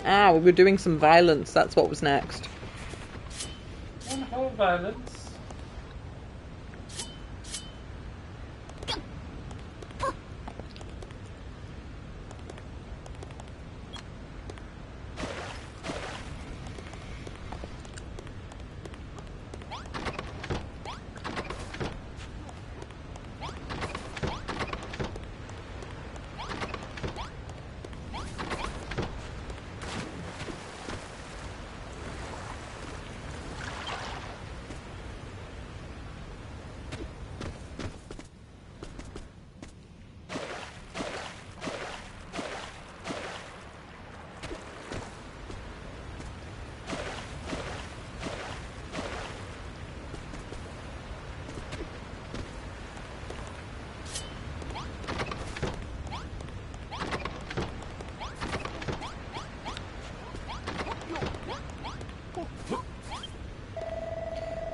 Ah, we were doing some violence. That's what was next. Wonderful violence.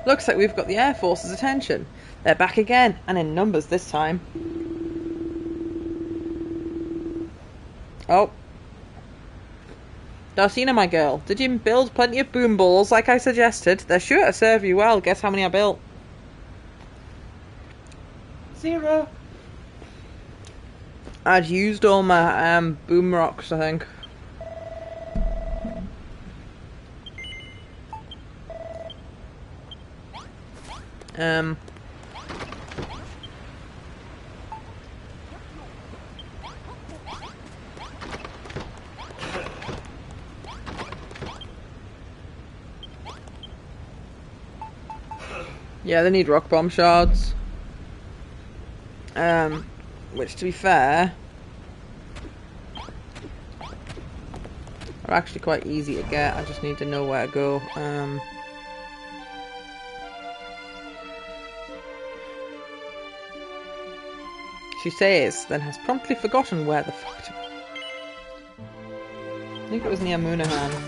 Looks like we've got the Air Force's attention. They're back again, and in numbers this time. Oh. Darcina, my girl, did you build plenty of boom balls like I suggested? They're sure to serve you well. Guess how many I built? 0. I'd used all my boom rocks, I think. Yeah, they need rock bomb shards. Which, to be fair, are actually quite easy to get. I just need to know where to go. She says, then has promptly forgotten where the fuck to... I think it was near Moonahan.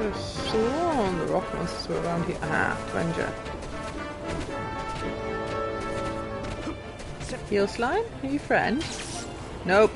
Could have sworn the rock monsters were around here. Ah, Avenger. Heal slime? Are you friends? Nope.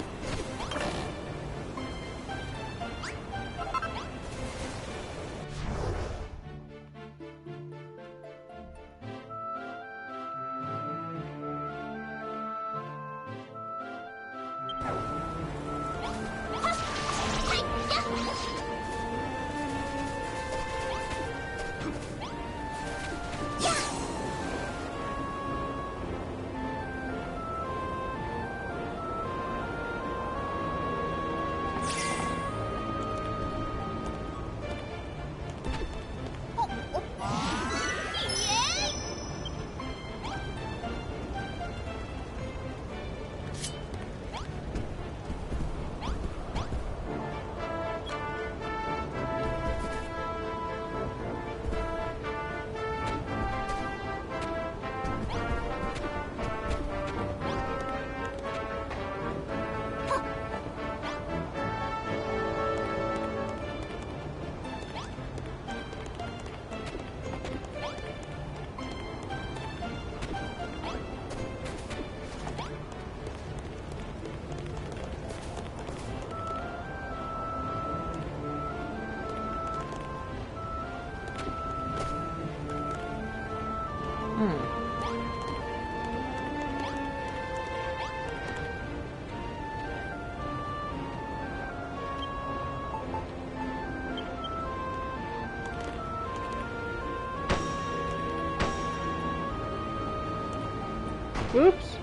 Whoops.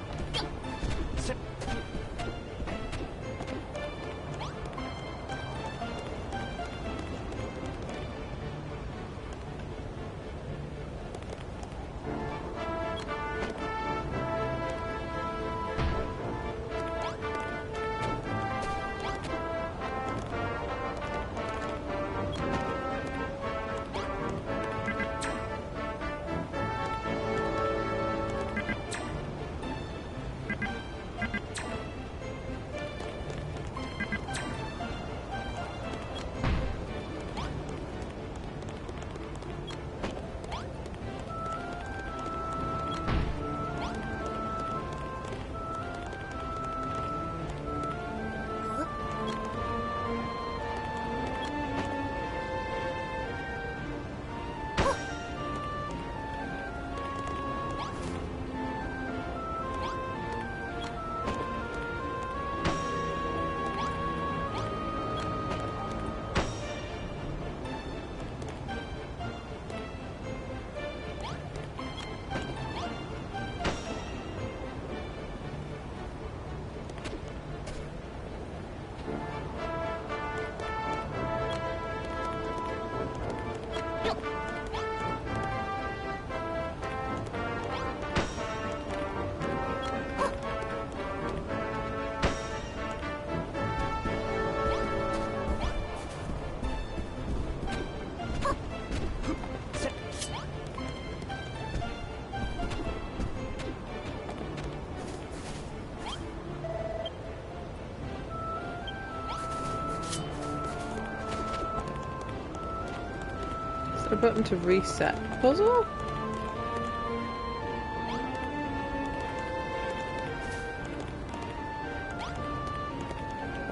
A button to reset puzzle?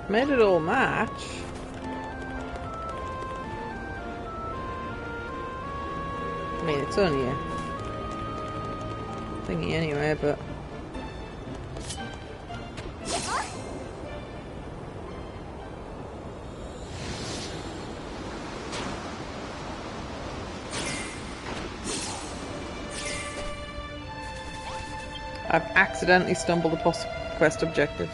Made it all match. I mean, it's only a thingy anyway, but... I've accidentally stumbled upon quest objective.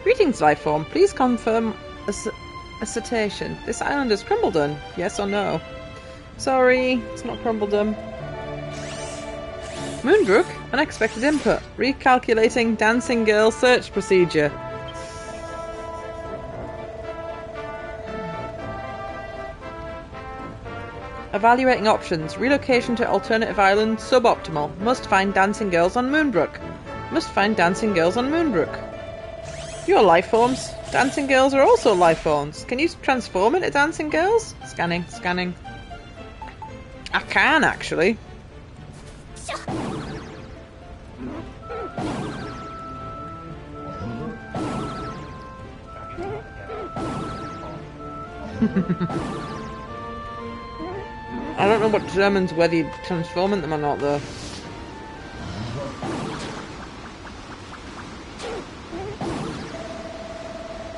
Greetings, Lifeform. Please confirm a citation. This island is Crumbledon. Yes or no? Sorry, it's not Crumbledon. Moonbrook? Unexpected input. Recalculating Dancing Girl search procedure. Evaluating options. Relocation to alternative island. Suboptimal. Must find dancing girls on Moonbrook. Must find dancing girls on Moonbrook. You're lifeforms. Dancing girls are also lifeforms. Can you transform into dancing girls? Scanning, scanning. I can, actually. I don't know what determines whether you transform into them or not, though.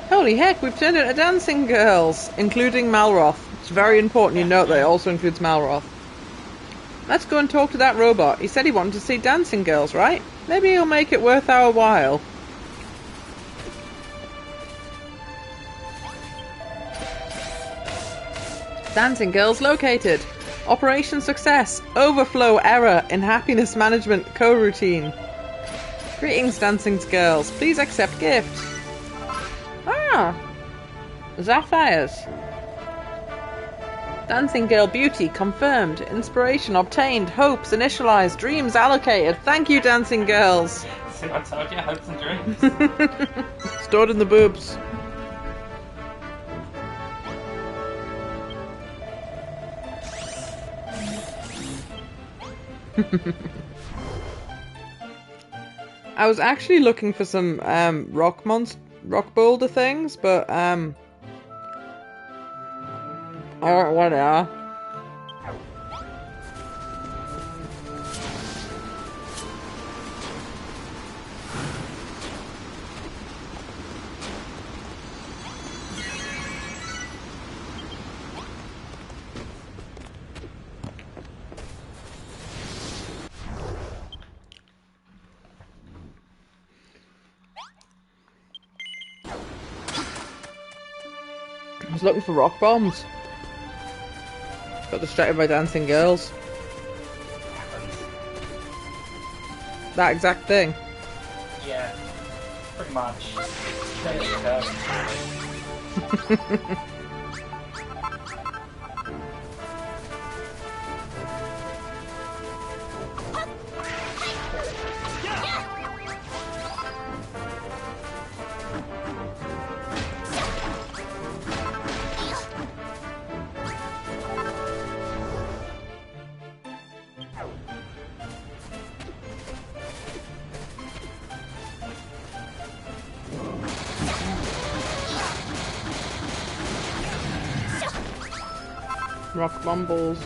Holy heck, we've turned into dancing girls, including Malroth. It's very important you note that it also includes Malroth. Let's go and talk to that robot. He said he wanted to see dancing girls, right? Maybe he'll make it worth our while. Dancing girls located. Operation success. Overflow error in happiness management coroutine. Greetings, dancing girls. Please accept gift. Ah, Sapphires. Dancing girl beauty confirmed. Inspiration obtained. Hopes initialized. Dreams allocated. Thank you, dancing girls. See, I told you, hopes and dreams. Stored in the boobs. I was actually looking for some rock boulder things, but I don't know what they are. I was looking for rock bombs. Got distracted by dancing girls. That exact thing. Yeah, pretty much. Daily occurrence. Rock bumbles.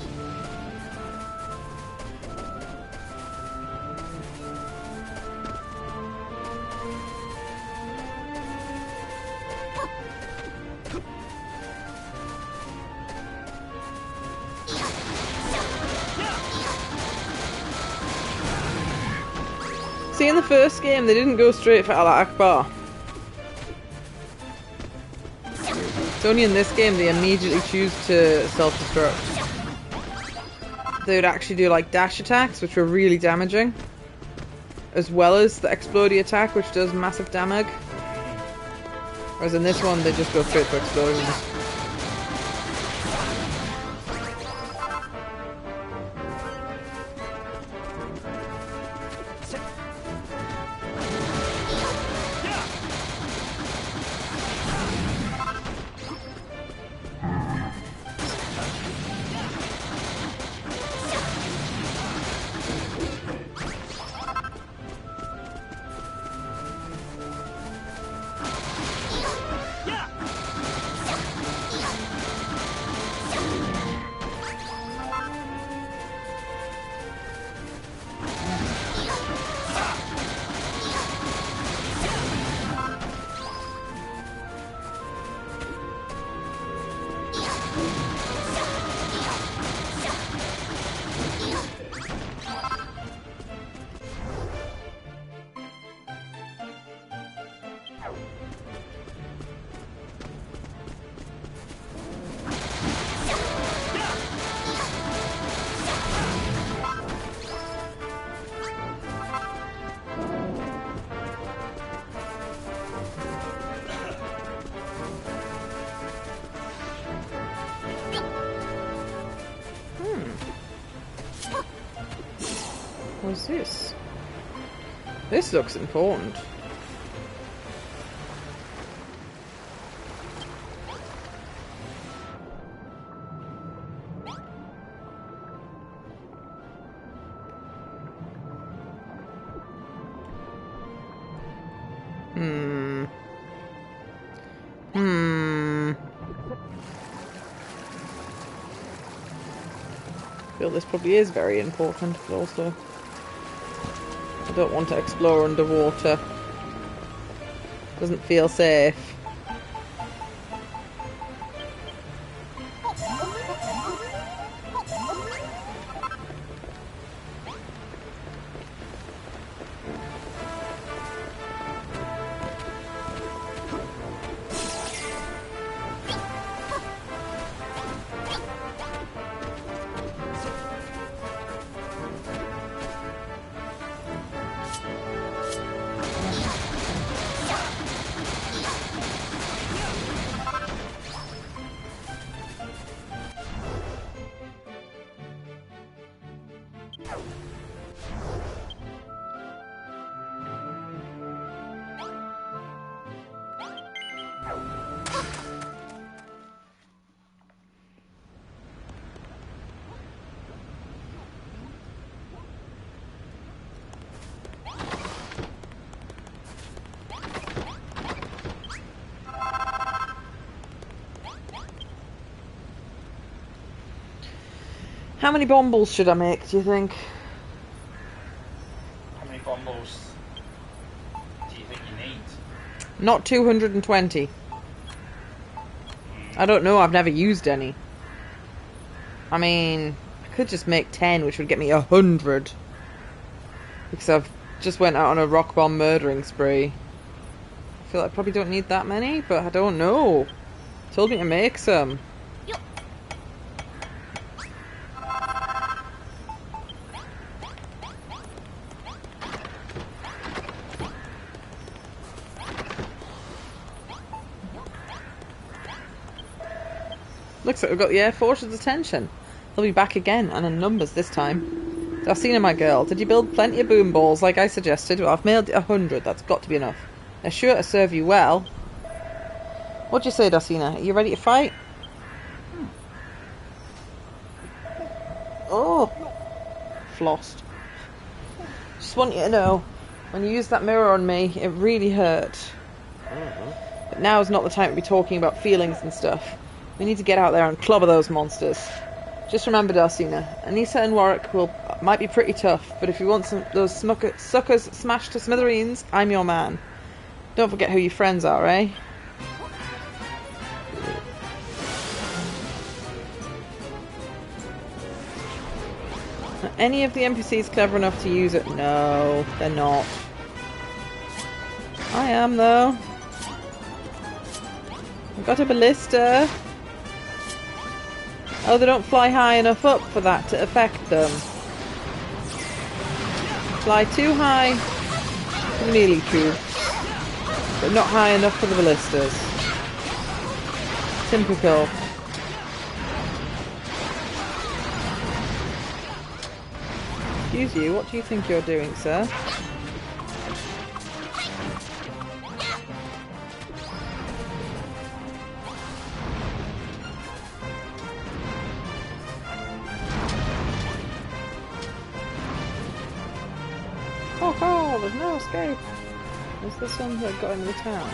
See, in the first game, they didn't go straight for Allah Akbar. It's only in this game they immediately choose to self-destruct. They would actually do like dash attacks, which were really damaging, as well as the explodey attack, which does massive damage. Whereas in this one, they just go straight for explosions. What's this? This looks important. I feel this probably is very important, but also I don't want to explore underwater. Doesn't feel safe. How many bombles should I make, do you think? How many bombs do you think you need? Not 220. I don't know, I've never used any. I mean, I could just make 10, which would get me 100. Because I've just went out on a rock bomb murdering spree. I feel like I probably don't need that many, but I don't know. Told me to make some. Looks like we've got the Air Force's attention. They'll be back again, and in numbers this time. Darcina, my girl, did you build plenty of boom balls like I suggested? Well, I've mailed 100. That's got to be enough. They're sure to serve you well. What do you say, Darcina? Are you ready to fight? Oh, flossed. Just want you to know, when you used that mirror on me, it really hurt. But now's not the time to be talking about feelings and stuff. We need to get out there and clobber those monsters. Just remember, Darcina, Anissa and Warwick might be pretty tough, but if you want those suckers smashed to smithereens, I'm your man. Don't forget who your friends are, eh? Are any of the NPCs clever enough to use it? No, they're not. I am, though. I've got a ballista. Oh, they don't fly high enough up for that to affect them. Fly too high for the melee troops, but not high enough for the ballistas. Typical. Excuse you, what do you think you're doing, sir? Oh, there's no escape. Is this one that got into the town?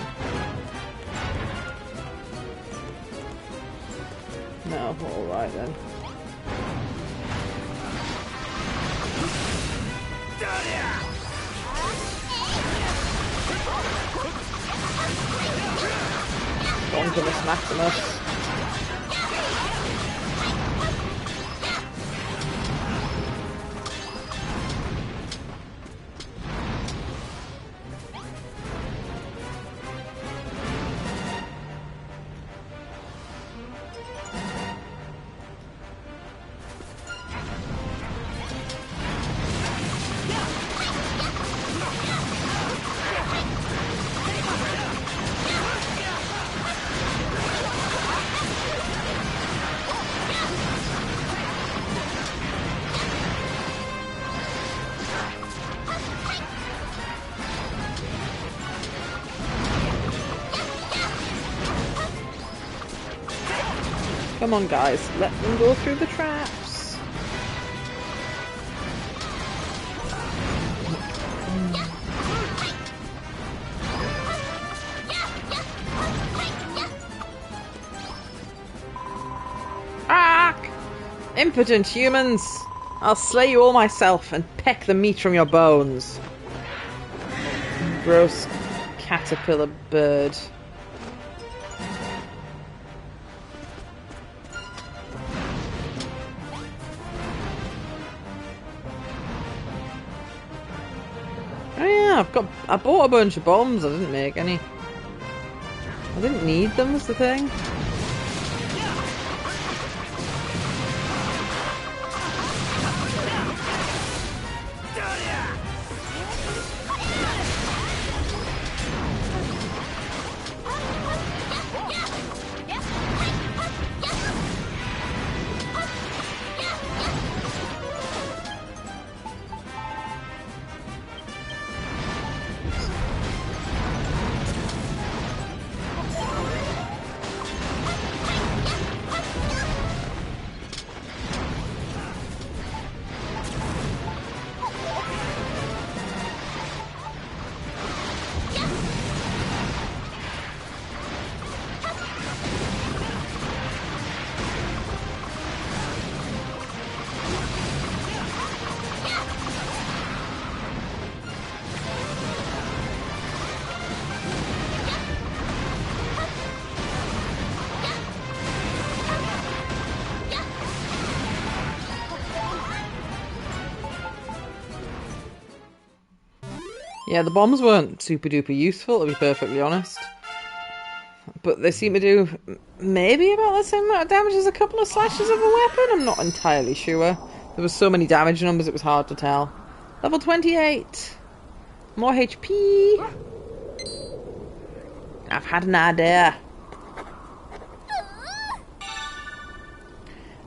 No, alright then. Bonkimus Maximus. Come on, guys, let them go through the traps. Ark! Impotent humans! I'll slay you all myself and peck the meat from your bones. Gross caterpillar bird. I bought a bunch of bombs, I didn't make any. I didn't need them, was the thing. Yeah, the bombs weren't super duper useful, to be perfectly honest. But they seem to do maybe about the same amount of damage as a couple of slashes of a weapon. I'm not entirely sure. There was so many damage numbers it was hard to tell. Level 28. More HP. I've had an idea.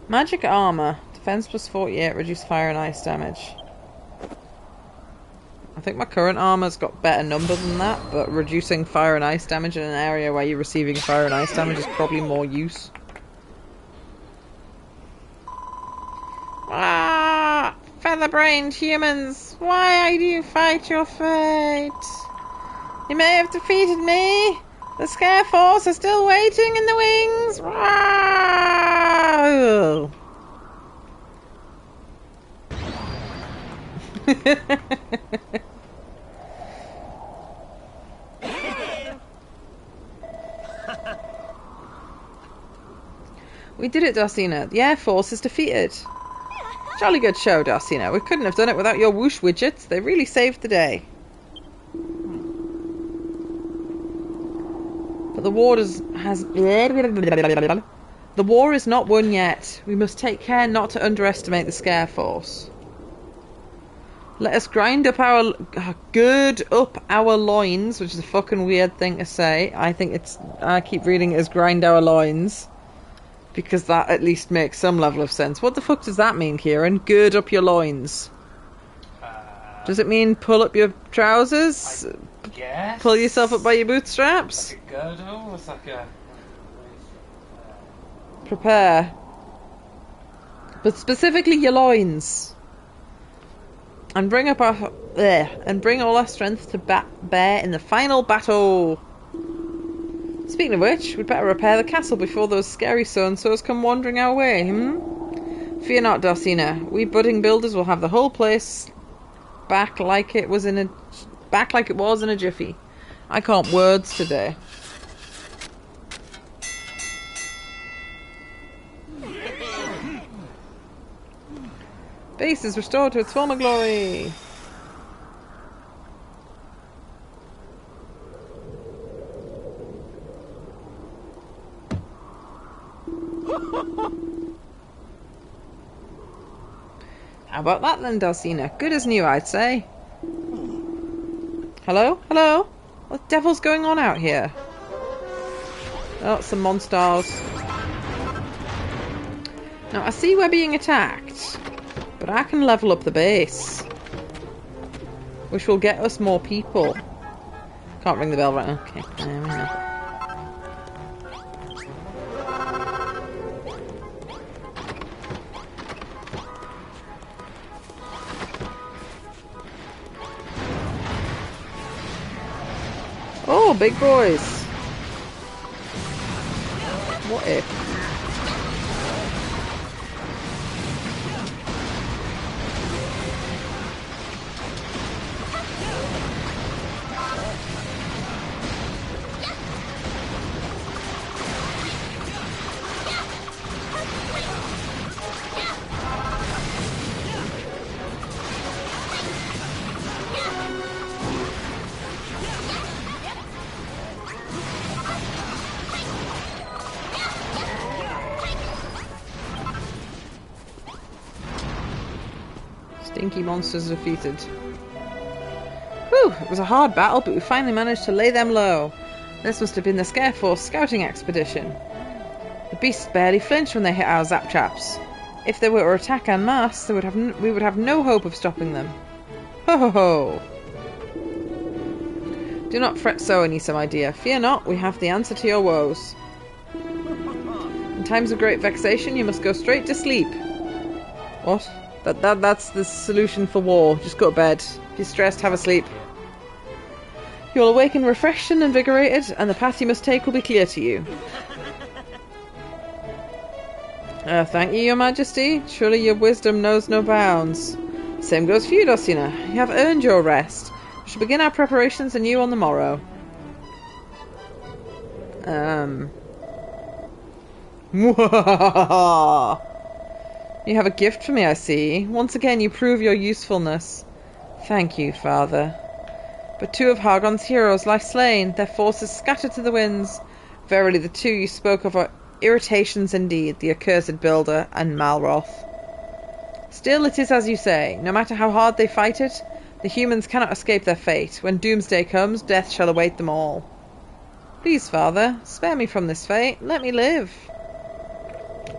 Magic armor. Defense plus 48. Reduce fire and ice damage. I think my current armor's got better number than that, but reducing fire and ice damage in an area where you're receiving fire and ice damage is probably more use. Ah! Feather-brained humans! Why do you fight your fate? You may have defeated me! The Scare Force are still waiting in the wings! Wow! We did it, Darcina. The Air Force is defeated. Jolly good show, Darcina. We couldn't have done it without your whoosh widgets. They really saved the day. But the war The war is not won yet. We must take care not to underestimate the Scare Force. Let us gird up our loins, which is a fucking weird thing to say. I keep reading it as grind our loins, because that at least makes some level of sense. What the fuck does that mean, Kieran? Gird up your loins. Does it mean pull up your trousers? I guess. Pull yourself up by your bootstraps? Like a girdle? It's like a... Prepare. But specifically your loins. And bring all our strength to bear in the final battle. Speaking of which, we'd better repair the castle before those scary so-and-sos come wandering our way, Fear not, Darcina. We budding builders will have the whole place back like it was in a jiffy. I can't words today. Base is restored to its former glory. How about that then, Darcina? Good as new, I'd say. Hello? Hello? What the devil's going on out here? Oh, some monsters. Now, I see we're being attacked, but I can level up the base, which will get us more people. Can't ring the bell right now. Okay, there we go. Oh, big boys. What if? Stinky monsters defeated. Whew, it was a hard battle, but we finally managed to lay them low. This must have been the Scare Force scouting expedition. The beasts barely flinched when they hit our zap traps. If they were to attack en masse, we would have no hope of stopping them. Ho ho ho! Do not fret so, Anissa, my dear. Fear not, we have the answer to your woes. In times of great vexation, you must go straight to sleep. What? That's the solution for war. Just go to bed. If you're stressed, have a sleep. You will awaken refreshed and invigorated, and the path you must take will be clear to you. Thank you, Your Majesty. Surely your wisdom knows no bounds. Same goes for you, Darcina. You have earned your rest. We shall begin our preparations anew on the morrow. You have a gift for me, I see. Once again, you prove your usefulness. Thank you, Father. But two of Hargon's heroes lie slain, their forces scattered to the winds. Verily, the two you spoke of are irritations indeed, the accursed builder and Malroth. Still, it is as you say. No matter how hard they fight it, the humans cannot escape their fate. When doomsday comes, death shall await them all. Please, Father, spare me from this fate. Let me live.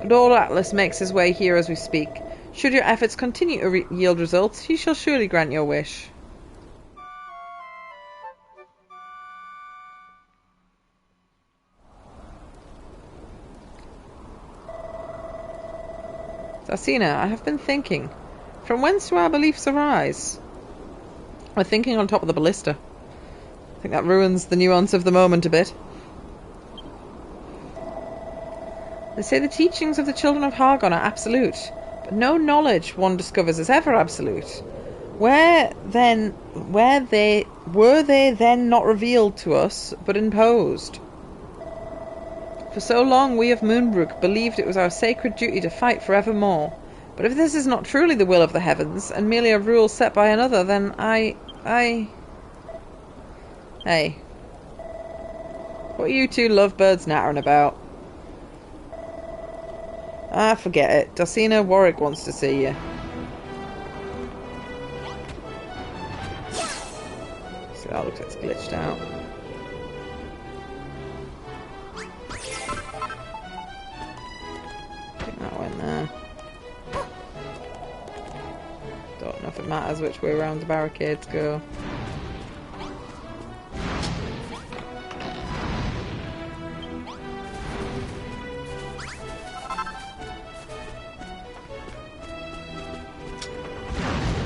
Lord Atlas makes his way here as we speak. Should your efforts continue to yield results, he shall surely grant your wish. Zarsina, I have been thinking. From whence do our beliefs arise? We're thinking on top of the ballista. I think that ruins the nuance of the moment a bit. They say the teachings of the children of Hargon are absolute, but no knowledge one discovers is ever absolute. Were they then not revealed to us, but imposed? For so long we of Moonbrook believed it was our sacred duty to fight forevermore. But if this is not truly the will of the heavens, and merely a rule set by another, then Hey. What are you two lovebirds nattering about? Ah, forget it. Dulcina, Warwick wants to see you. So that looks like it's glitched out. I think that went there. Don't know if it matters which way around the barricades go.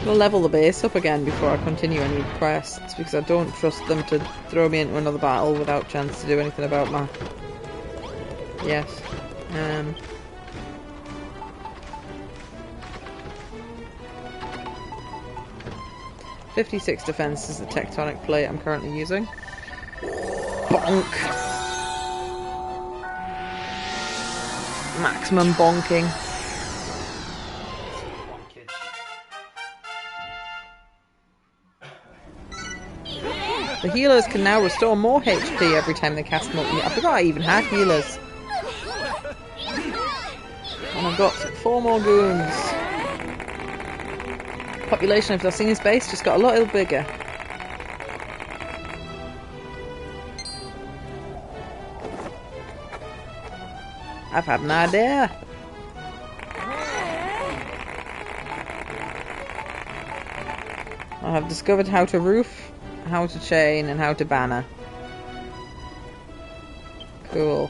I'll level the base up again before I continue any quests, because I don't trust them to throw me into another battle without chance to do anything about my... Yes. 56 defense is the tectonic plate I'm currently using. Bonk! Maximum bonking. The healers can now restore more HP every time they cast multi. I forgot I even had healers. And I've got 4 more goons. Population of Dulcina's base just got a little bigger. I've had an idea. I have discovered how to roof, how to chain, and how to banner. Cool.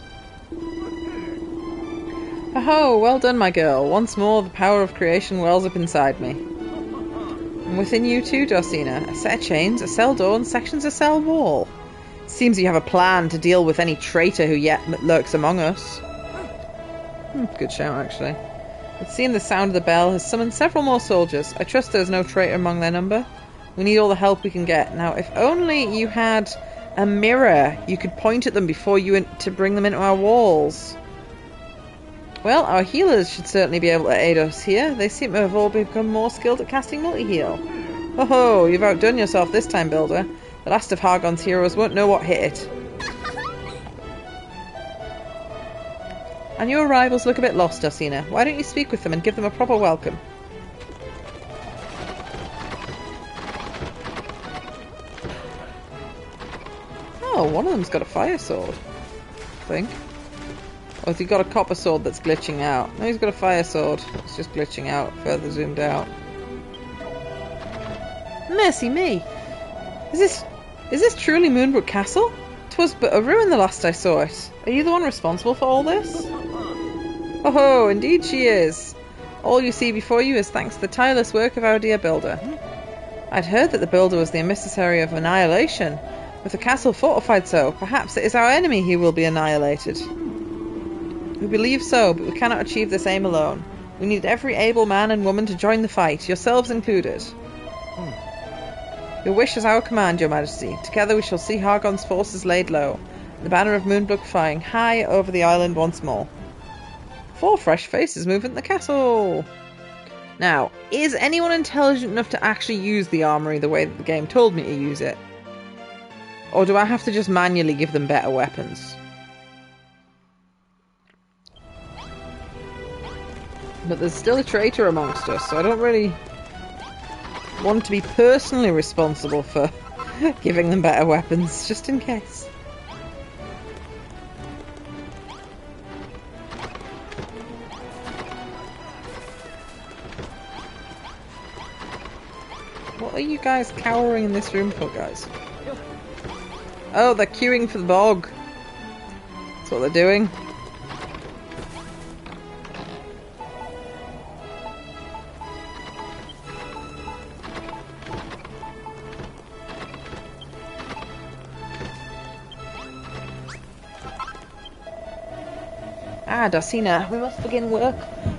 Oh, well done, my girl. Once more, the power of creation wells up inside me. And within you too, Dulcina. A set of chains, a cell door, and sections of cell wall. Seems you have a plan to deal with any traitor who yet lurks among us. Good shout, actually. It seems the sound of the bell has summoned several more soldiers. I trust there's no traitor among their number. We need all the help we can get. Now, if only you had a mirror you could point at them before you went to bring them into our walls. Well, our healers should certainly be able to aid us here. They seem to have all become more skilled at casting multi-heal. Oh ho, you've outdone yourself this time, Builder. The last of Hargon's heroes won't know what hit it. And your rivals look a bit lost, Dulcina. Why don't you speak with them and give them a proper welcome? Oh, one of them's got a fire sword, I think. Or has he got a copper sword that's glitching out? No, he's got a fire sword. It's just glitching out, further zoomed out. Mercy me! Is this truly Moonbrook Castle? 'Twas but a ruin the last I saw it. Are you the one responsible for all this? Oh ho, indeed she is. All you see before you is thanks to the tireless work of our dear Builder. I'd heard that the Builder was the emissary of annihilation. With the castle fortified so, perhaps it is our enemy who will be annihilated. We believe so, but we cannot achieve this aim alone. We need every able man and woman to join the fight, yourselves included. Your wish is our command, your majesty. Together we shall see Hargon's forces laid low, and the banner of Moonbrook flying high over the island once more. 4 fresh faces move into the castle! Now, is anyone intelligent enough to actually use the armory the way that the game told me to use it? Or do I have to just manually give them better weapons? But there's still a traitor amongst us, so I don't really want to be personally responsible for giving them better weapons, just in case. What are you guys cowering in this room for, guys? Oh, they're queuing for the bog. That's what they're doing. Ah, Darcina, we must begin work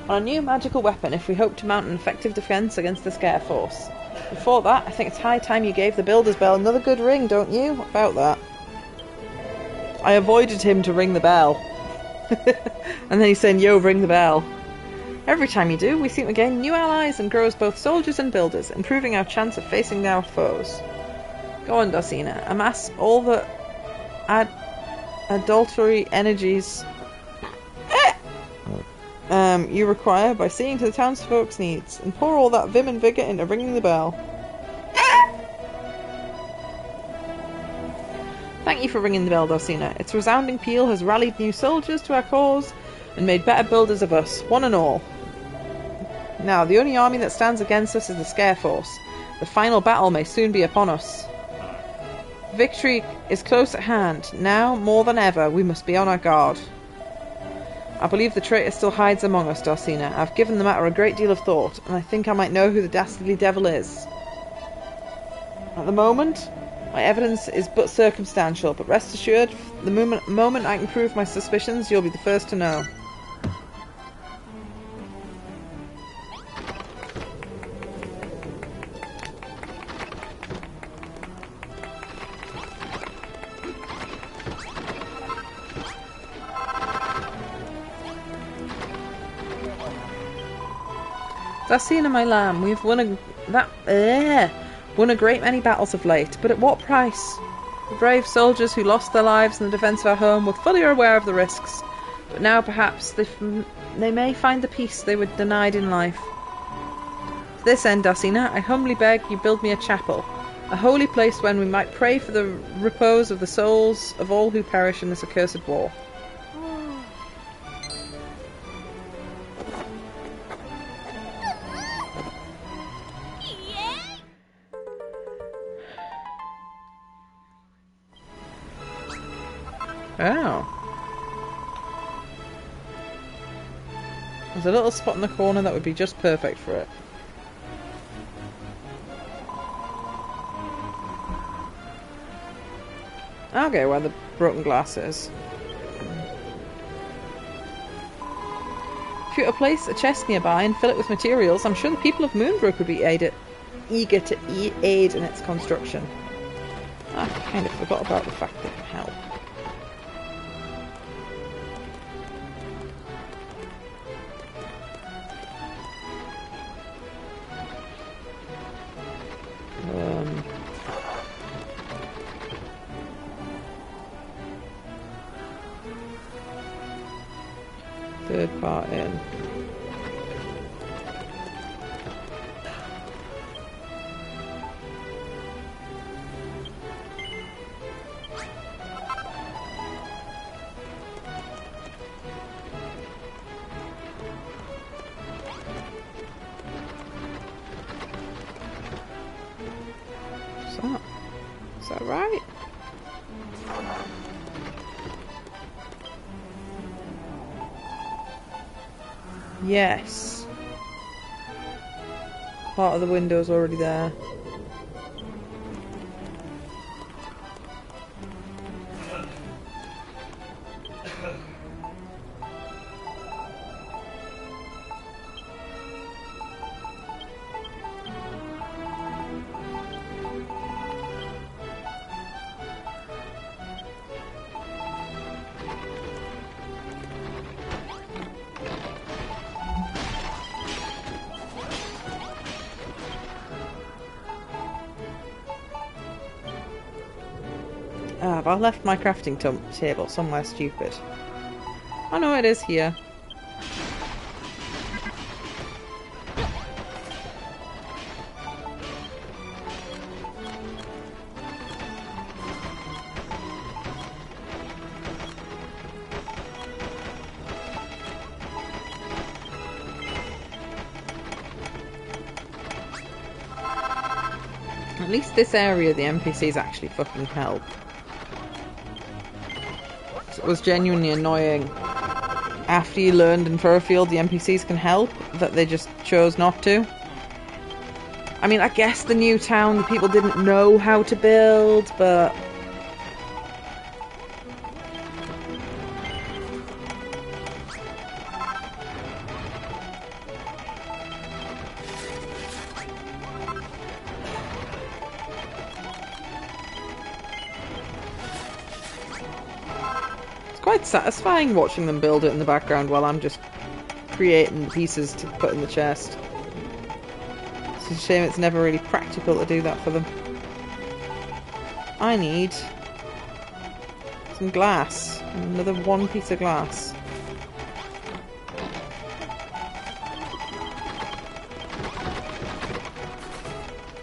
on a new magical weapon if we hope to mount an effective defence against the Scare Force. Before that, I think it's high time you gave the Builder's Bell another good ring, don't you? What about that? I avoided him to ring the bell. And then he's saying, yo, ring the bell. Every time you do, we seem to gain new allies and grow as both soldiers and builders, improving our chance of facing our foes. Go on, Darcina. Amass all the adultery energies you require by seeing to the townsfolk's needs, and pour all that vim and vigour into ringing the bell. Thank you for ringing the bell, Darcina. Its resounding peal has rallied new soldiers to our cause and made better builders of us, one and all. Now, the only army that stands against us is the Scare Force. The final battle may soon be upon us. Victory is close at hand. Now, more than ever, we must be on our guard. I believe the traitor still hides among us, Darcina. I've given the matter a great deal of thought, and I think I might know who the dastardly devil is. At the moment, my evidence is but circumstantial, but rest assured, the moment I can prove my suspicions, you'll be the first to know. Darcina, my lamb, we have won a great many battles of late, but at what price? The brave soldiers who lost their lives in the defence of our home were fully aware of the risks, but now perhaps they may find the peace they were denied in life. To this end, Darcina, I humbly beg you build me a chapel, a holy place when we might pray for the repose of the souls of all who perish in this accursed war. Oh. There's a little spot in the corner that would be just perfect for it. I'll go where the broken glass is. If you were to place a chest nearby and fill it with materials, I'm sure the people of Moonbrook would be eager to aid in its construction. I kind of forgot about the fact that it can help. Third part in. Is that right? Yes. Part of the window's already there. Ah, but I left my crafting table somewhere stupid. Oh no, it is here. At least this area the NPCs actually fucking help. It was genuinely annoying after you learned in Furfield the NPCs can help, that they just chose not to. I mean, I guess the new town, the people didn't know how to build, but... it's quite satisfying watching them build it in the background while I'm just creating the pieces to put in the chest. It's a shame it's never really practical to do that for them. I need some glass. Another one piece of glass.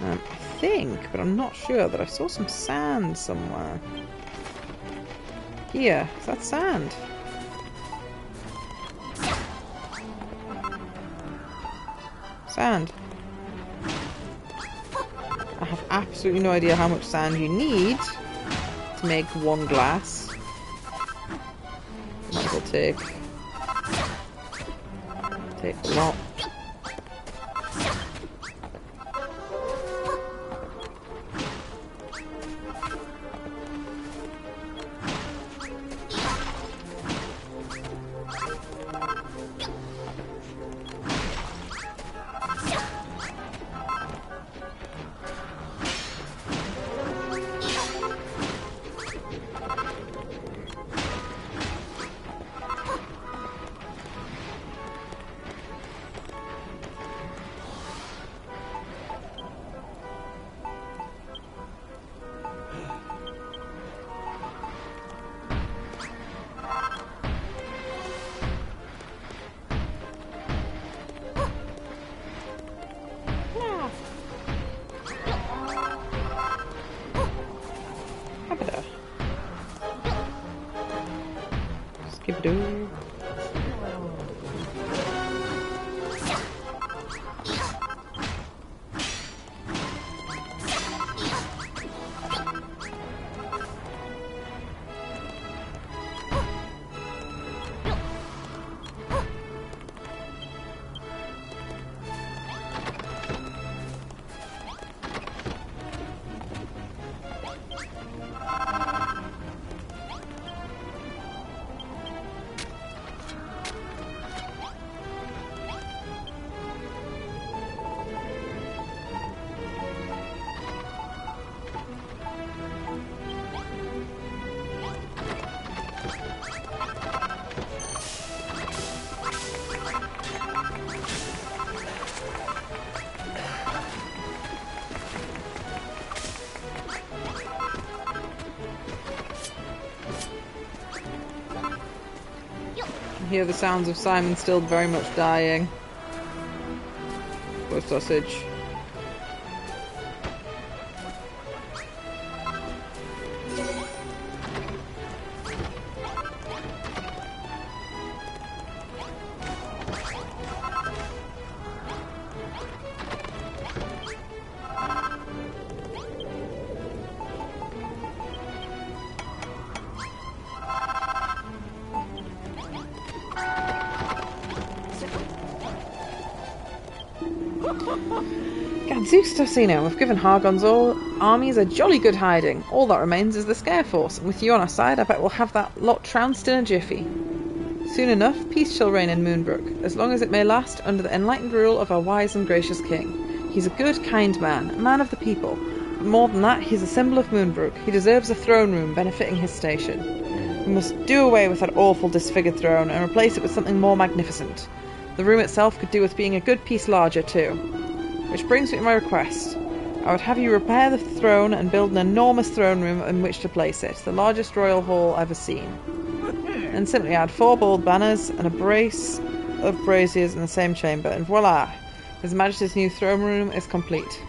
I think, but I'm not sure, that I saw some sand somewhere. Here, is that sand? Sand. I have absolutely no idea how much sand you need to make one glass. Might as well take a lot. Skip-a-doo. Hear the sounds of Simon still very much dying. Poor sausage. Gadzooks Torsino, we've given Hargon's armies a jolly good hiding. All that remains is the Scare Force, and with you on our side, I bet we'll have that lot trounced in a jiffy. Soon enough, peace shall reign in Moonbrook, as long as it may last under the enlightened rule of our wise and gracious king. He's a good, kind man, a man of the people. But more than that, he's a symbol of Moonbrook. He deserves a throne room befitting his station. We must do away with that awful disfigured throne and replace it with something more magnificent. The room itself could do with being a good piece larger too. Which brings me to my request. I would have you repair the throne and build an enormous throne room in which to place it, the largest royal hall ever seen. And simply add 4 bold banners and a brace of braziers in the same chamber, and voila! His Majesty's new throne room is complete.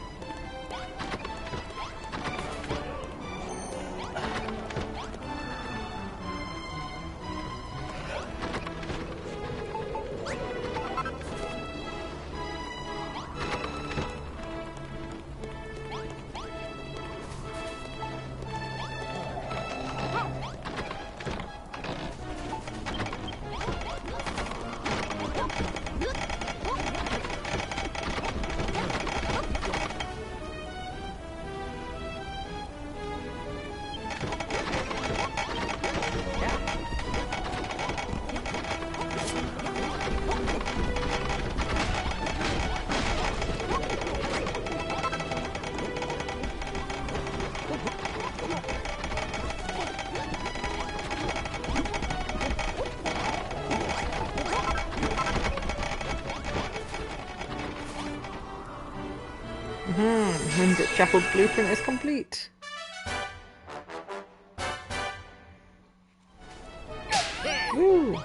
And the chapel's blueprint is complete. Woo!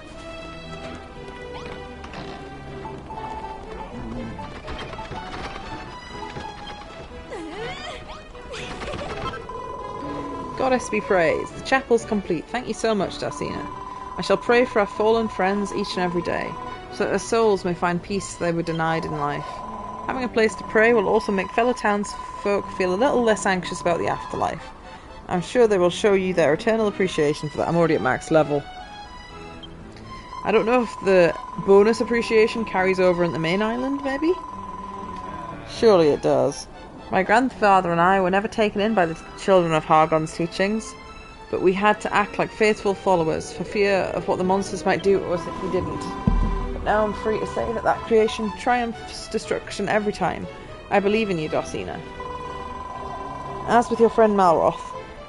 Goddess be praised. The chapel's complete. Thank you so much, Darsina. I shall pray for our fallen friends each and every day, so that their souls may find peace they were denied in life. Having a place to pray will also make fellow townsfolk feel a little less anxious about the afterlife. I'm sure they will show you their eternal appreciation for that. I'm already at max level. I don't know if the bonus appreciation carries over in the main island, maybe? Surely it does. My grandfather and I were never taken in by the children of Hargon's teachings, but we had to act like faithful followers for fear of what the monsters might do to us if we didn't. But now I'm free to say that creation triumphs destruction every time. I believe in you, Darsina. As with your friend Malroth,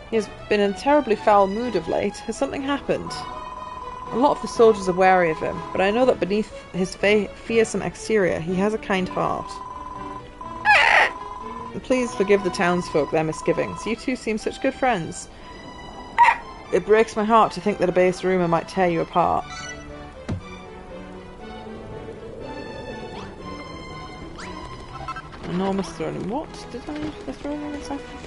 he has been in a terribly foul mood of late. Has something happened? A lot of the soldiers are wary of him, but I know that beneath his fearsome exterior he has a kind heart. Please forgive the townsfolk their misgivings. You two seem such good friends. It breaks my heart to think that a base rumour might tear you apart. Enormous throne. What did I use the throne exactly?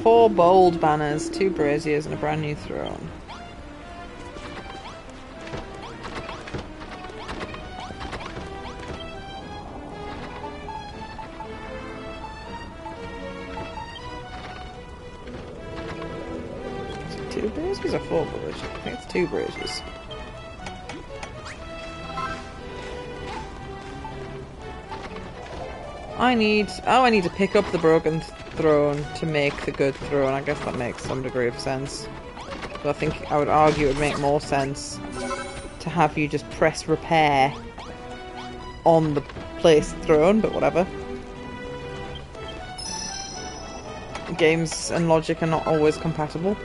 Four bold banners, 2 braziers, and a brand new throne. Is it 2 braziers or 4 braziers? I think it's 2 braziers. I need to pick up the broken throne to make the good throne. I guess that makes some degree of sense. But I think I would argue it would make more sense to have you just press repair on the placed throne, but whatever. Games and logic are not always compatible.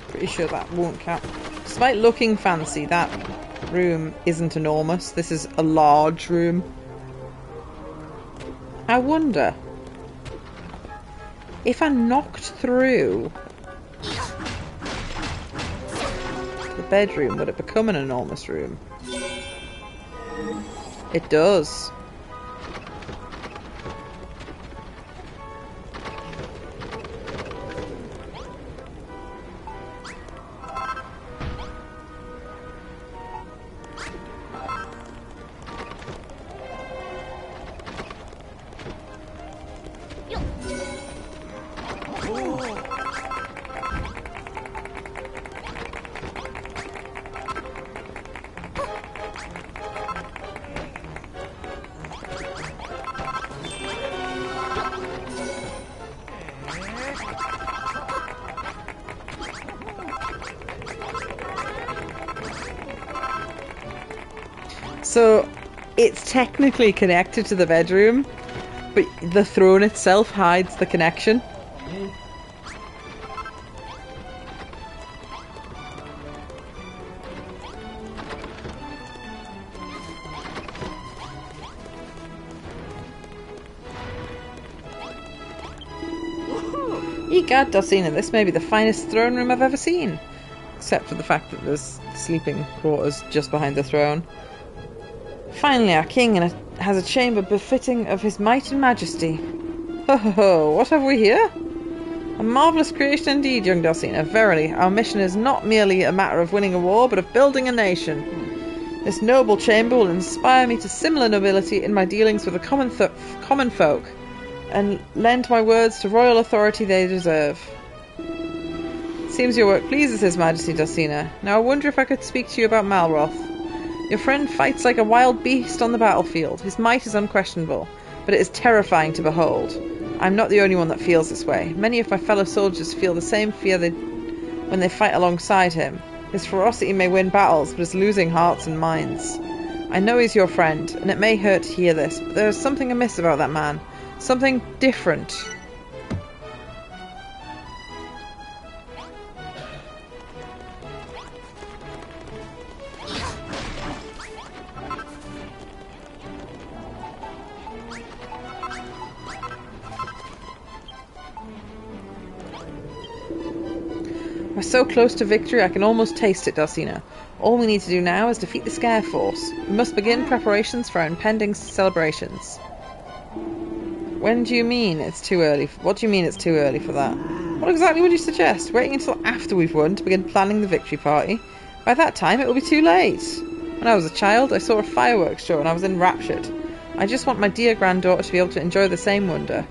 Pretty sure that won't count. Despite looking fancy, that room isn't enormous. This is a large room. I wonder if I knocked through the bedroom, would it become an enormous room? It does. So, it's technically connected to the bedroom, but the throne itself hides the connection. Egad, Dulcina, this may be the finest throne room I've ever seen. Except for the fact that there's sleeping quarters just behind the throne. Finally, our king has a chamber befitting of his might and majesty. Ho ho ho, what have we here? A marvellous creation indeed, young Dulcina. Verily, our mission is not merely a matter of winning a war, but of building a nation. This noble chamber will inspire me to similar nobility in my dealings with the common folk, and lend my words to royal authority they deserve. Seems your work pleases His Majesty, Dulcina. Now I wonder if I could speak to you about Malroth. Your friend fights like a wild beast on the battlefield. His might is unquestionable, but it is terrifying to behold. I'm not the only one that feels this way. Many of my fellow soldiers feel the same fear when they fight alongside him. His ferocity may win battles, but is losing hearts and minds. I know he's your friend, and it may hurt to hear this, but there is something amiss about that man. Something different. We're so close to victory I can almost taste it, Dulcina. All we need to do now is defeat the Scare Force. We must begin preparations for our impending celebrations. When do you mean it's too early? What do you mean it's too early for that? What exactly would you suggest? Waiting until after we've won to begin planning the victory party? By that time it will be too late. When I was a child I saw a fireworks show and I was enraptured. I just want my dear granddaughter to be able to enjoy the same wonder.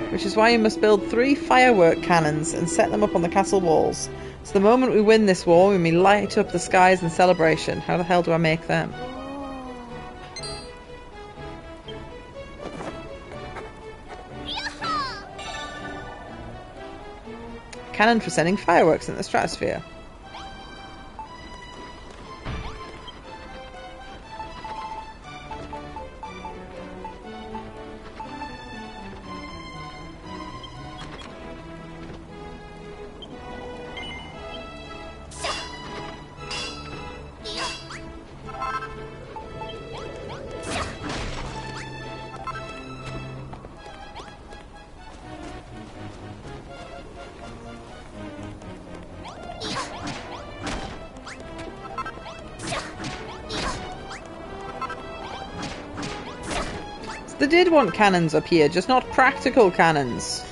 Which is why you must build 3 firework cannons and set them up on the castle walls. So the moment we win this war, we may light up the skies in celebration. How the hell do I make them? Cannon for sending fireworks in the stratosphere. They did want cannons up here, just not practical cannons.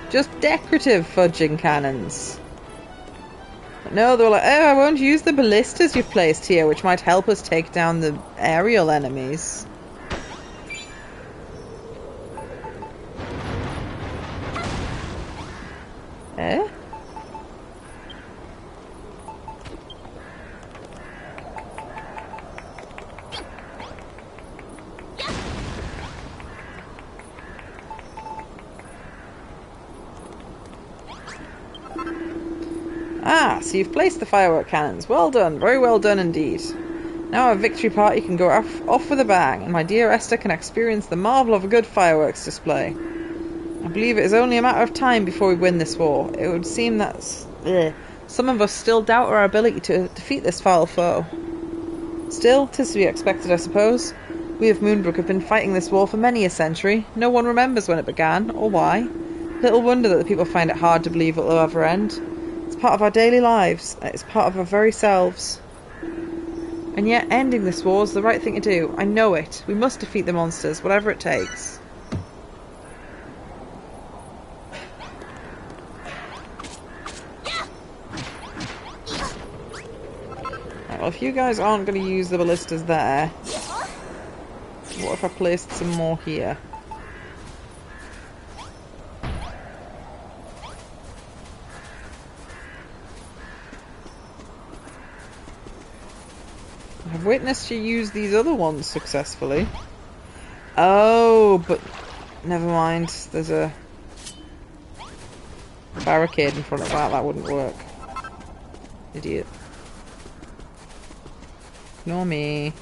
Just decorative fudging cannons. But no, they were like, oh, I won't use the ballistas you've placed here, which might help us take down the aerial enemies. Eh? Ah, so you've placed the firework cannons. Well done, very well done indeed. Now our victory party can go off with a bang, and my dear Esther can experience the marvel of a good fireworks display. I believe it is only a matter of time before we win this war. It would seem that some of us still doubt our ability to defeat this foul foe. Still, 'tis to be expected, I suppose. We of Moonbrook have been fighting this war for many a century. No one remembers when it began, or why. Little wonder that the people find it hard to believe it will ever end. It's part of our daily lives. It's part of our very selves. And yet, ending this war is the right thing to do. I know it. We must defeat the monsters, whatever it takes. Right, well, if you guys aren't going to use the ballistas there, what if I placed some more here? I've witnessed you use these other ones successfully. Oh, but never mind. There's a barricade in front of that. That wouldn't work. Idiot. Ignore me.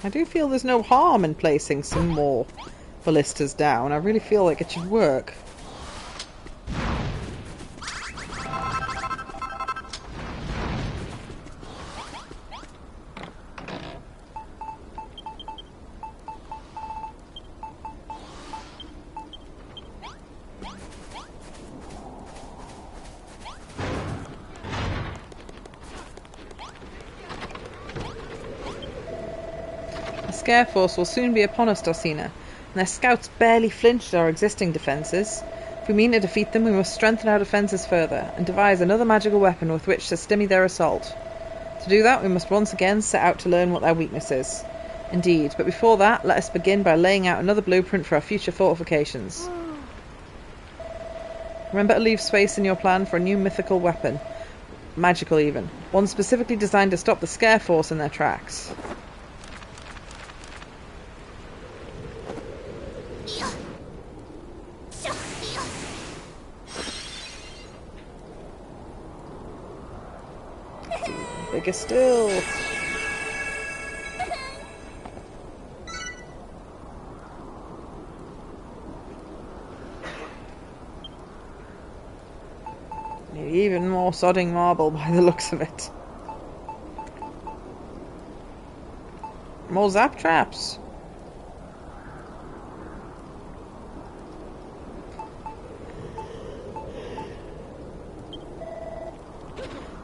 I do feel there's no harm in placing some more ballistas down. I really feel like it should work. The Scare Force will soon be upon us, Dorsina, and their scouts barely flinched at our existing defences. If we mean to defeat them, we must strengthen our defences further, and devise another magical weapon with which to stymie their assault. To do that, we must once again set out to learn what their weakness is. Indeed, but before that, let us begin by laying out another blueprint for our future fortifications. Remember to leave space in your plan for a new mythical weapon. Magical even. One specifically designed to stop the Scare Force in their tracks. Bigger still. Need even more sodding marble by the looks of it. More zap traps.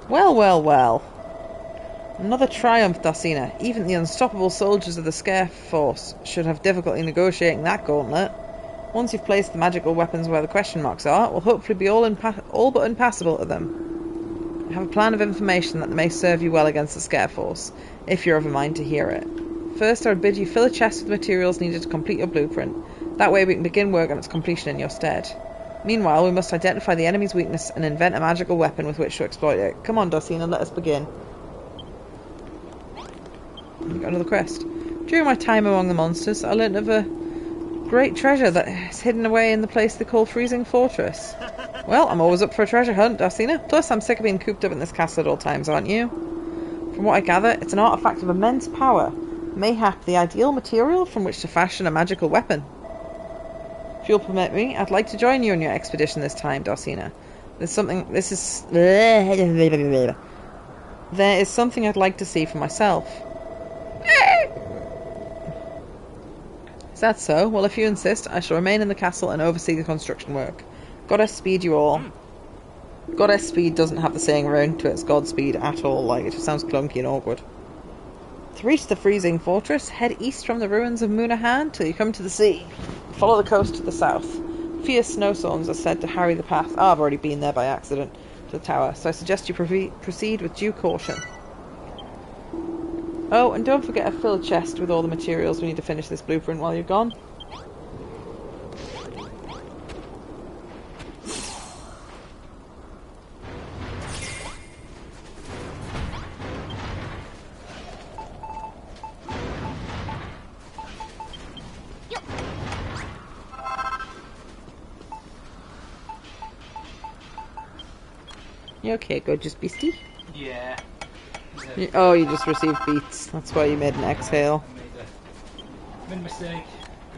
Well, well, well. Another triumph, Dorsina. Even the unstoppable soldiers of the Scare Force should have difficulty negotiating that gauntlet. Once you've placed the magical weapons where the question marks are, it will hopefully be all but impassable to them. I have a plan of information that may serve you well against the Scare Force, if you're of a mind to hear it. First, I would bid you fill a chest with materials needed to complete your blueprint. That way we can begin work on its completion in your stead. Meanwhile, we must identify the enemy's weakness and invent a magical weapon with which to exploit it. Come on, Dorsina, let us begin. You got another quest. During my time among the monsters, I learnt of a great treasure that is hidden away in the place they call Freezing Fortress. Well, I'm always up for a treasure hunt, Dorsina. Plus, I'm sick of being cooped up in this castle at all times, aren't you? From what I gather, it's an artifact of immense power. Mayhap the ideal material from which to fashion a magical weapon. If you'll permit me, I'd like to join you on your expedition this time, Dorsina. There is something I'd like to see for myself. Is that so? Well, if you insist, I shall remain in the castle and oversee the construction work. Goddess speed you all. Goddess speed doesn't have the saying around to its Godspeed at all. Like, it just sounds clunky and awkward. To reach the Freezing Fortress, head east from the ruins of Moonahan till you come to the sea. Follow the coast to the south. Fierce snowstorms are said to harry the path. Oh, I've already been there by accident to the tower, so I suggest you proceed with due caution. Oh, and don't forget to fill a chest with all the materials we need to finish this blueprint while you're gone. You okay, gorgeous beastie? Yeah. Oh, you just received beats. That's why you made an exhale. I made a mistake.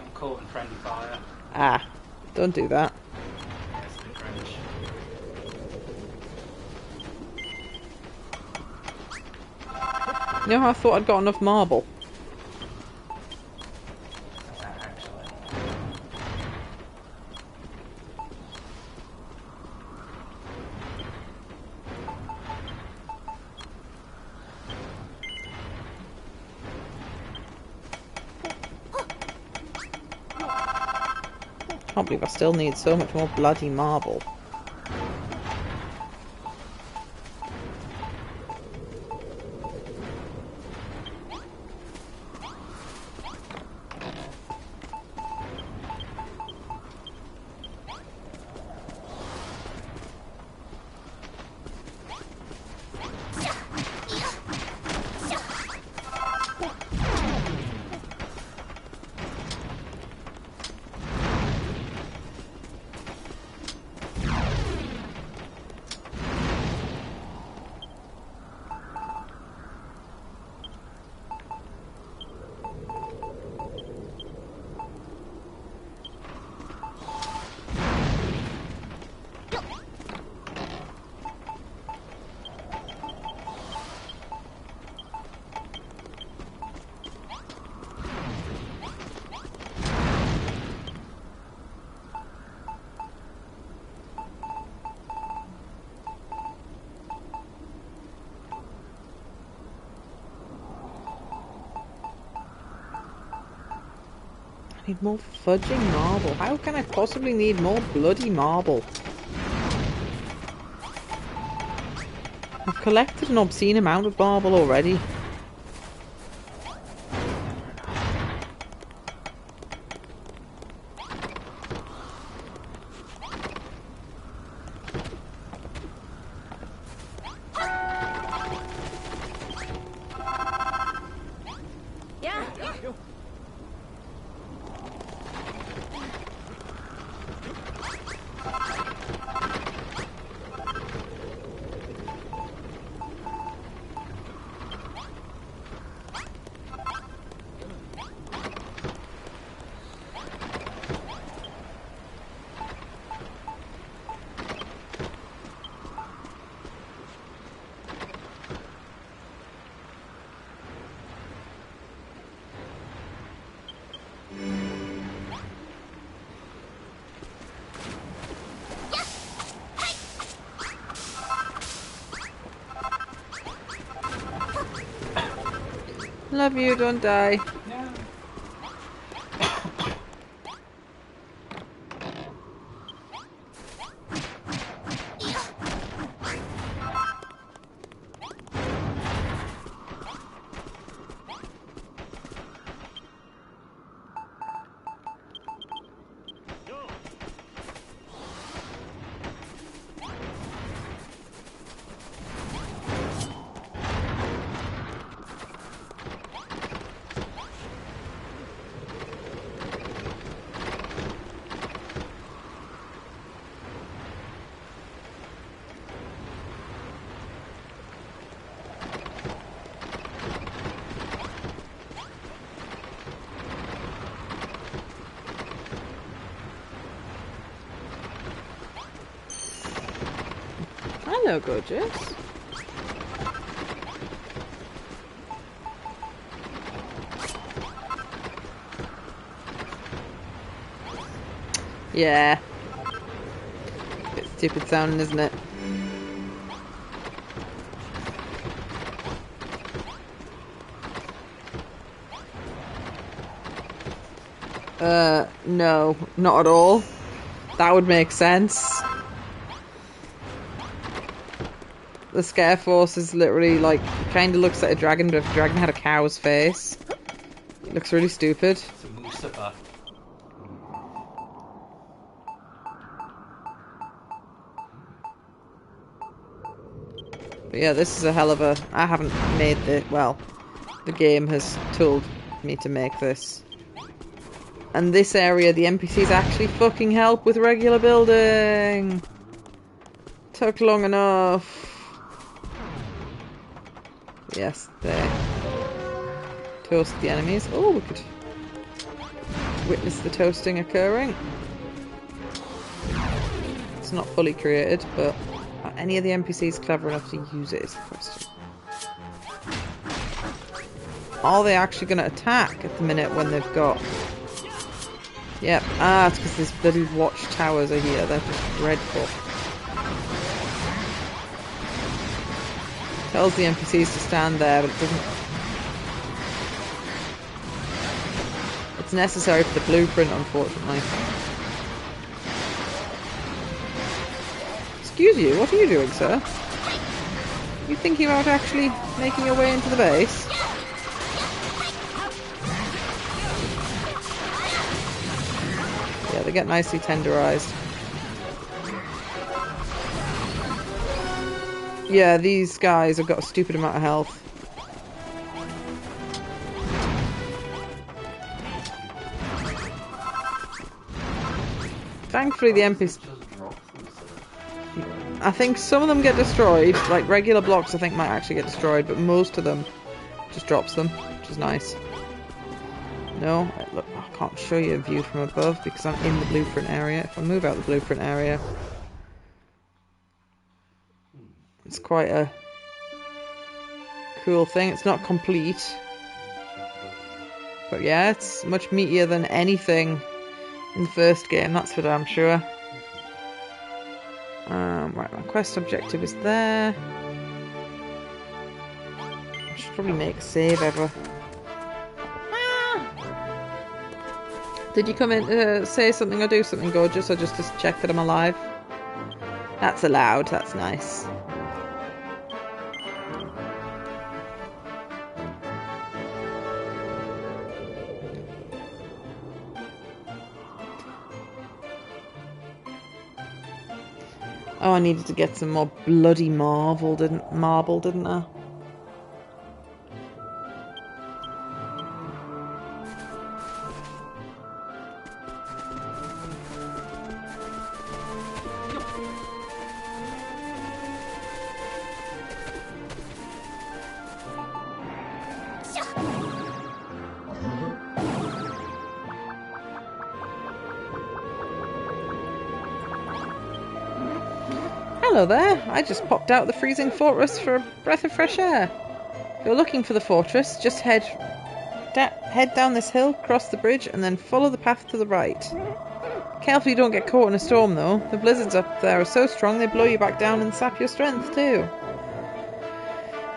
I'm caught in friendly fire. Ah, don't do that. That's a bit French. You know how I thought I'd got enough marble? Actually. Can't believe I still need so much more bloody marble. I need more fudging marble. How can I possibly need more bloody marble? I've collected an obscene amount of marble already. Love you, don't die. Hello, gorgeous. Yeah. Bit stupid sounding, isn't it? No, not at all. That would make sense. The Scare Force is literally like, kind of looks like a dragon, but if a dragon had a cow's face. It looks really stupid. It's a Mustafa. But yeah, this is a hell of a... I haven't made the... Well, the game has told me to make this. And this area, the NPCs actually fucking help with regular building. Took long enough. Yes, there. Toast the enemies. Oh, we could witness the toasting occurring. It's not fully created, but are any of the NPCs clever enough to use it is the question. Are they actually going to attack at the minute when they've got... Yep. Ah, it's because these bloody watchtowers are here. They're just dreadful. Tells the NPCs to stand there, but it doesn't... It's necessary for the blueprint, unfortunately. Excuse you, what are you doing, sir? You thinking about actually making your way into the base? Yeah, they get nicely tenderized. Yeah, these guys have got a stupid amount of health. Thankfully the NPC... I think some of them get destroyed. Like regular blocks I think might actually get destroyed, but most of them just drops them, which is nice. No, look, I can't show you a view from above because I'm in the blueprint area. If I move out the blueprint area, it's quite a cool thing. It's not complete, but yeah, it's much meatier than anything in the first game, that's for damn sure. Right, my quest objective is there. I should probably make a save ever. Did you come in to say something or do something gorgeous, or just to check that I'm alive? That's allowed, that's nice. Oh, I needed to get some more bloody marble, didn't I? Hello there, I just popped out the freezing fortress for a breath of fresh air. If you're looking for the fortress, just head down this hill, cross the bridge, and then follow the path to the right. Careful you don't get caught in a storm though. The blizzards up there are so strong they blow you back down and sap your strength too.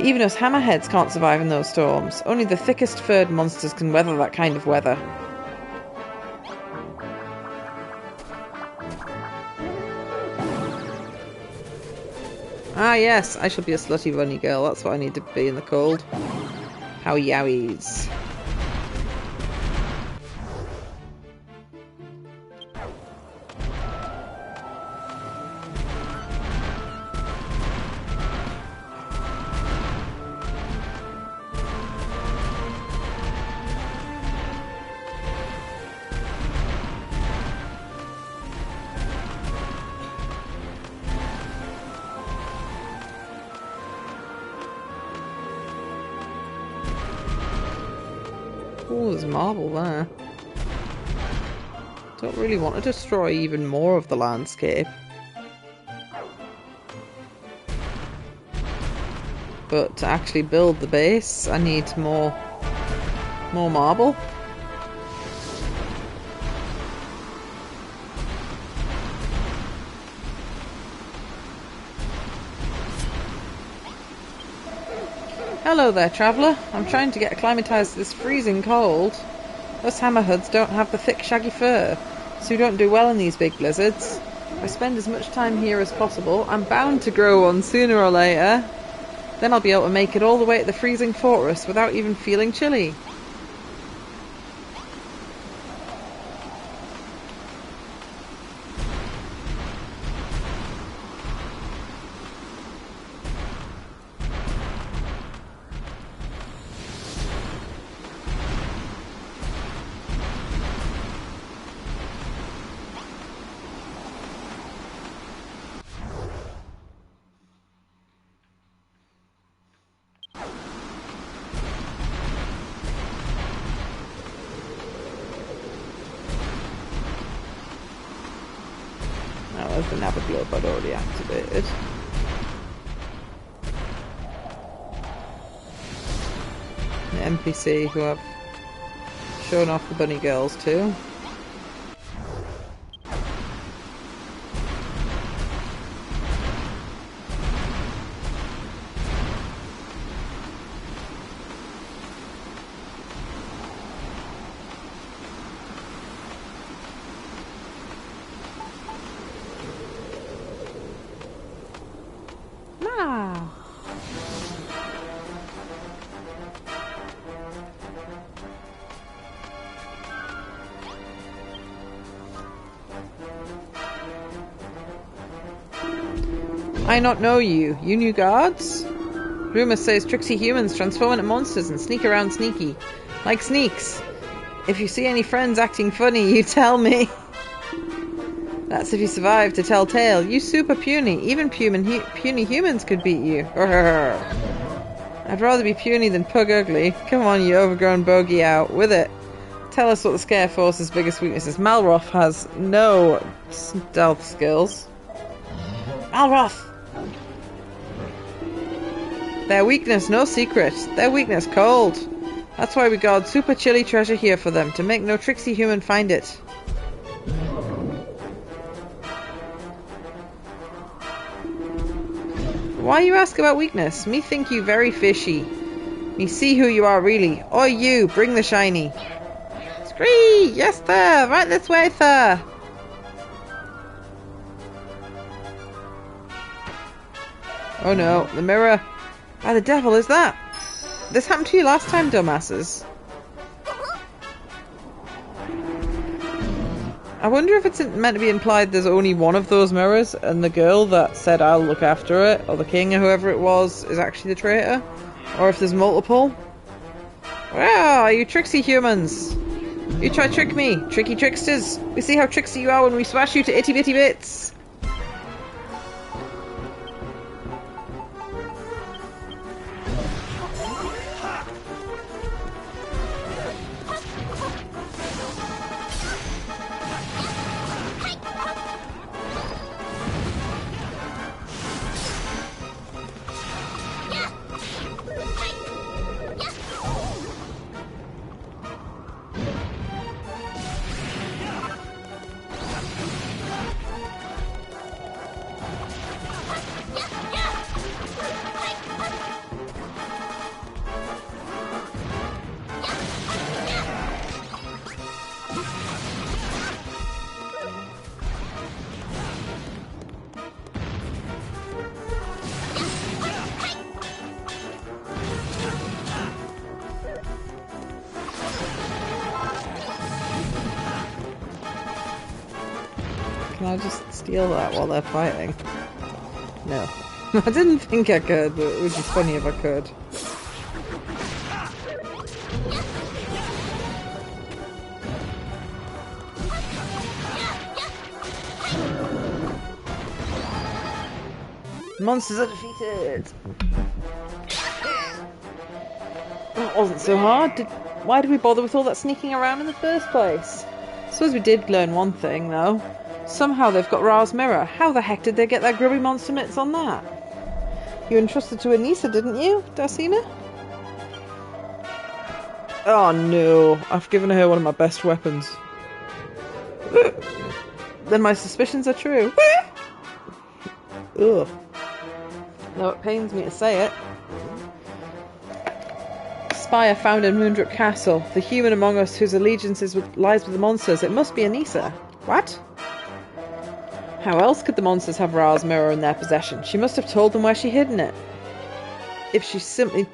Even us hammerheads can't survive in those storms. Only the thickest furred monsters can weather that kind of weather. Ah yes, I shall be a slutty bunny girl. That's what I need to be in the cold. How yowies. Oh, there's marble there. Don't really want to destroy even more of the landscape. But to actually build the base, I need more marble. Hello there, traveller. I'm trying to get acclimatised to this freezing cold. Us hammerheads don't have the thick shaggy fur, so we don't do well in these big blizzards. If I spend as much time here as possible, I'm bound to grow one sooner or later. Then I'll be able to make it all the way to the freezing fortress without even feeling chilly. There's the Nava globe I'd already activated. The NPC who I've shown off the bunny girls to. Ah! I not know you. You new guards? Rumour says tricksy humans transform into monsters and sneak around sneaky. Like sneaks. If you see any friends acting funny, you tell me. That's if you survive to tell tale. You super puny. Even puny humans could beat you. I'd rather be puny than pug ugly. Come on, you overgrown bogey, out with it. Tell us what the Scare Force's biggest weakness is. Malroth has no stealth skills. Malroth! Their weakness, no secret. Their weakness, cold. That's why we guard super chilly treasure here for them, to make no tricksy human find it. Why you ask about weakness? Me think you very fishy. Me see who you are really. Oi you, bring the shiny. Scree! Yes sir! Right this way sir! Oh no, the mirror. Why the devil is that? This happened to you last time, dumbasses. I wonder if it's meant to be implied there's only one of those mirrors and the girl that said I'll look after it, or the king or whoever it was, is actually the traitor. Or if there's multiple. Wow, you tricksy humans. You try trick me, tricky tricksters. We see how tricksy you are when we smash you to itty bitty bits. Can I just steal that while they're fighting? No. I didn't think I could, but it would be funny if I could. Monsters are defeated! That wasn't so hard. Why did we bother with all that sneaking around in the first place? I suppose we did learn one thing, though. Somehow they've got Ra's mirror. How the heck did they get their grubby monster mitts on that? You entrusted to Anissa, didn't you, Darcina? Oh no, I've given her one of my best weapons. Then my suspicions are true. Ugh. Though it pains me to say it. Spire found in Moondruk Castle. The human among us whose allegiance lies with the monsters. It must be Anissa. What? How else could the monsters have Ra's mirror in their possession? She must have told them where she hidden it. If she simply...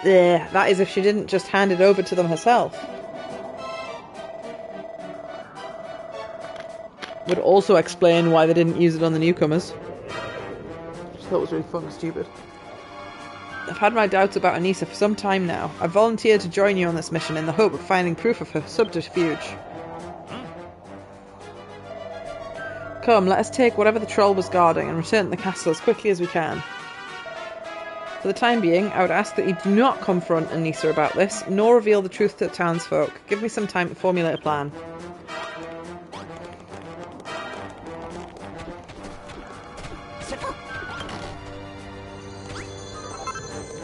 that is if she didn't just hand it over to them herself. Would also explain why they didn't use it on the newcomers. Which I thought was really fun and stupid. I've had my doubts about Anissa for some time now. I've volunteered to join you on this mission in the hope of finding proof of her subterfuge. Come, let us take whatever the troll was guarding and return to the castle as quickly as we can. For the time being, I would ask that you do not confront Anissa about this, nor reveal the truth to the townsfolk. Give me some time to formulate a plan.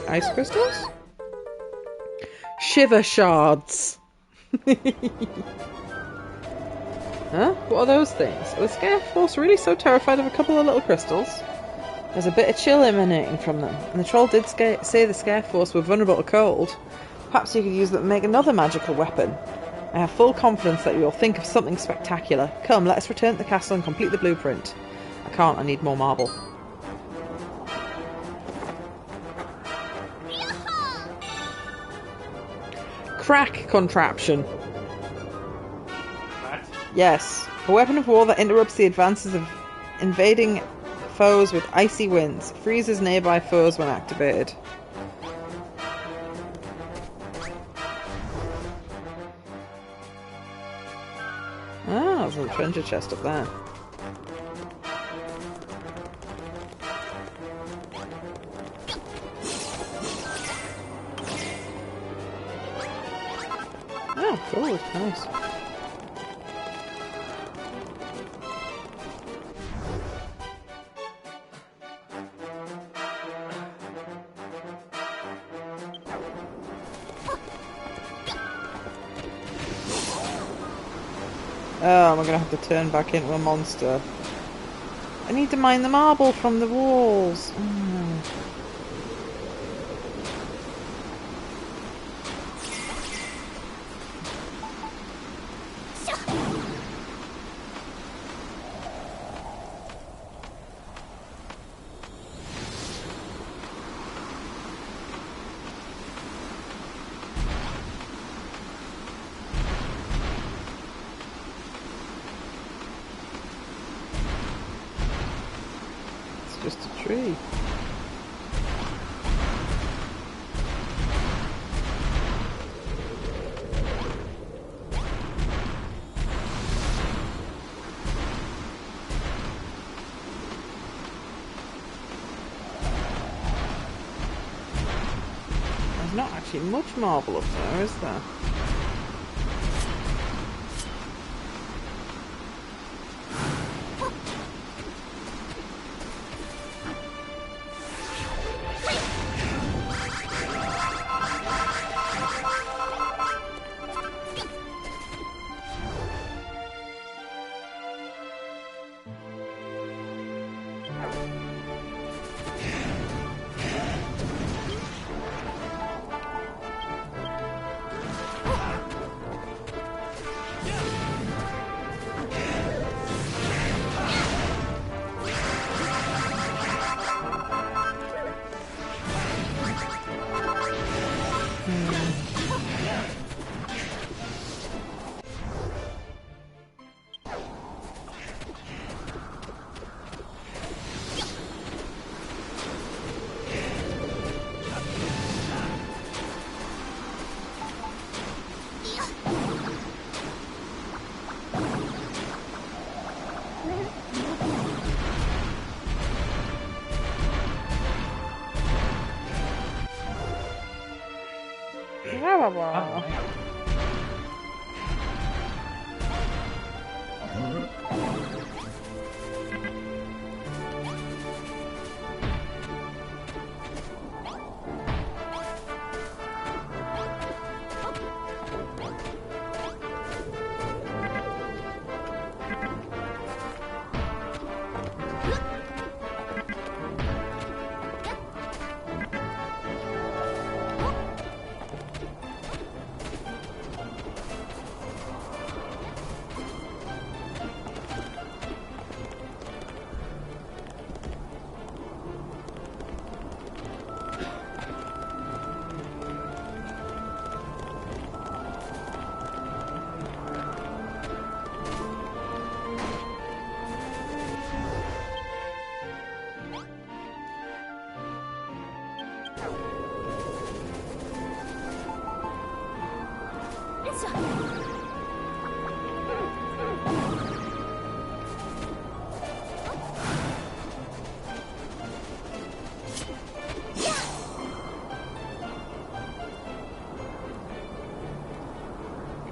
Ice crystals? Shiver shards! Huh? What are those things? Are the Scare Force really so terrified of a couple of little crystals? There's a bit of chill emanating from them, and the troll did say the Scare Force were vulnerable to cold. Perhaps you could use them to make another magical weapon. I have full confidence that you will think of something spectacular. Come, let us return to the castle and complete the blueprint. I can't, I need more marble. crack contraption. What? Yes. A weapon of war that interrupts the advances of invading foes with icy winds. Freezes nearby foes when activated. Ah, there's a treasure chest up there. Oh, cool. Nice. Oh, am I gonna have to turn back into a monster? I need to mine the marble from the walls. Just a tree. There's not actually much marble up there, is there?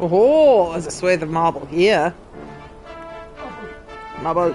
Oh, there's a swathe of marble here. Marble.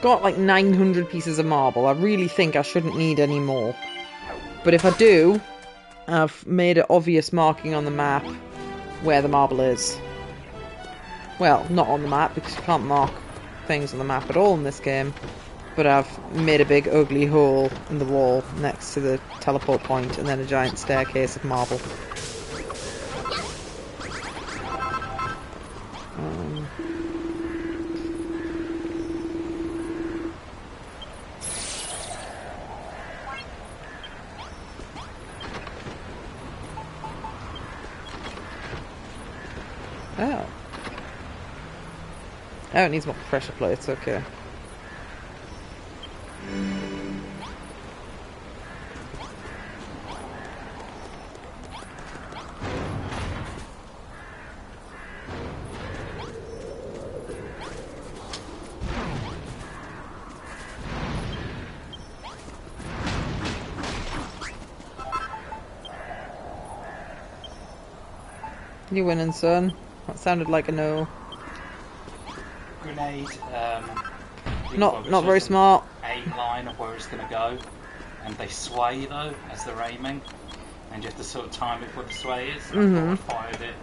got like 900 pieces of marble. I really think I shouldn't need any more. But if I do, I've made an obvious marking on the map where the marble is. Well, not on the map, because you can't mark things on the map at all in this game. But I've made a big ugly hole in the wall next to the teleport point, and then a giant staircase of marble. Oh. Oh, it needs more pressure plates, okay. You're winning, son. That sounded like a no. Grenade. Not very smart. Aim line of where it's going to go, and they sway though as they're aiming, and you have to sort of time it where the sway is. And I fired it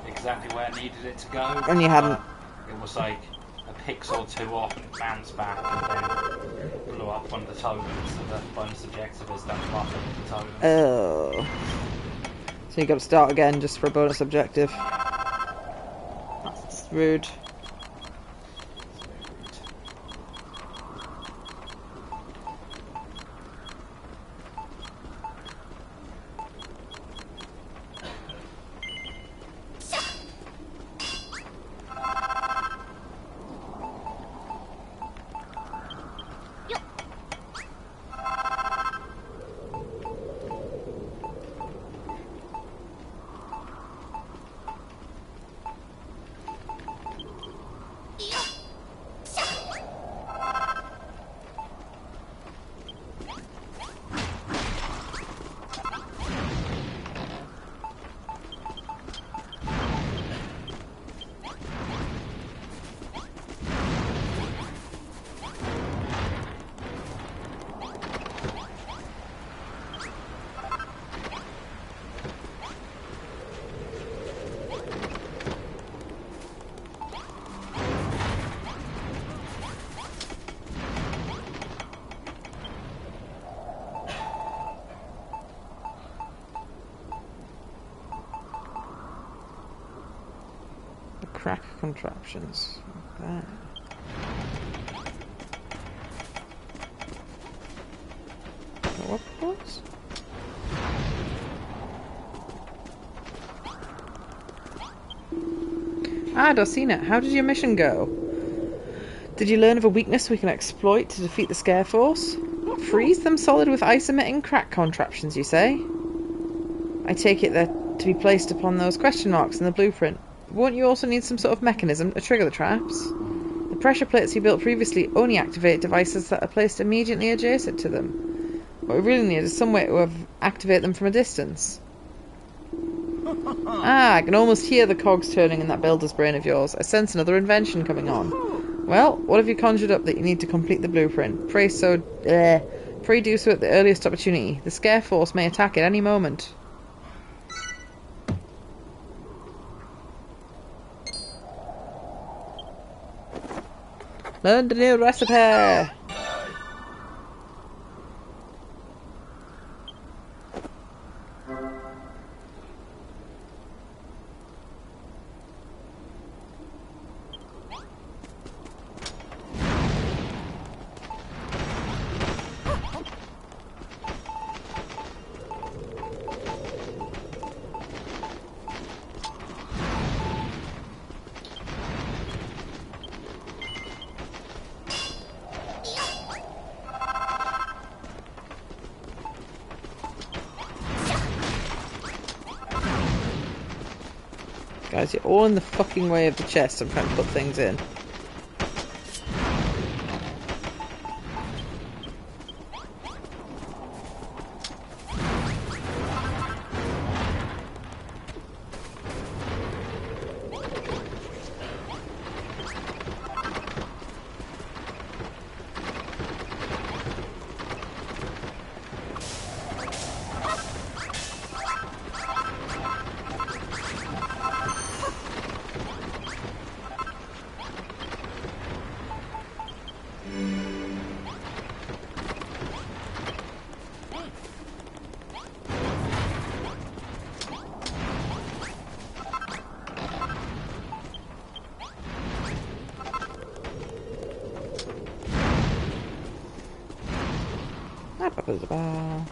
exactly where I needed it to go. And you hadn't. It was like a pixel or two off, and it bounced back, and then blew up one of the totems. So the bonus objective is don't fluff it with the totems. Oh. So you got to start again just for a bonus objective. That's rude. Crack contraptions. Like that. What was? Ah, Dosina, how did your mission go? Did you learn of a weakness we can exploit to defeat the Scare Force? Freeze them solid with ice-emitting crack contraptions, you say? I take it they're to be placed upon those question marks in the blueprint. Won't you also need some sort of mechanism to trigger the traps? The pressure plates you built previously only activate devices that are placed immediately adjacent to them. What we really need is some way to activate them from a distance. Ah, I can almost hear the cogs turning in that builder's brain of yours. I sense another invention coming on. Well, what have you conjured up that you need to complete the blueprint? Pray do so at the earliest opportunity. The Scare Force may attack at any moment. Learn the new recipe! Guys, you're all in the fucking way of the chest I'm trying to put things in. Top of the bar.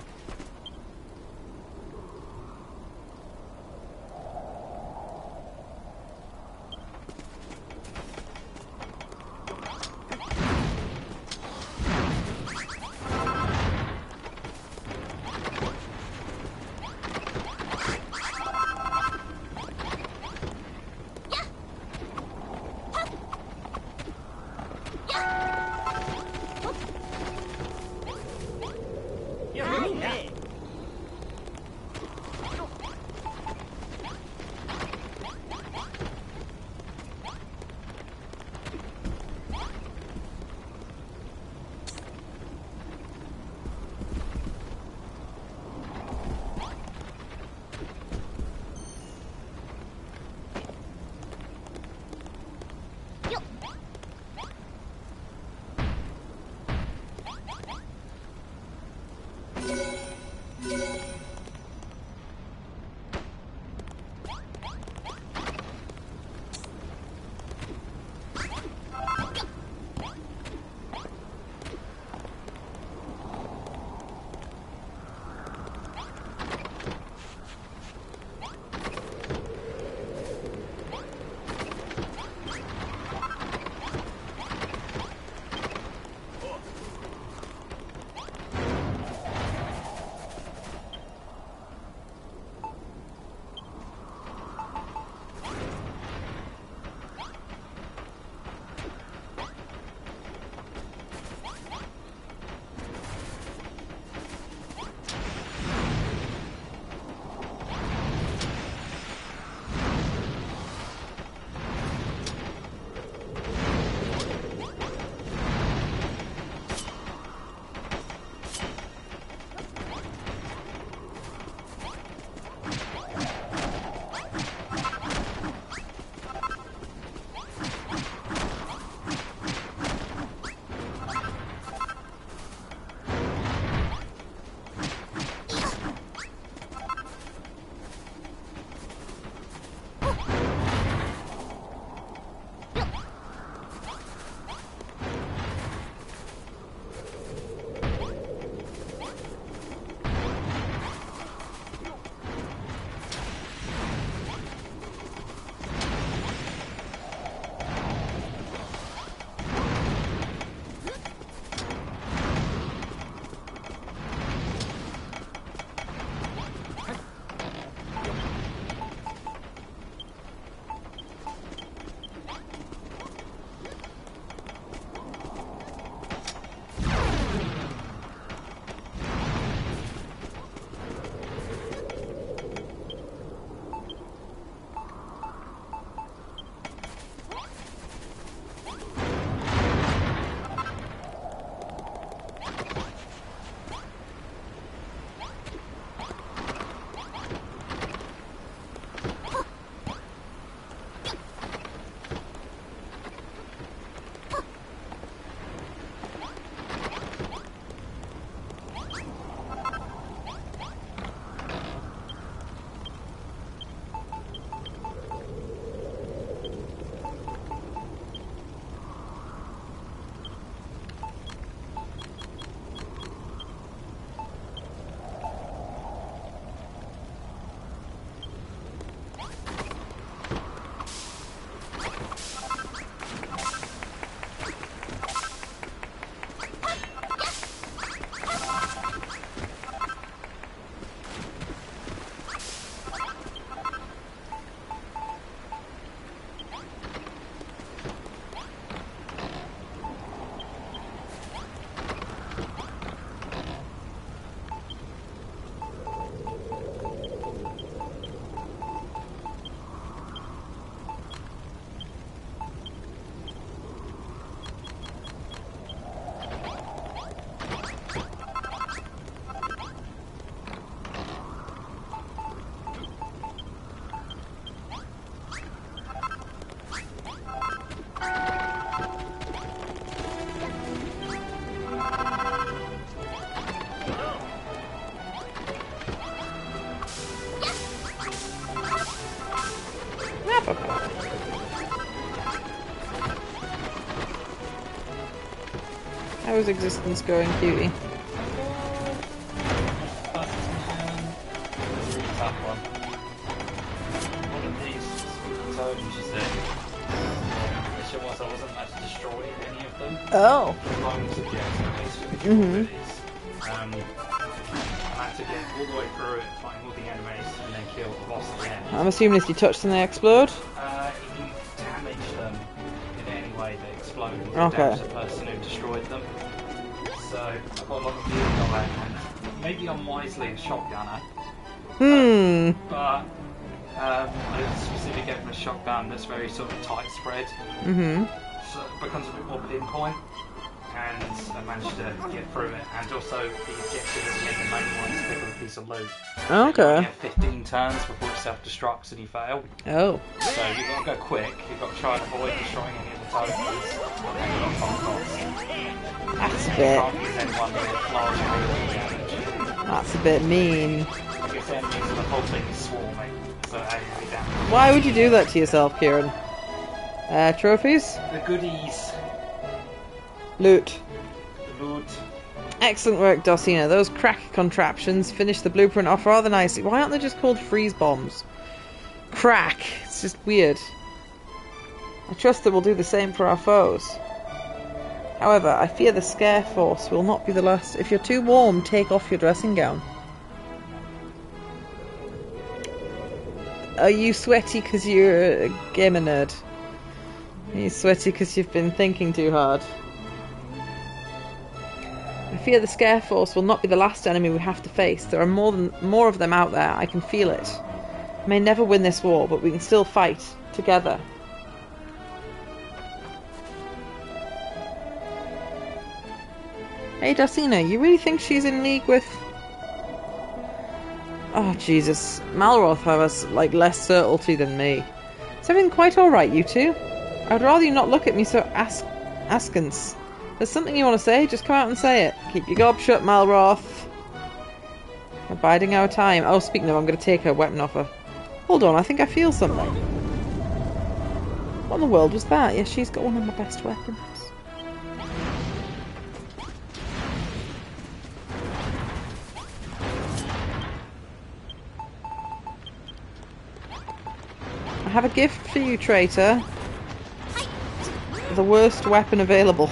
How is existence going, cutie? zones, you see. The issue was I wasn't allowed to destroy any of them. Oh. Lone subjects, basically, I had to get all the way through it, find all the enemies, and then kill the boss at the end. I'm assuming if you touch them, they explode? If you damage them in any way, they explode. Okay. Damage the person who destroyed them. So I got a lot of gear guy, and maybe unwisely a shotgunner. But I specifically get from a shotgun that's very sort of tight spread. So it becomes a bit more pinpoint. And I managed to get through it, and also the objective at the end, the main one, is to pick up a piece of loot. Okay. You have 15 turns before it self-destructs and you fail. Oh. So you've got to go quick, you've got to try and avoid destroying any of the tokens, and you've got to find costs. That's a You bit... can't use anyone with large melee damage. That's a bit mean. I guess enemies and the whole thing is swarming, so AoE damage. Why would you do that to yourself, Kieran? Trophies? The goodies. Loot. The loot. Excellent work, Dosina. Those crack contraptions finish the blueprint off rather nicely. Why aren't they just called freeze bombs? Crack. It's just weird. I trust that we'll do the same for our foes. However, I fear the scare force will not be the last. If you're too warm, take off your dressing gown. Are you sweaty because you're a gamer nerd? Are you sweaty because you've been thinking too hard? I fear the scare force will not be the last enemy we have to face. There are more of them out there. I can feel it. We may never win this war, but we can still fight together. Hey, Dosina, you really think she's in league with... Oh, Jesus. Malroth has, like, less subtlety than me. Is everything quite alright, you two? I'd rather you not look at me so askance. There's something you want to say? Just come out and say it. Keep your gob shut, Malroth. We're biding our time. Oh, speaking of, I'm going to take her weapon off her. Hold on, I think I feel something. What in the world was that? Yeah, she's got one of my best weapons. I have a gift for you, traitor. The worst weapon available.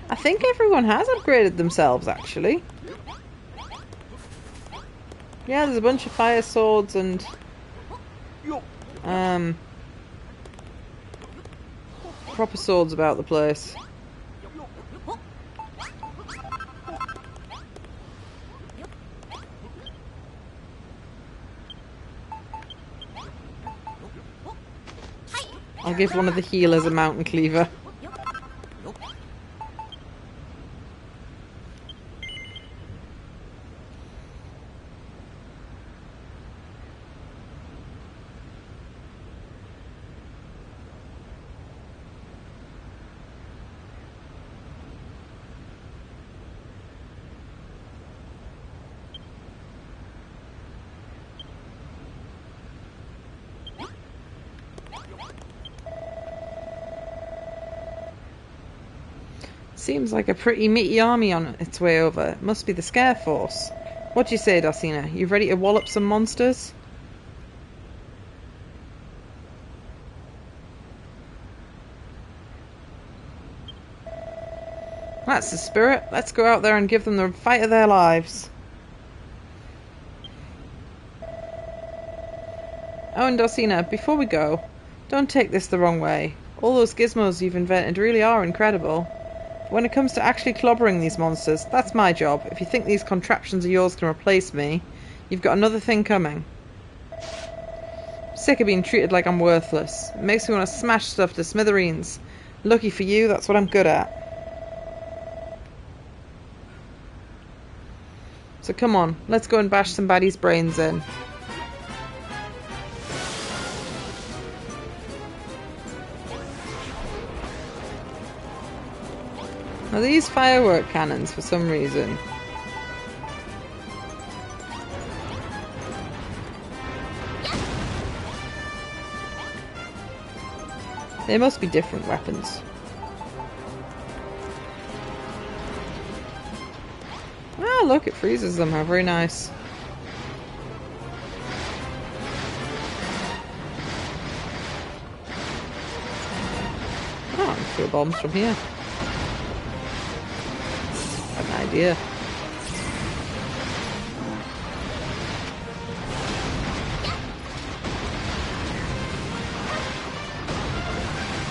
I think everyone has upgraded themselves, actually. Yeah, there's a bunch of fire swords and proper swords about the place. I'll give one of the healers a mountain cleaver. Seems like a pretty meaty army on its way over. It must be the scare force. What do you say, Dosina? You ready to wallop some monsters? That's the spirit. Let's go out there and give them the fight of their lives. Oh, and Dosina, before we go, don't take this the wrong way. All those gizmos you've invented really are incredible. When it comes to actually clobbering these monsters, that's my job. If you think these contraptions of yours can replace me, you've got another thing coming. I'm sick of being treated like I'm worthless. It makes me want to smash stuff to smithereens. Lucky for you, that's what I'm good at. So come on, let's go and bash somebody's brains in. Now these firework cannons, for some reason, They must be different weapons. Ah, look, it freezes them. How very nice. Oh, I can throw bombs from here. I have an idea.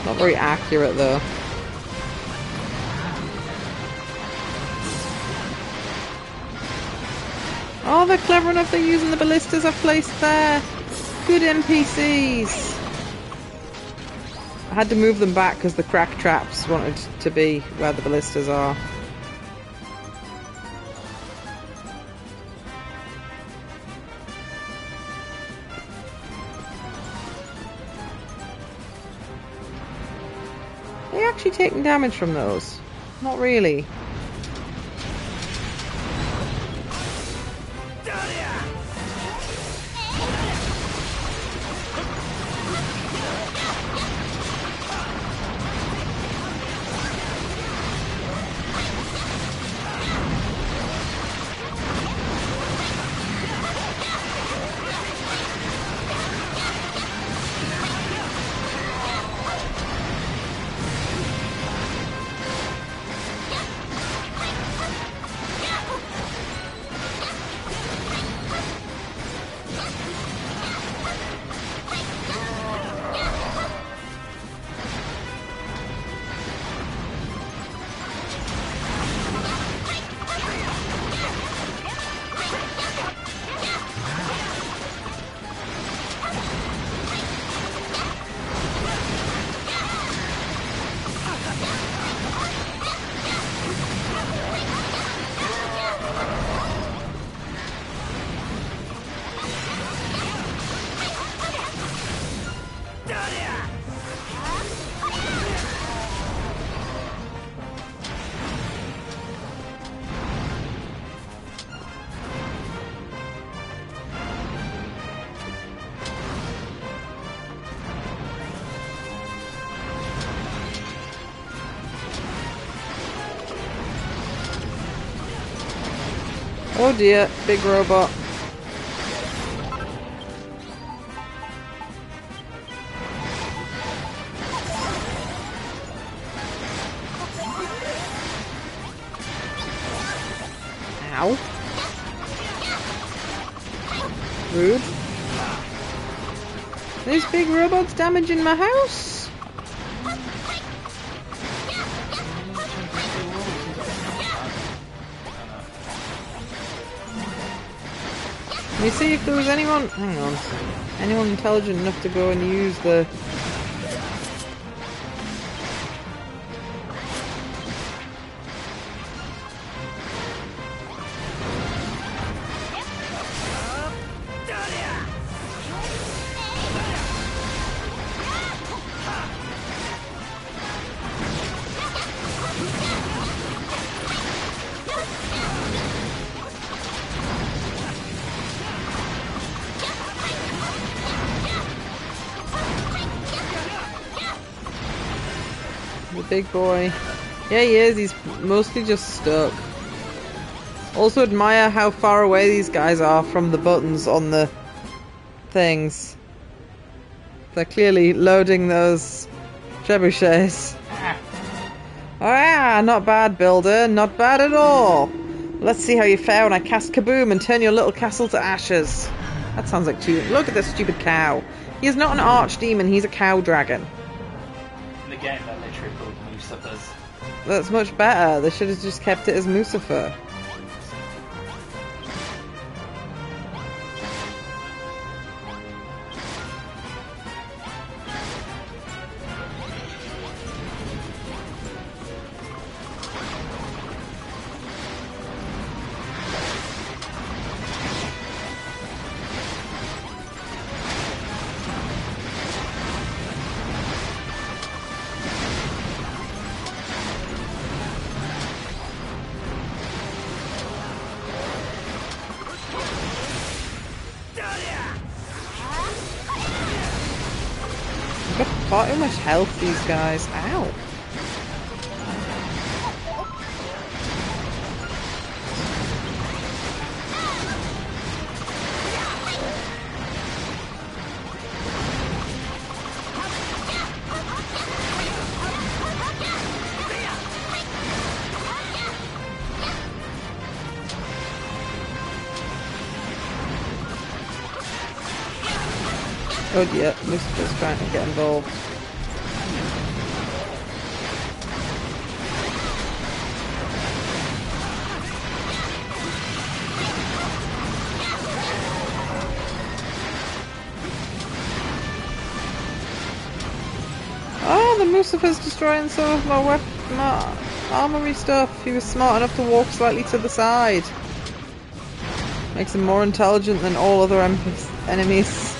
Not very accurate though. Oh, they're clever enough. They're using the ballistas I've placed there. Good NPCs. I had to move them back because the crack traps wanted to be where the ballistas are. Are they actually taking damage from those? Not really. Oh dear, big robot. Ow. Rude. These big robots damaging my house? Let me see if there was anyone... Hang on. Anyone intelligent enough to go and use the... the big boy. Yeah, he is. He's mostly just stuck. Also admire how far away these guys are from the buttons on the things. They're clearly loading those trebuchets. Oh yeah, not bad, builder. Not bad at all. Let's see how you fare when I cast Kaboom and turn your little castle to ashes. That sounds like too... Look at this stupid cow. He is not an archdemon, he's a cow dragon. In the game, they're literally called Lucifers. That's much better. They should have just kept it as Lucifer. Far too much health, these guys. Ow. Oh dear, Lucifer's trying to get involved. Oh, the Lucifer's destroying some of my armory stuff. He was smart enough to walk slightly to the side. Makes him more intelligent than all other enemies.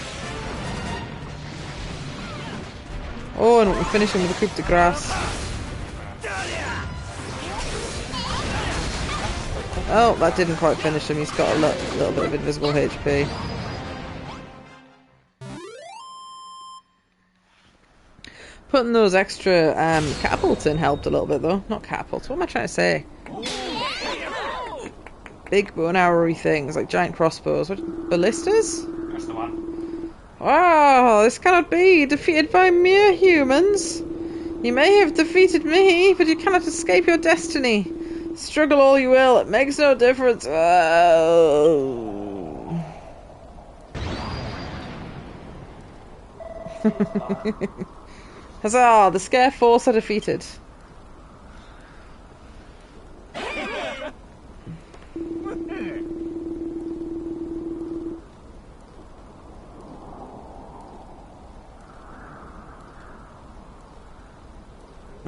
Oh, and we finish him with a coup de grace. Oh, that didn't quite finish him. He's got a little bit of invisible HP. Putting those extra catapults in helped a little bit, though. Not catapults. What am I trying to say? Big bow and arrowy things, like giant crossbows. What? Ballistas? That's the one. Wow, this cannot be. Defeated by mere humans. You may have defeated me, but you cannot escape your destiny. Struggle all you will, it makes no difference. Oh. Huzzah, the Scare Force are defeated.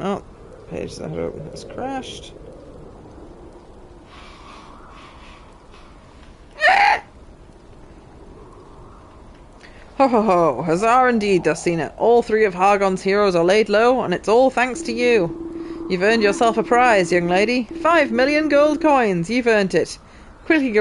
Oh, page that had opened has crashed. Ho ho ho, huzzah indeed, Dustina. All three of Hargon's heroes are laid low, and it's all thanks to you. You've earned yourself a prize, young lady. 5 million gold coins, you've earned it. Quickly,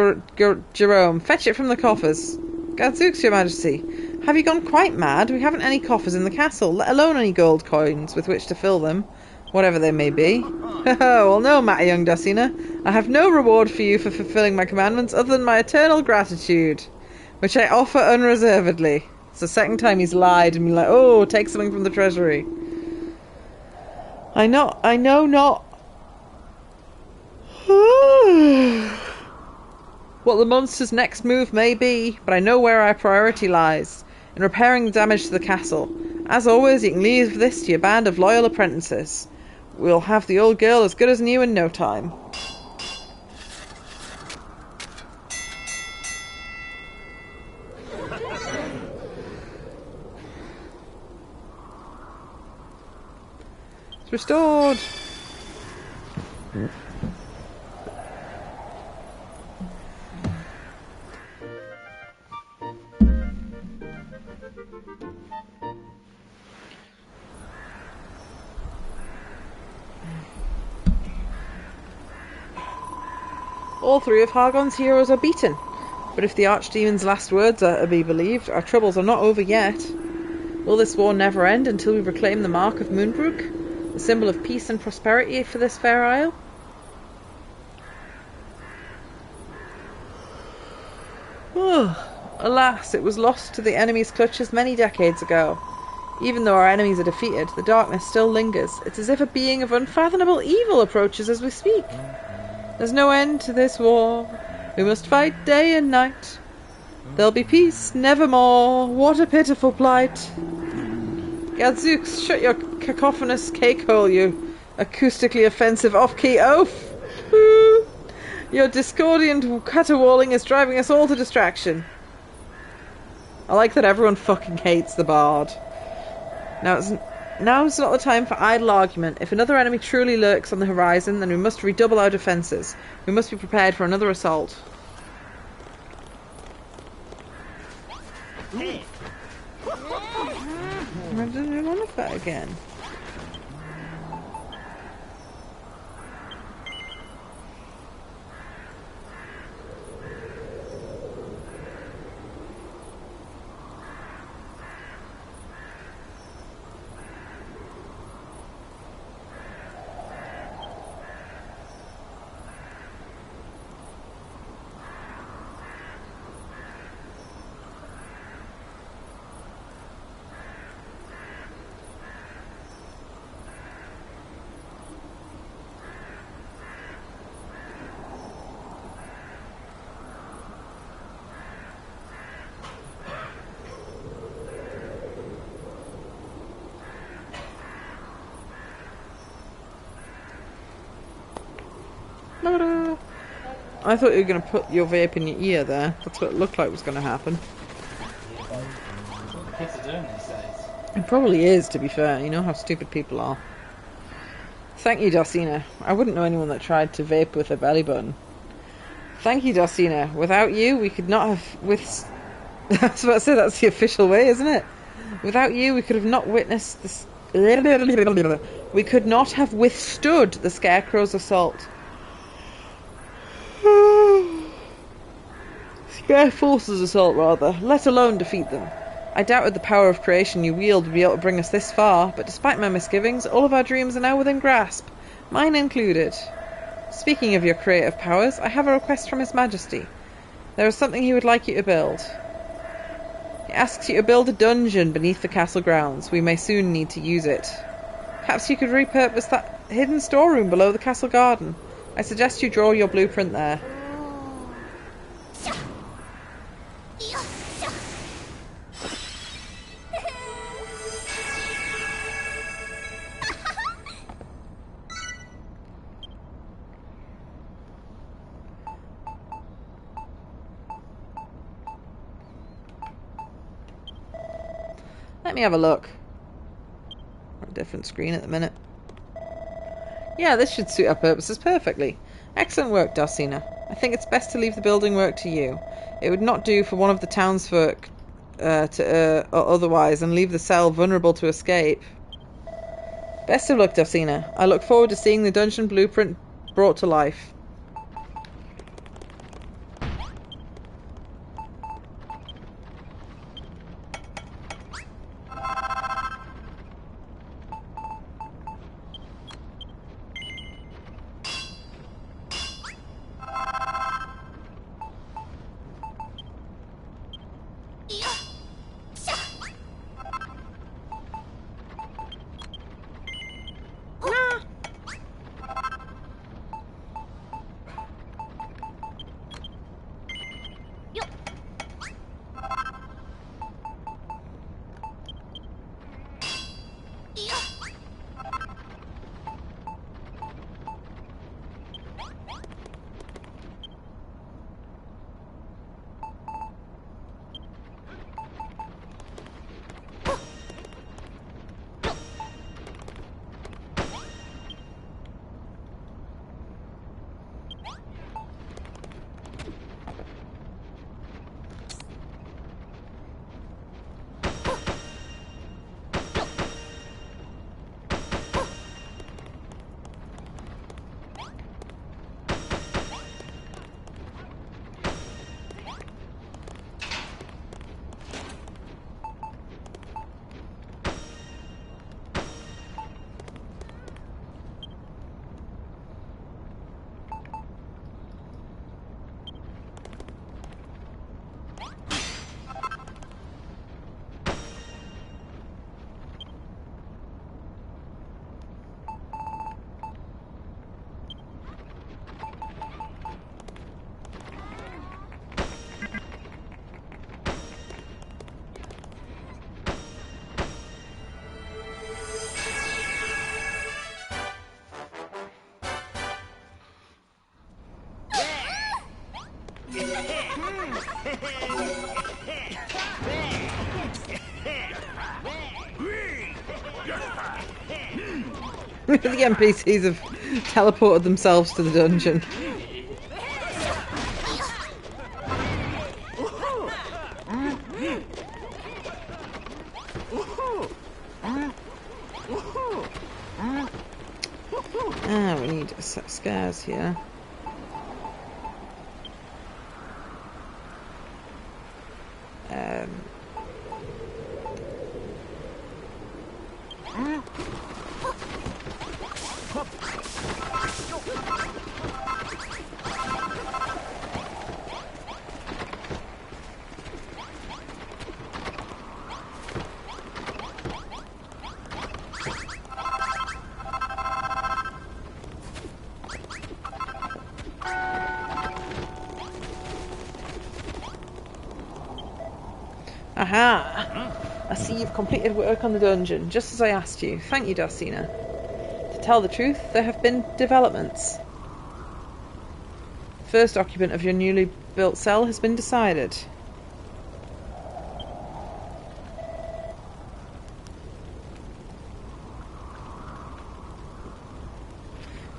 Jerome, fetch it from the coffers. Gadzooks, your majesty. Have you gone quite mad? We haven't any coffers in the castle, let alone any gold coins with which to fill them, whatever they may be. Well, no matter, young Dustina. I have no reward for you for fulfilling my commandments other than my eternal gratitude, which I offer unreservedly. It's the second time he's lied and been like, oh, take something from the treasury. I know not what the monster's next move may be, but I know where our priority lies, in repairing the damage to the castle. As always, you can leave this to your band of loyal apprentices. We'll have the old girl as good as new in no time. It's restored. All three of Hargon's heroes are beaten, but if the Archdemon's last words are to be believed, our troubles are not over yet. Will this war never end until we reclaim the mark of Moonbrook, the symbol of peace and prosperity for this fair isle? Alas, it was lost to the enemy's clutches many decades ago. Even though our enemies are defeated, the darkness still lingers. It's as if a being of unfathomable evil approaches as we speak. There's no end to this war. We must fight day and night. There'll be peace nevermore. What a pitiful plight. Gadzooks, shut your cacophonous cake hole, you acoustically offensive off-key oaf. Your discordant caterwauling is driving us all to distraction. I like that everyone fucking hates the bard. Now's not the time for idle argument. If another enemy truly lurks on the horizon, then we must redouble our defences. We must be prepared for another assault. Why didn't you want to fight again? Ta-da. I thought you were going to put your vape in your ear there. That's what it looked like was going to happen. What the kids are doing these days. It probably is, to be fair. You know how stupid people are. Thank you, Dosina. I wouldn't know anyone that tried to vape with a belly button. Thank you, Dosina. Without you, we could not have I was about to say that's the official way, isn't it? Without you, we could have not witnessed this. We could not have withstood the Scarecrow's assault. Scare Force's assault, rather, let alone defeat them. I doubted the power of creation you wield would be able to bring us this far, but despite my misgivings, all of our dreams are now within grasp, mine included. Speaking of your creative powers, I have a request from His Majesty. There is something he would like you to build. He asks you to build a dungeon beneath the castle grounds. We may soon need to use it. Perhaps you could repurpose that hidden storeroom below the castle garden. I suggest you draw your blueprint there. Let me have a look. A different screen at the minute. Yeah, this should suit our purposes perfectly. Excellent work, Dosina. I think it's best to leave the building work to you. It would not do for one of the townsfolk or otherwise and leave the cell vulnerable to escape. Best of luck, Dosina. I look forward to seeing the dungeon blueprint brought to life. The NPCs have teleported themselves to the dungeon. We need a set of scares here. Aha! I see you've completed work on the dungeon, just as I asked you. Thank you, Dosina. To tell the truth, there have been developments. First occupant of your newly built cell has been decided.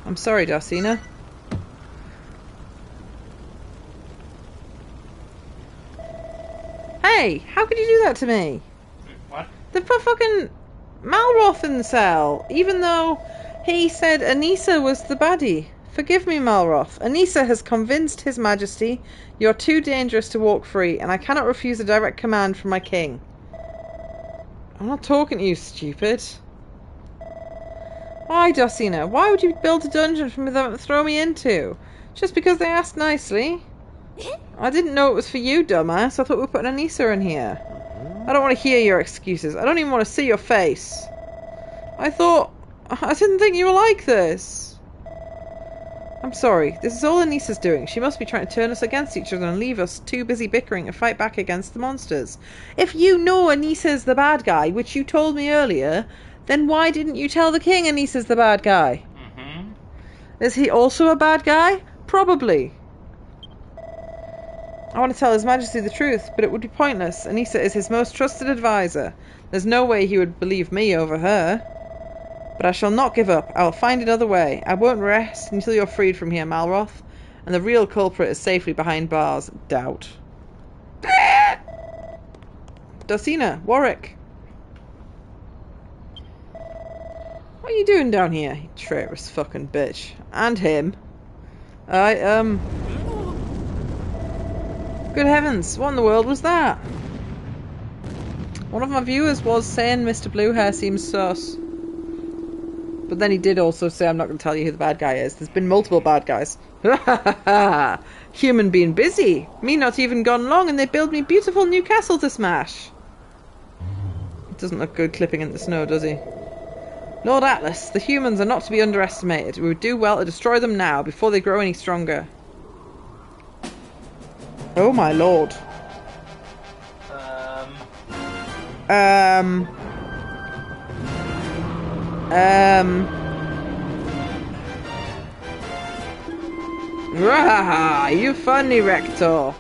I'm sorry, Darcina. Hey, how could you do that to me? What? They put fucking Malroth in the cell, even though he said Anissa was the baddie. Forgive me, Malroth. Anissa has convinced His Majesty you're too dangerous to walk free, and I cannot refuse a direct command from my king. I'm not talking to you, stupid. Why, Darcina? Why would you build a dungeon for me to throw me into? Just because they asked nicely? I didn't know it was for you, dumbass. I thought we were putting Anissa in here. I don't want to hear your excuses. I don't even want to see your face. I didn't think you were like this. I'm sorry. This is all Anissa's doing. She must be trying to turn us against each other and leave us too busy bickering to fight back against the monsters. If you know Anissa's the bad guy, which you told me earlier, then why didn't you tell the king Anissa's the bad guy? Mm-hmm. Is he also a bad guy? Probably. I want to tell His Majesty the truth, but it would be pointless. Anissa is his most trusted advisor. There's no way he would believe me over her. But I shall not give up. I will find another way. I won't rest until you're freed from here, Malroth, and the real culprit is safely behind bars. Doubt. Darcina, Warwick. What are you doing down here, you traitorous fucking bitch? And him. Good heavens, what in the world was that? One of my viewers was saying Mr. Bluehair seems sus. But then he did also say, I'm not going to tell you who the bad guy is. There's been multiple bad guys. Human being busy. Me not even gone long and they build me beautiful new castle to smash. It doesn't look good clipping in the snow, does he? Lord Atlas, the humans are not to be underestimated. We would do well to destroy them now, before they grow any stronger. Oh my lord. Rah, you funny Rector.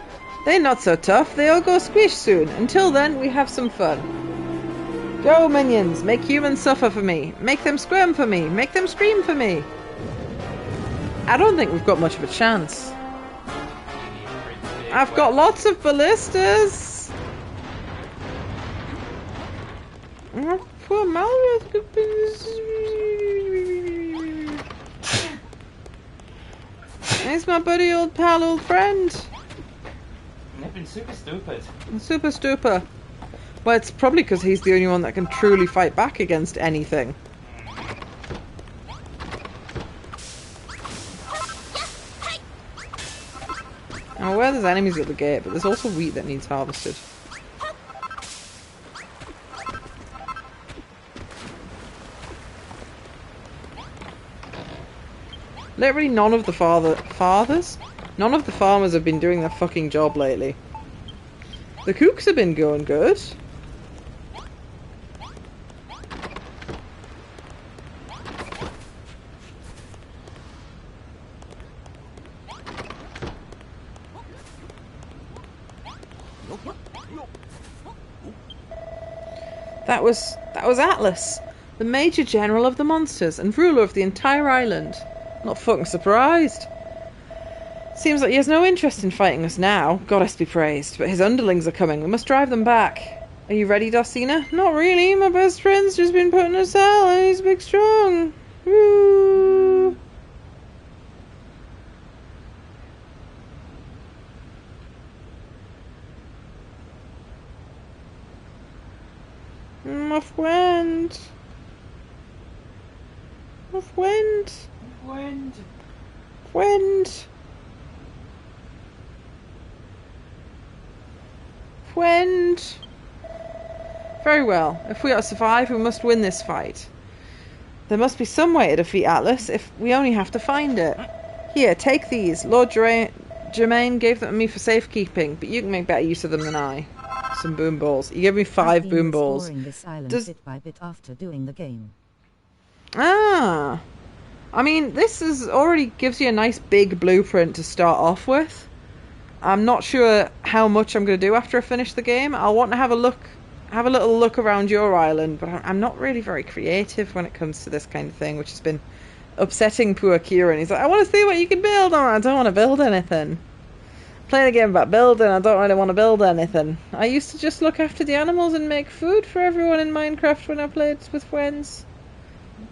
They're not so tough, they all go squish soon. Until then, we have some fun. Go, minions, make humans suffer for me. Make them squirm for me. Make them scream for me. I don't think we've got much of a chance. I've got lots of ballistas. Oh, poor Malroth. He's my buddy, old pal, old friend. They've been super stupid. Super stupid. Well, it's probably because he's the only one that can truly fight back against anything. I'm aware there's enemies at the gate, but there's also wheat that needs harvested. Literally none of the farmers have been doing their fucking job lately. The cooks have been going good. That was Atlas, the Major General of the monsters and ruler of the entire island. Not fucking surprised. Seems like he has no interest in fighting us now, goddess be praised, but his underlings are coming. We must drive them back. Are you ready, Darcina? Not really. My best friend's just been put in a cell and he's big strong. Woo. My friend. My friend. Wind. Friend. Friend. Very well. If we are to survive, we must win this fight. There must be some way to defeat Atlas, if we only have to find it. Here, take these. Lord Germain gave them to me for safekeeping, but you can make better use of them than I. Some boom balls. He gave me 5 boom balls. This island bit by bit after doing the game. Ah. I mean, this already gives you a nice big blueprint to start off with. I'm not sure how much I'm going to do after I finish the game. I'll want to have a little look around your island, but I'm not really very creative when it comes to this kind of thing, which has been upsetting poor Kieran. He's like, I want to see what you can build. I don't want to build anything. Playing a game about building, I don't really want to build anything. I used to just look after the animals and make food for everyone in Minecraft when I played with friends.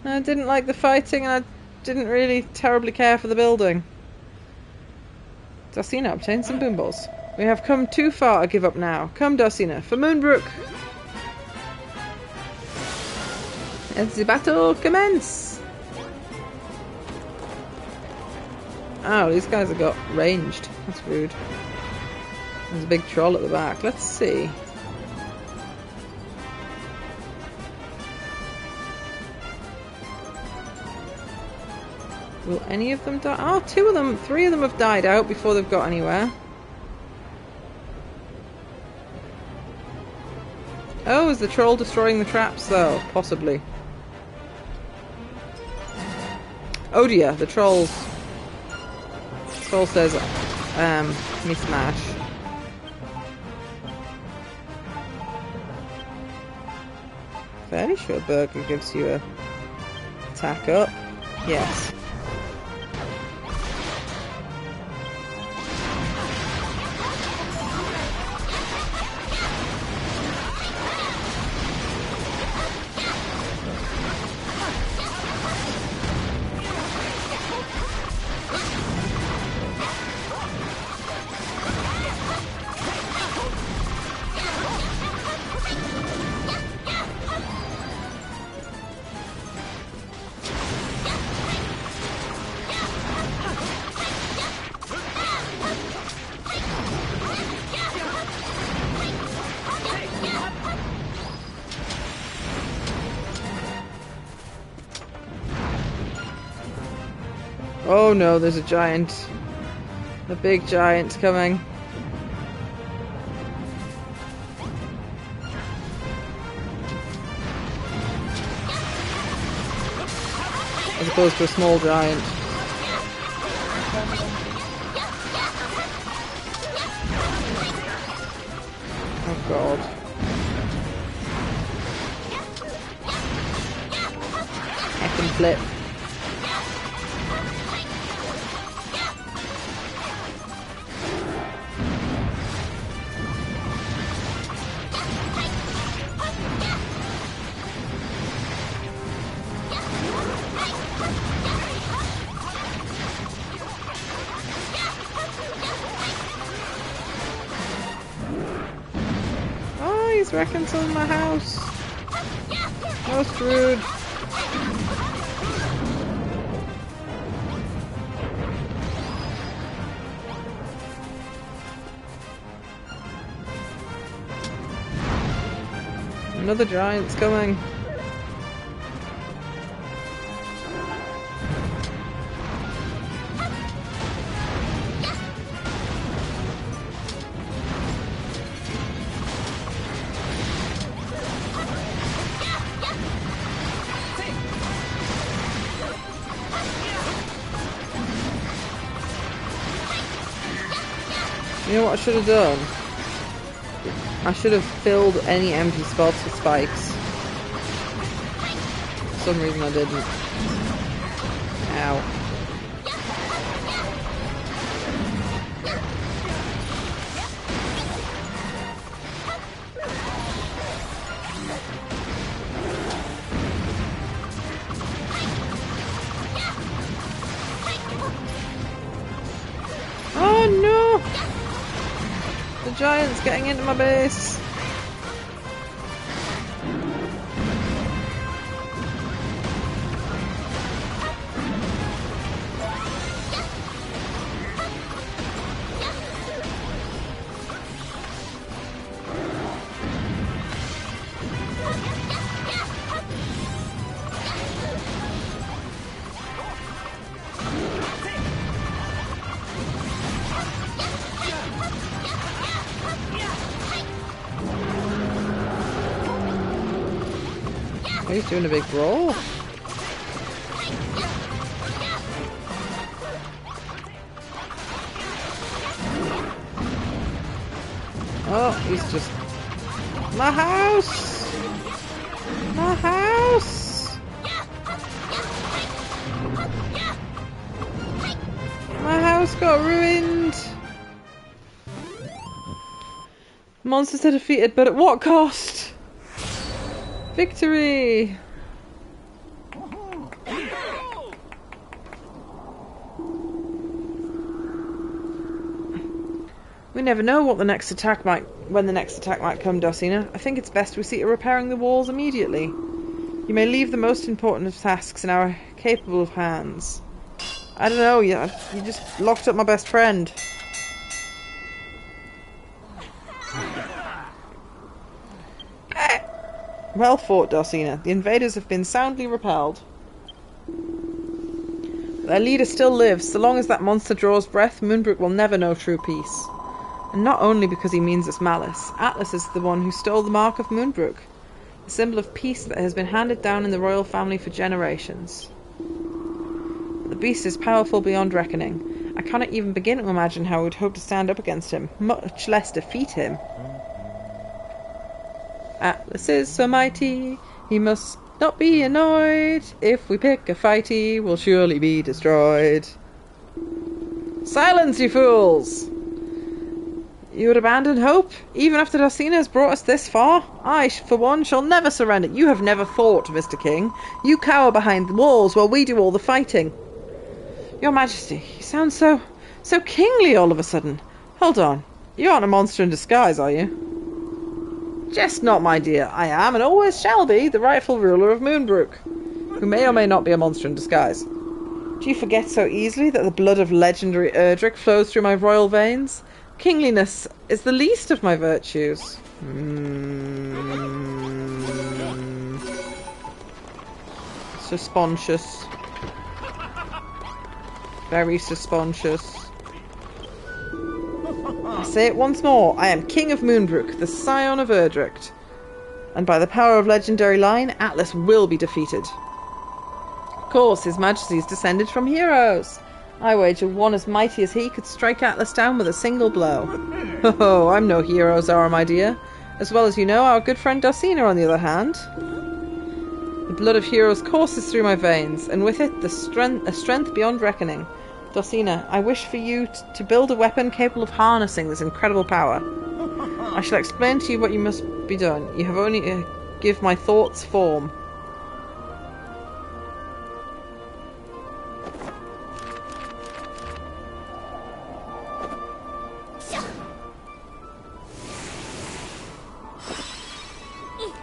I didn't like the fighting, and I didn't really terribly care for the building. Dosina obtained some boom balls. We have come too far to give up now. Come, Dosina, for Moonbrook. Let the battle commence. Oh, these guys have got ranged. That's rude. There's a big troll at the back. Let's see. Will any of them die? Oh, 3 of them have died out before they've got anywhere. Oh, is the troll destroying the traps though? Possibly. Oh dear, the trolls. Troll says, me smash. Fairly sure Burger gives you a attack up. Yes. Oh no, there's a giant. A big giant coming. As opposed to a small giant. Oh god. Heckin' flip. He's wrecking some of my house. Most rude. Another giant's coming. You know what I should have done? I should have filled any empty spots with spikes. For some reason I didn't. Ow. Oh no! The giant's getting into my base. Oh, he's doing a big roll. Oh, he's just... My house! My house! My house got ruined! Monsters are defeated, but at what cost? Victory! We never know when the next attack might come, Dosina. I think it's best we see to repairing the walls immediately. You may leave the most important of tasks in our capable of hands. I don't know, you just locked up my best friend. Well fought, Dosina. The invaders have been soundly repelled. Their leader still lives. So long as that monster draws breath, Moonbrook will never know true peace. And not only because he means us malice. Atlas is the one who stole the mark of Moonbrook, a symbol of peace that has been handed down in the royal family for generations. The beast is powerful beyond reckoning. I cannot even begin to imagine how I would hope to stand up against him, much less defeat him. Atlas is so mighty, he must not be annoyed. If we pick a fight, he will surely be destroyed. Silence, you fools! You would abandon hope, even after Dosina has brought us this far? I, for one, shall never surrender. You have never fought, Mr. King. You cower behind the walls while we do all the fighting. Your Majesty, you sound so kingly all of a sudden. Hold on, you aren't a monster in disguise, are you? Just not, my dear. I am, and always shall be, the rightful ruler of Moonbrook, who may or may not be a monster in disguise. Do you forget so easily that the blood of legendary Erdrick flows through my royal veins? Kingliness is the least of my virtues. Suspicious. Very suspicious. I say it once more. I am King of Moonbrook, the scion of Erdrick. And by the power of legendary line, Atlas will be defeated. Of course, His Majesty is descended from heroes. I wager one as mighty as he could strike Atlas down with a single blow. Oh, I'm no hero, Zara, my dear. As well as you know, our good friend Dosina, on the other hand. The blood of heroes courses through my veins, and with it a strength beyond reckoning. Dosina, I wish for you to build a weapon capable of harnessing this incredible power. I shall explain to you what you must be done. You have only to give my thoughts form.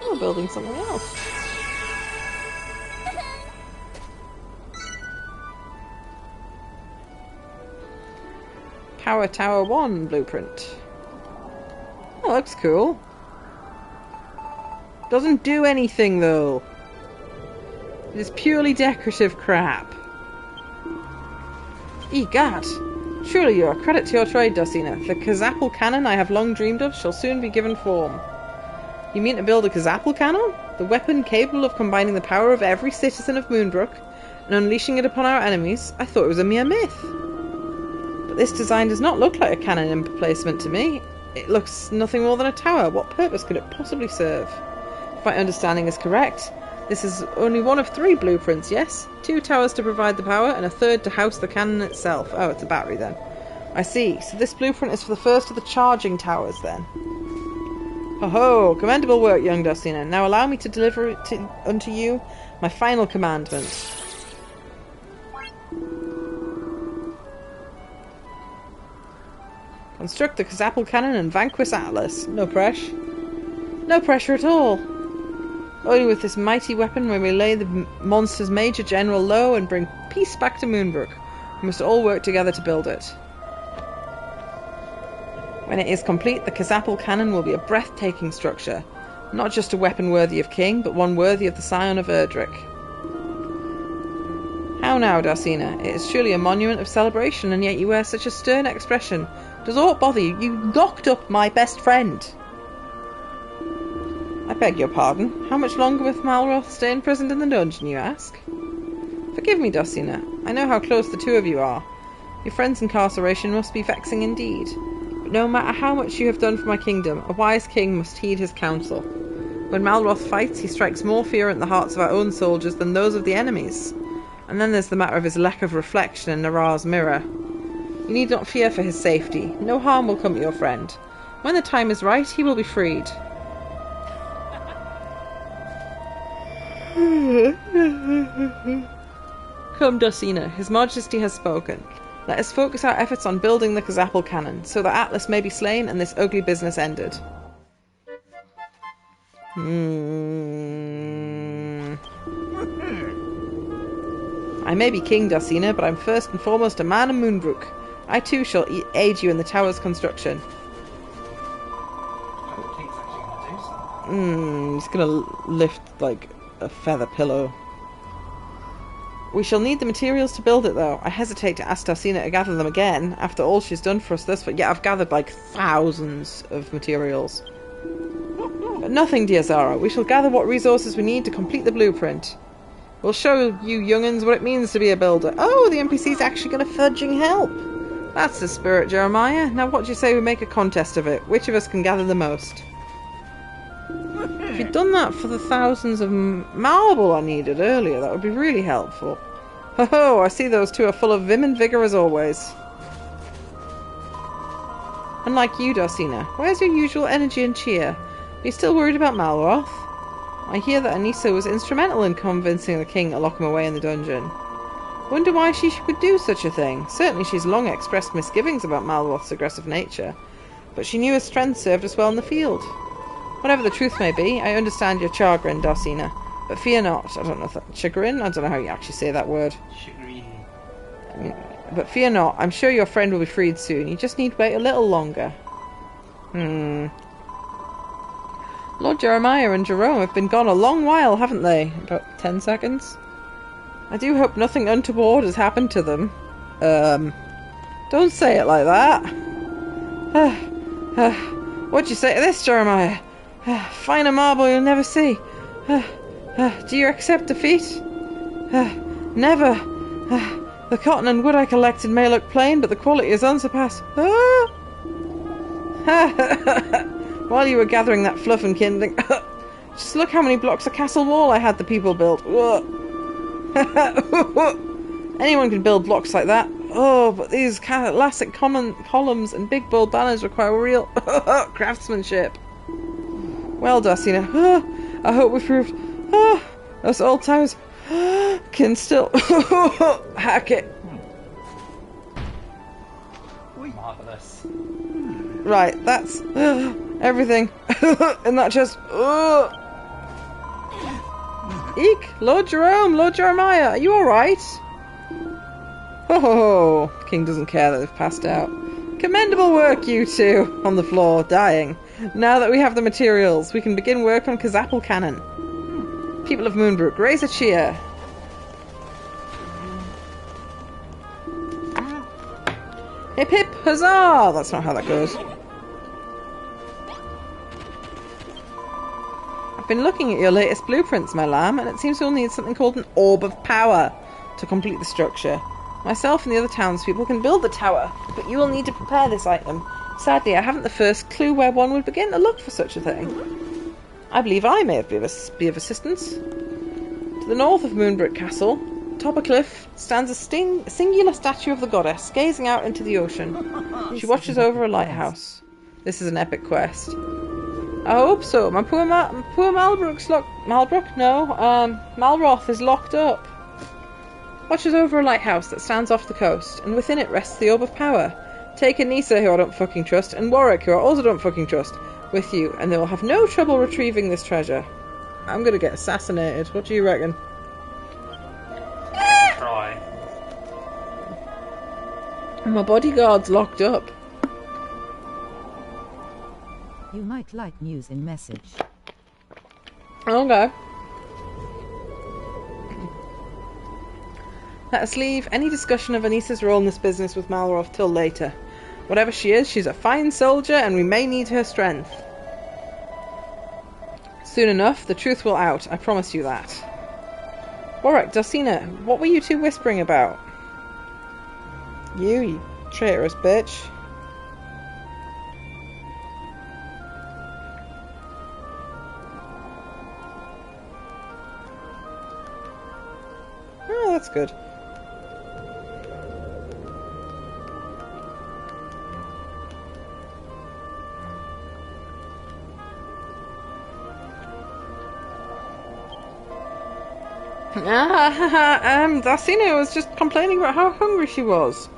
Oh, building something else. Power Tower 1 blueprint. Oh, looks cool. Doesn't do anything though. It is purely decorative crap. Egad! Surely you are a credit to your trade, Dosina. The Kazapple cannon I have long dreamed of shall soon be given form. You mean to build a Kazapple cannon? The weapon capable of combining the power of every citizen of Moonbrook and unleashing it upon our enemies? I thought it was a mere myth. But this design does not look like a cannon emplacement to me. It looks nothing more than a tower. What purpose could it possibly serve? If my understanding is correct, this is only one of 3 blueprints, yes? 2 towers to provide the power, and a third to house the cannon itself. Oh, it's a battery then. I see. So this blueprint is for the first of the charging towers then. Ho ho! Commendable work, young Dosina. Now allow me to deliver unto you my final commandment. Construct the Kazapple cannon and vanquish Atlas. No pressure. No pressure at all. Only with this mighty weapon may we lay the monster's major general low and bring peace back to Moonbrook. We must all work together to build it. When it is complete, the Kazapple cannon will be a breathtaking structure. Not just a weapon worthy of King, but one worthy of the scion of Erdrick. How now, Dosina? It is surely a monument of celebration, and yet you wear such a stern expression. Does aught bother you? You locked up my best friend. I beg your pardon. How much longer will Malroth stay imprisoned in the dungeon, you ask? Forgive me, Dosina. I know how close the two of you are. Your friend's incarceration must be vexing indeed. But no matter how much you have done for my kingdom, a wise king must heed his counsel. When Malroth fights, he strikes more fear in the hearts of our own soldiers than those of the enemies. And then there's the matter of his lack of reflection in Narar's mirror. You need not fear for his safety. No harm will come to your friend. When the time is right, he will be freed. Come, Dosina, His Majesty has spoken. Let us focus our efforts on building the Kazapal cannon, so that Atlas may be slain and this ugly business ended. I may be King Dosina, but I'm first and foremost a man of Moonbrook. I too shall aid you in the tower's construction. He's gonna lift, like, a feather pillow. We shall need the materials to build it, though. I hesitate to ask Dosina to gather them again, after all she's done for us thus far. Yeah, I've gathered, like, thousands of materials. But nothing, dear Zara. We shall gather what resources we need to complete the blueprint. We'll show you young'uns what it means to be a builder. Oh, the NPC's actually gonna fudging help. That's the spirit, Jeremiah. Now what do you say we make a contest of it? Which of us can gather the most? If you'd done that for the thousands of marble I needed earlier, that would be really helpful. Ho-ho, I see those two are full of vim and vigour as always. Unlike you, Dosina, where's your usual energy and cheer? Are you still worried about Malroth? I hear that Anissa was instrumental in convincing the king to lock him away in the dungeon. Wonder why she could do such a thing. Certainly she's long expressed misgivings about Malroth's aggressive nature, but she knew his strength served us well in the field. Whatever the truth may be, I understand your chagrin, Dosina, but fear not. I don't know if that's chagrin? I don't know how you actually say that word. Chagrin. But fear not. I'm sure your friend will be freed soon. You just need to wait a little longer. Lord Jeremiah and Jerome have been gone a long while, haven't they? About 10 seconds? I do hope nothing untoward has happened to them. Don't say it like that. What'd you say to this, Jeremiah? Finer marble you'll never see. Do you accept defeat? Never. The cotton and wood I collected may look plain, but the quality is unsurpassed. While you were gathering that fluff and kindling, just look how many blocks of castle wall I had the people build. Anyone can build blocks like that. Oh, but these classic columns and big bold banners require real craftsmanship. Well, Dosina, I hope we proved those old towers can still hack it. Marvellous. Right, that's everything in that chest. Eek! Lord Jerome! Lord Jeremiah! Are you alright? Oh, the king doesn't care that they've passed out. Commendable work, you two, on the floor, dying. Now that we have the materials, we can begin work on Kazapal cannon. People of Moonbrook, raise a cheer. Hip hip huzzah! That's not how that goes. I've been looking at your latest blueprints, my lamb, and it seems we'll need something called an orb of power to complete the structure. Myself and the other townspeople can build the tower, but you will need to prepare this item. Sadly, I haven't the first clue where one would begin to look for such a thing. I believe I may be of assistance. To the north of Moonbrook Castle, atop a cliff, stands a singular statue of the goddess, gazing out into the ocean. She watches over a lighthouse. This is an epic quest. I hope so. My poor Malroth is locked up. Watches over a lighthouse that stands off the coast, and within it rests the orb of power. Take Anissa, who I don't fucking trust, and Warwick, who I also don't fucking trust, with you, and they will have no trouble retrieving this treasure. I'm gonna get assassinated. What do you reckon? Try. My bodyguard's locked up. You might like news in message. Okay. Let us leave any discussion of Anissa's role in this business with Malroth till later. Whatever she is, she's a fine soldier, and we may need her strength. Soon enough, the truth will out, I promise you that. Warwick, Dosina, what were you two whispering about? You traitorous bitch. That's good. Darsina was just complaining about how hungry she was,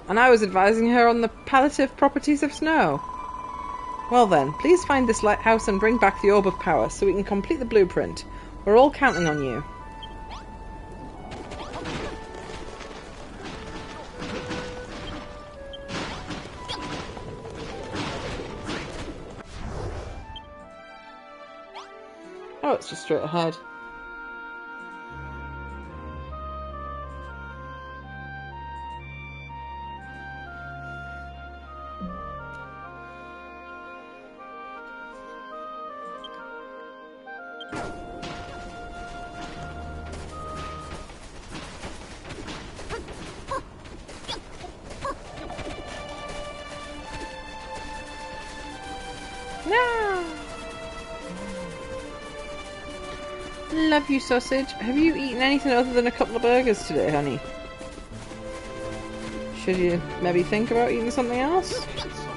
and I was advising her on the palliative properties of snow. Well then, please find this lighthouse and bring back the Orb of Power so we can complete the blueprint. We're all counting on you. Oh, it's just straight ahead. No! Love you, sausage. Have you eaten anything other than a couple of burgers today, honey? Should you maybe think about eating something else? So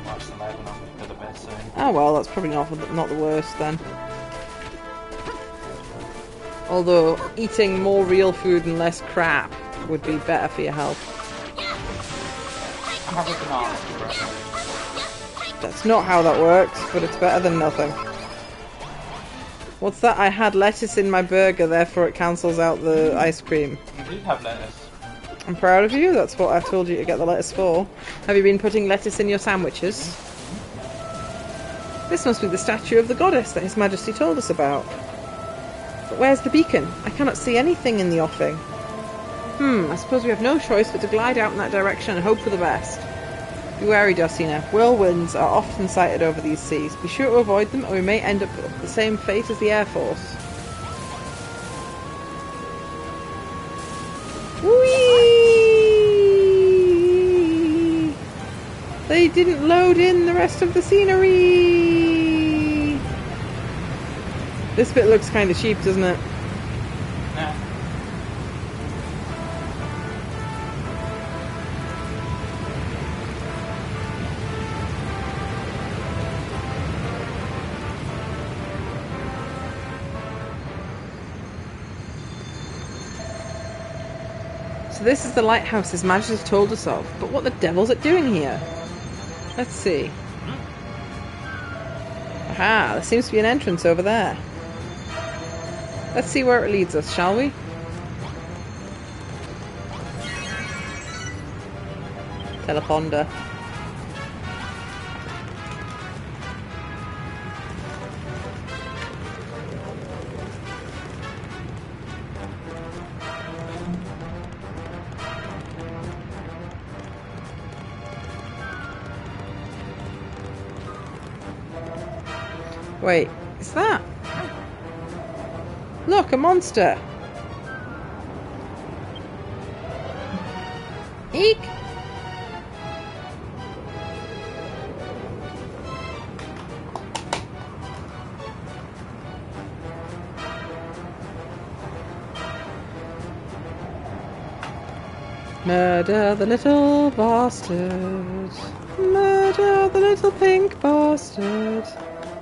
much the level I'm for the best soon. Oh well, that's probably not the worst then. Although, eating more real food and less crap would be better for your health. Have a banana for breakfast. That's not how that works, but it's better than nothing. What's that? I had lettuce in my burger, therefore it cancels out the ice cream. You did have lettuce. I'm proud of you, that's what I told you to get the lettuce for. Have you been putting lettuce in your sandwiches? This must be the statue of the goddess that His Majesty told us about. But where's the beacon? I cannot see anything in the offing. I suppose we have no choice but to glide out in that direction and hope for the best. Be wary, Darsina. Whirlwinds are often sighted over these seas. Be sure to avoid them or we may end up with the same fate as the Air Force. Whee! They didn't load in the rest of the scenery! This bit looks kind of cheap, doesn't it? Nah. So this is the lighthouse His Majesty told us of, but what the devil's it doing here? Let's see. Aha, there seems to be an entrance over there. Let's see where it leads us, shall we? Teleponder. Wait, is that? Look, a monster! Eek! Murder the little bastard. Murder the little pink bastard.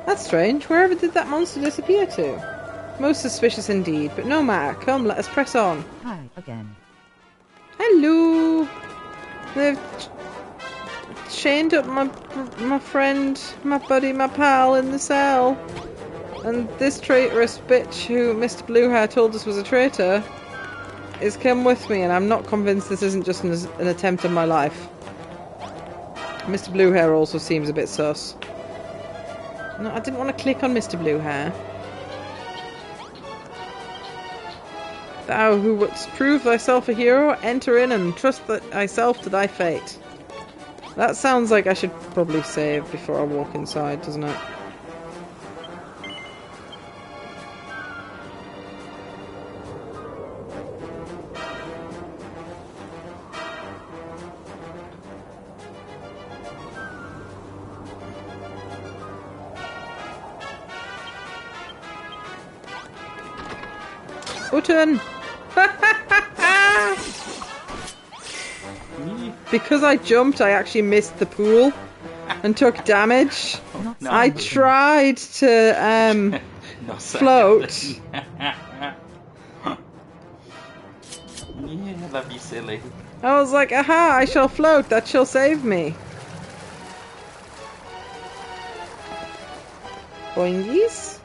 That's strange. Wherever did that monster disappear to? Most suspicious indeed, but no matter. Come, let us press on. Hi again. Hello! They've chained up my friend, my buddy, my pal in the cell. And this traitorous bitch who Mr. Bluehair told us was a traitor is come with me, and I'm not convinced this isn't just an attempt on my life. Mr. Bluehair also seems a bit sus. No, I didn't want to click on Mr. Bluehair. Thou who wouldst prove thyself a hero, enter in and trust thyself to thy fate. That sounds like I should probably save before I walk inside, doesn't it? Button! Because I jumped, I actually missed the pool and took damage. Not I tried to Not float. Yeah, that'd be silly. I was like, aha, I shall float, that shall save me. Boingies.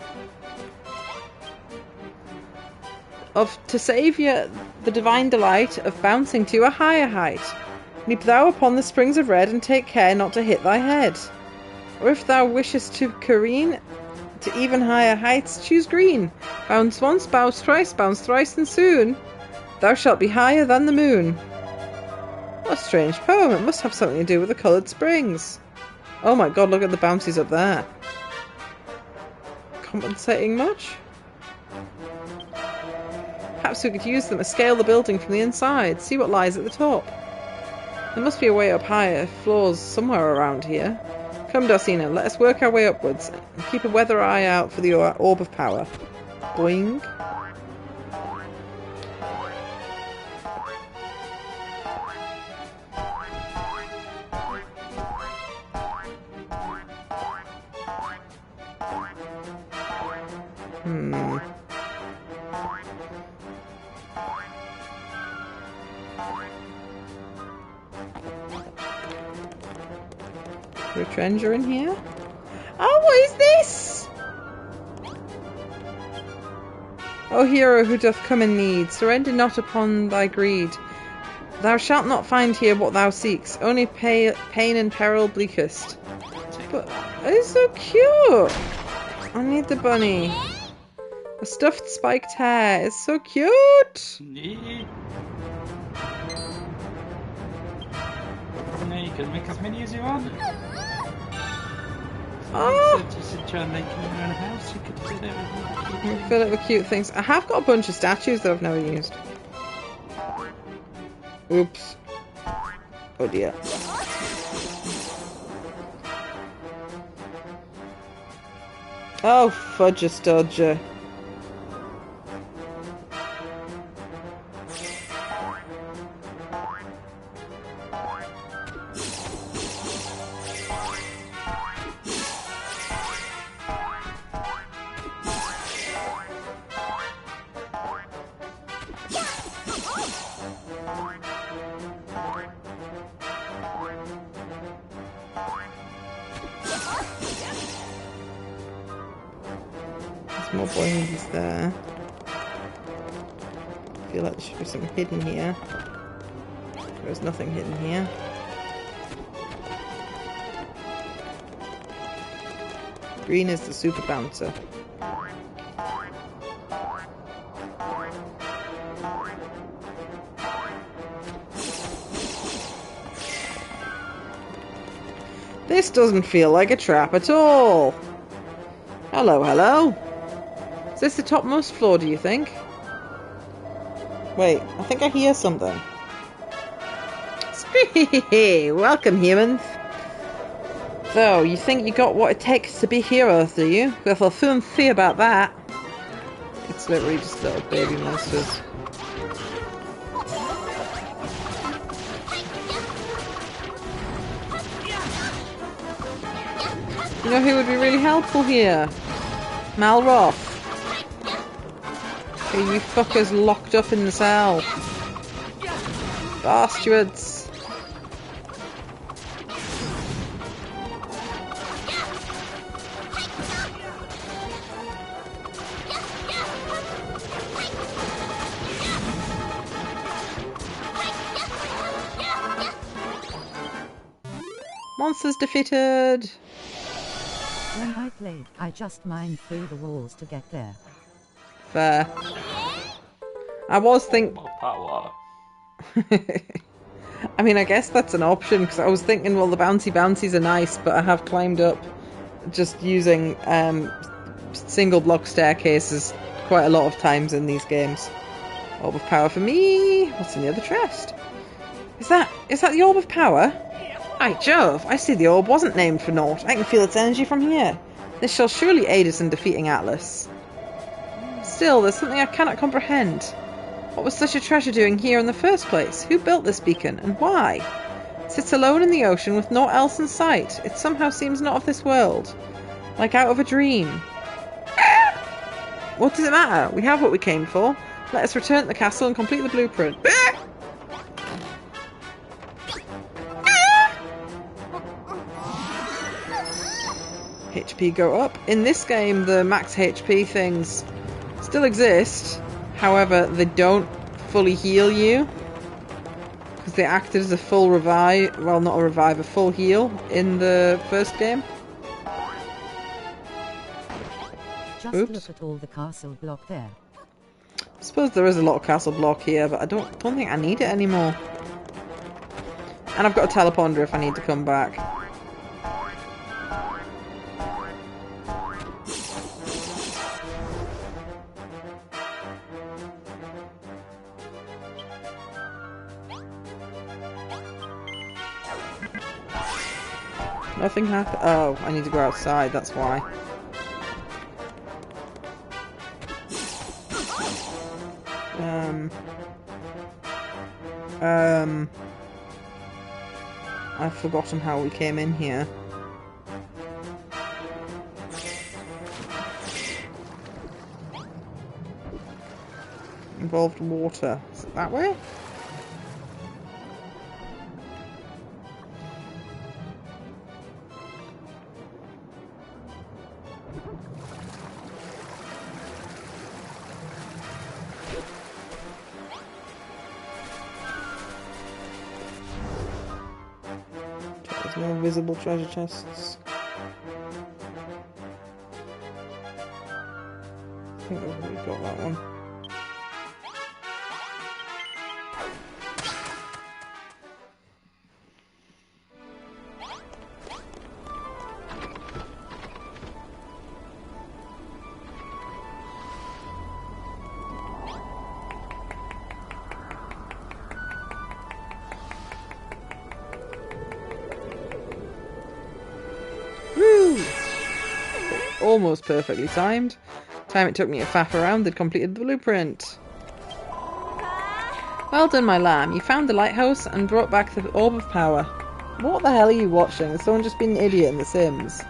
To save you the divine delight of bouncing to a higher height. Leap thou upon the springs of red and take care not to hit thy head. Or if thou wishest to careen to even higher heights, choose green. Bounce once, bounce twice, bounce thrice, and soon thou shalt be higher than the moon. What a strange poem. It must have something to do with the coloured springs. Oh my god, look at the bouncies up there. Compensating much? Perhaps we could use them to scale the building from the inside, see what lies at the top. There must be a way up higher floors somewhere around here. Come, Dosina, let us work our way upwards and keep a weather eye out for the orb of power. Boing. Is there a treasure in here? Oh, what is this? O hero who doth come in need, surrender not upon thy greed. Thou shalt not find here what thou seekst, only pain and peril bleakest. But it's so cute. I need the bunny. A stuffed spiked hair. It's so cute. Yeah. No, you can make as many as you want. Oh. So just try and make your own house. You could do that. Fill it with cute things. I have got a bunch of statues that I've never used. Oops. Oh dear. Oh, fudge a studger. More boingies there. I feel like there should be something hidden here. There's nothing hidden here. Green is the super bouncer. This doesn't feel like a trap at all. Hello, hello. Is this the topmost floor, do you think? Wait, I think I hear something. Welcome, humans. So, you think you got what it takes to be heroes, do you? Well, we'll soon see about that. It's literally just little baby monsters. You know who would be really helpful here? Malroth. Are you fuckers locked up in the cell? Bastards. Monsters defeated. When I played, I just mined through the walls to get there. Fair. I was thinking... Power. I mean, I guess that's an option, because I was thinking, well, the bouncies are nice, but I have climbed up just using single block staircases quite a lot of times in these games. Orb of power for me. What's in the other chest? Is that the orb of power? By Jove, I see the orb wasn't named for naught. I can feel its energy from here. This shall surely aid us in defeating Atlas. Still, there's something I cannot comprehend. What was such a treasure doing here in the first place? Who built this beacon, and why? It sits alone in the ocean with naught else in sight. It somehow seems not of this world. Like out of a dream. What does it matter? We have what we came for. Let us return to the castle and complete the blueprint. HP go up. In this game, the max HP things still exist. However, they don't fully heal you. Because they acted as a full revive. Well, not a revive, a full heal in the first game. Just Oops. look at all the castle block there. I suppose there is a lot of castle block here, but I don't think I need it anymore. And I've got a teleponder if I need to come back. Nothing happened. Oh, I need to go outside, that's why. I've forgotten how we came in here. Involved water. Is it that way? There's no visible treasure chests. I think we've already got that one. Almost perfectly timed. Time it took me to faff around, they'd completed the blueprint. Well done, my lamb. You found the lighthouse and brought back the orb of power. What the hell are you watching? Has someone just been an idiot in The Sims?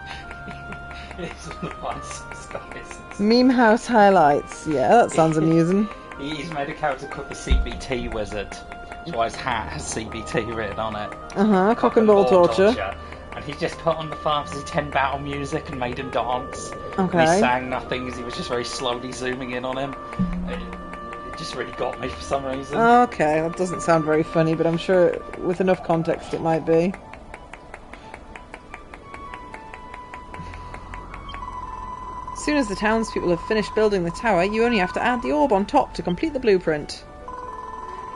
It's one of my skies. Meme house highlights. Yeah, that sounds amusing. He's made a character called the CBT wizard. That's why his hat has CBT written on it. Uh-huh, cock and ball torture. And he just put on the Final Fantasy 10 battle music and made him dance. Okay. And he sang nothing as he was just very slowly zooming in on him. It just really got me for some reason. Okay, that doesn't sound very funny, but I'm sure with enough context it might be. As soon as the townspeople have finished building the tower, you only have to add the orb on top to complete the blueprint.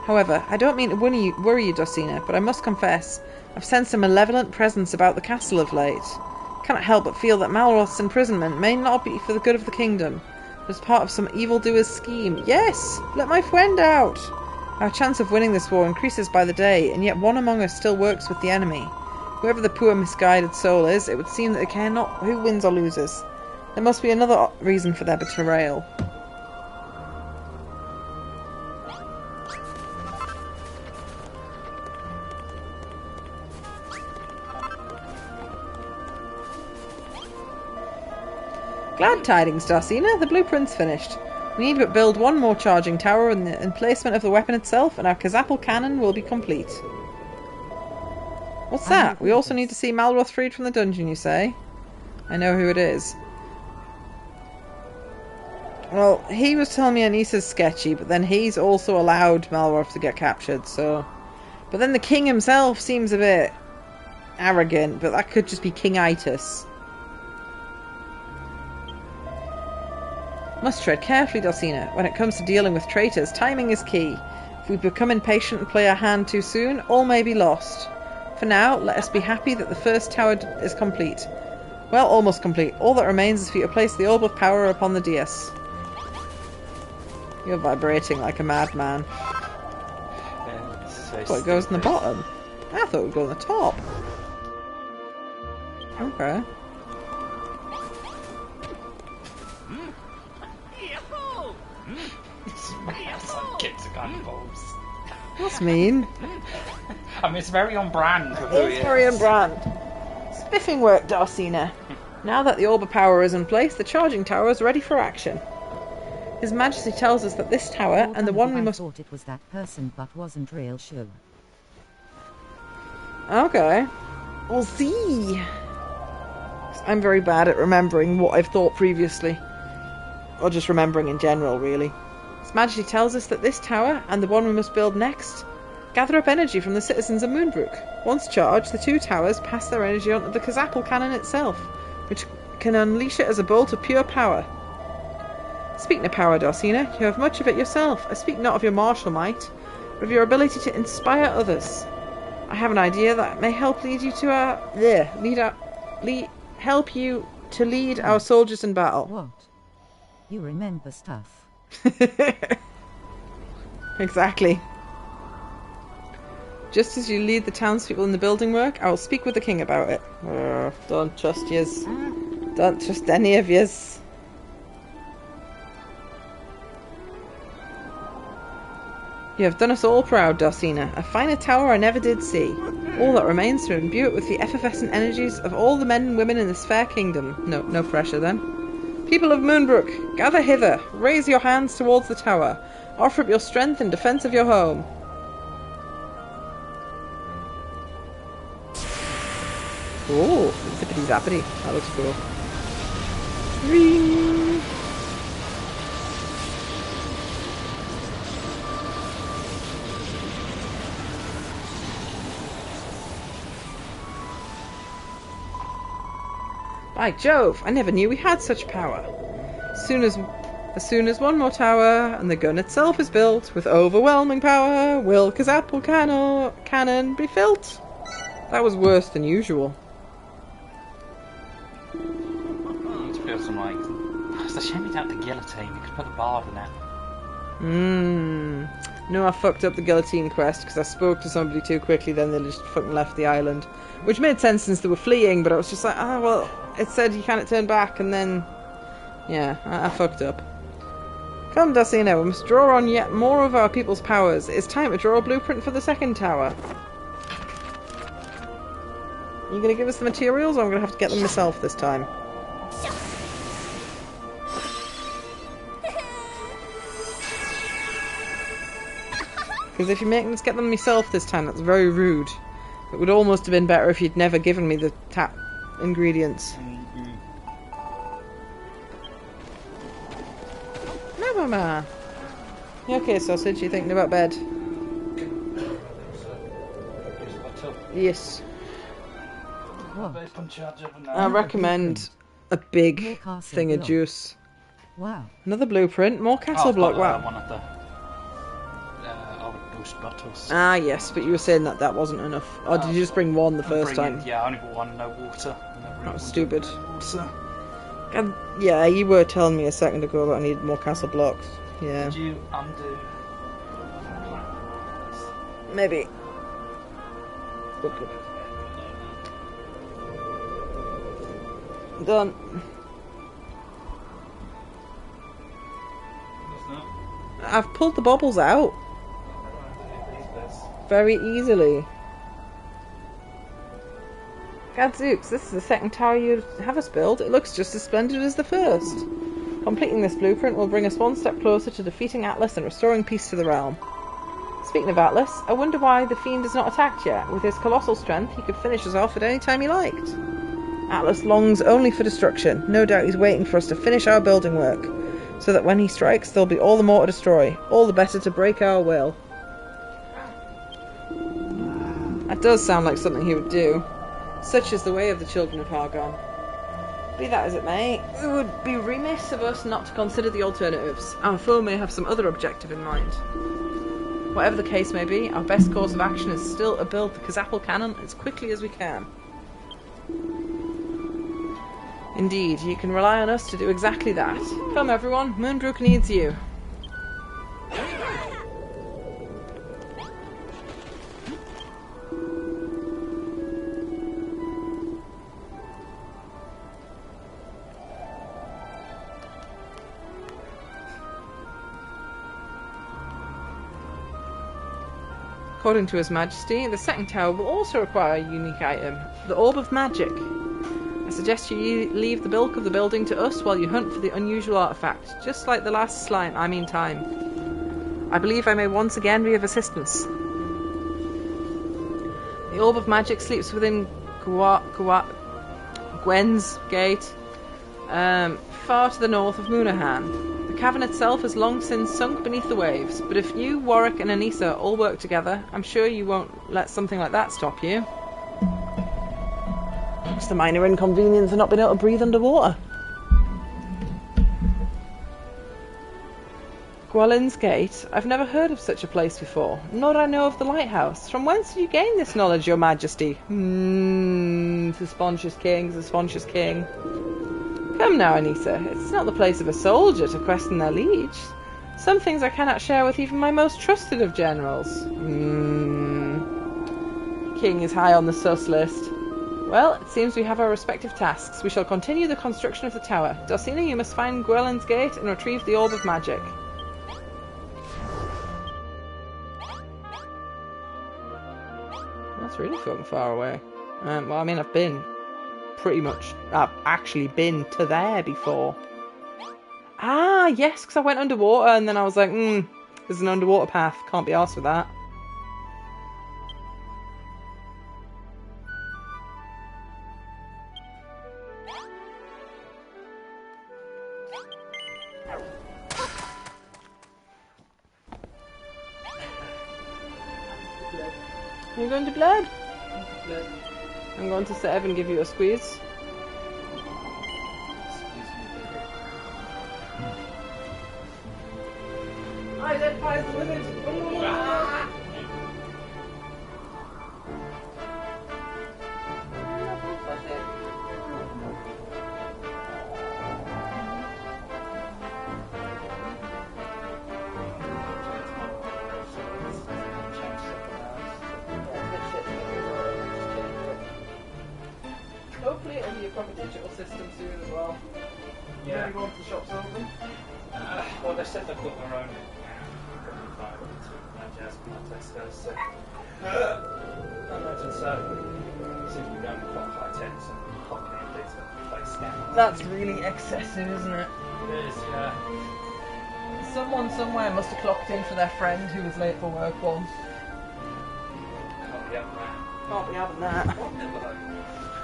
However, I don't mean to worry you, Dosina, but I must confess, I've sensed a malevolent presence about the castle of late. Cannot help but feel that Malroth's imprisonment may not be for the good of the kingdom, but as part of some evildoer's scheme. Yes! Let my friend out! Our chance of winning this war increases by the day, and yet one among us still works with the enemy. Whoever the poor misguided soul is, it would seem that they care not who wins or loses. There must be another reason for their betrayal. Glad tidings, Darcina. The blueprint's finished. We need but build one more charging tower and the emplacement of the weapon itself, and our Kazapple cannon will be complete. What's that? We also need to see Malroth freed from the dungeon, you say? I know who it is. Well, he was telling me Anissa's sketchy, but then he's also allowed Malroth to get captured, so... But then the king himself seems a bit arrogant, but that could just be King-itis. Must tread carefully, Dulcina. When it comes to dealing with traitors, timing is key. If we become impatient and play our hand too soon, all may be lost. For now, let us be happy that the first tower is complete. Well, almost complete. All that remains is for you to place the orb of power upon the dais. You're vibrating like a madman. So it goes in the bottom. I thought it would go in the top. Okay. Some kids are kind of balls. That's mean. I mean, it's very on brand for who he It's is. very on brand. Spiffing work, Darcina. Now that the Orb Power is in place, the charging tower is ready for action. His Majesty tells us that this tower and the one we must... I thought it was that person, but wasn't real sure. Okay. We'll see. I'm very bad at remembering what I've thought previously. Or just remembering in general, really. His Majesty tells us that this tower, and the one we must build next, gather up energy from the citizens of Moonbrook. Once charged, the two towers pass their energy onto the Kazapple cannon itself, which can unleash it as a bolt of pure power. Speaking of power, Darcina, you have much of it yourself. I speak not of your martial might, but of your ability to inspire others. I have an idea that may help lead you to help you to lead our soldiers in battle. What? You remember stuff. Exactly. Just as you lead the townspeople in the building work, I will speak with the king about it. Don't trust yous. Don't trust any of yous. You have done us all proud, Darcina. A finer tower I never did see. All that remains to imbue it with the effervescent energies of all the men and women in this fair kingdom. No pressure then. People of Moonbrook, gather hither. Raise your hands towards the tower. Offer up your strength in defence of your home. Oh, zippity zappity. That looks cool. Ring. By Jove, I never knew we had such power. As soon as one more tower and the gun itself is built, with overwhelming power, will Kazapple cannon be filled? That was worse than usual. It feels like it's a shame without the guillotine. You could put a bard in it. No, I fucked up the guillotine quest because I spoke to somebody too quickly, then they just fucking left the island. Which made sense since they were fleeing, but I was just like, well, it said you can't turn back, and then... Yeah, I fucked up. Come, Darcina, we must draw on yet more of our people's powers. It's time to draw a blueprint for the second tower. Are you going to give us the materials, or I'm going to have to get them myself this time? Because if you're making us get them myself this time, that's very rude. It would almost have been better if you'd never given me the ingredients. No, Mama. You okay, sausage? You thinking about bed? Yes. I recommend a big thing of juice. Wow. Another blueprint, more castle block. Wow. One of the old boost bottles. Ah, yes, but you were saying that wasn't enough. Or did you just bring one the first time? Yeah, I only bought one, no water. That was stupid. Water. And, yeah, you were telling me a second ago that I needed more castle blocks. Yeah. Did you undo? Maybe. Okay. Done. I've pulled the bubbles out very easily. Gadzooks, this is the second tower you'd have us build. It looks just as splendid as the first. Completing this blueprint will bring us one step closer to defeating Atlas and restoring peace to the realm. Speaking of Atlas, I wonder why the Fiend has not attacked yet. With his colossal strength, he could finish us off at any time he liked. Atlas longs only for destruction. No doubt he's waiting for us to finish our building work, so that when he strikes, there'll be all the more to destroy, all the better to break our will. That does sound like something he would do. Such is the way of the children of Hargon. Be that as it may, it would be remiss of us not to consider the alternatives. Our foe may have some other objective in mind. Whatever the case may be, our best course of action is still to build the Kazapple cannon as quickly as we can. Indeed, you can rely on us to do exactly that. Come everyone, Moonbrook needs you. According to His Majesty, the second tower will also require a unique item, the Orb of Magic. I suggest you leave the bulk of the building to us while you hunt for the unusual artifact, just like the last time. I believe I may once again be of assistance. The Orb of Magic sleeps within Gwen's Gate, far to the north of Moonahan. The cavern itself has long since sunk beneath the waves, but if you, Warwick and Anissa all work together, I'm sure you won't let something like that stop you. It's the minor inconvenience of not being able to breathe underwater. Gwellin's Gate? I've never heard of such a place before, nor do I know of the lighthouse. From whence did you gain this knowledge, your majesty? Suspicious king. Come now, Anissa, it's not the place of a soldier to question their liege. Some things I cannot share with even my most trusted of generals. King is high on the sus list. Well, it seems we have our respective tasks. We shall continue the construction of the tower. Dulcina, you must find Gwellin's Gate and retrieve the Orb of Magic. That's really fucking far away. Well, I mean, I've actually been to there before. Ah, yes, because I went underwater and then I was like, there's an underwater path. Can't be arsed with that. You're going to blood? I'm going to save and give you a squeeze. Identify the wizard. Hopefully it'll be a proper digital system soon as well. Yeah. Maybe go on to the shops open. Well, they said they've got their own Tesco, so I imagine so. Seems to be going quite high tense and quite handy to place scanners. That's really excessive, isn't it? It is, yeah. Someone somewhere must have clocked in for their friend who was late for work once. Can't be having that. Can't be having that. Whatever though.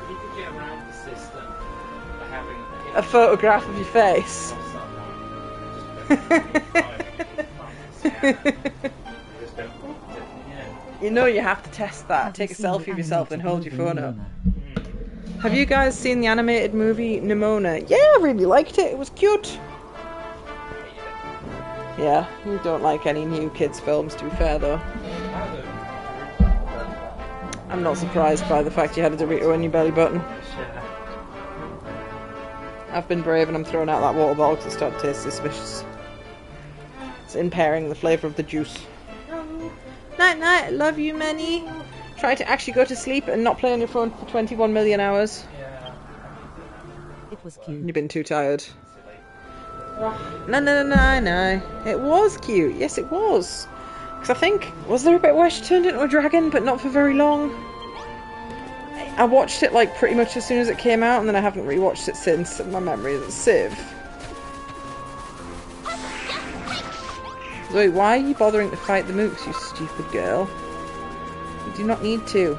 If you could get around the system by having A photograph of your face. of someone, just don't You know you have to test that. Take a selfie of yourself and hold your phone up. Have you guys seen the animated movie Nimona? Yeah, I really liked it. It was cute. Yeah, you don't like any new kids films, to be fair though. I'm not surprised by the fact you had a Dorito in your belly button. I've been brave and I'm throwing out that water bottle because it's starting to taste suspicious. It's impairing the flavour of the juice. Night night, love you, Manny. Try to actually go to sleep and not play on your phone for 21 million hours. It was cute. You've been too tired. No. It was cute. Yes, it was. Because I think, was there a bit where she turned into a dragon, but not for very long? I watched it like pretty much as soon as it came out, and then I haven't rewatched it since. My memory is a sieve. Zoe, why are you bothering to fight the mooks, you stupid girl? You do not need to.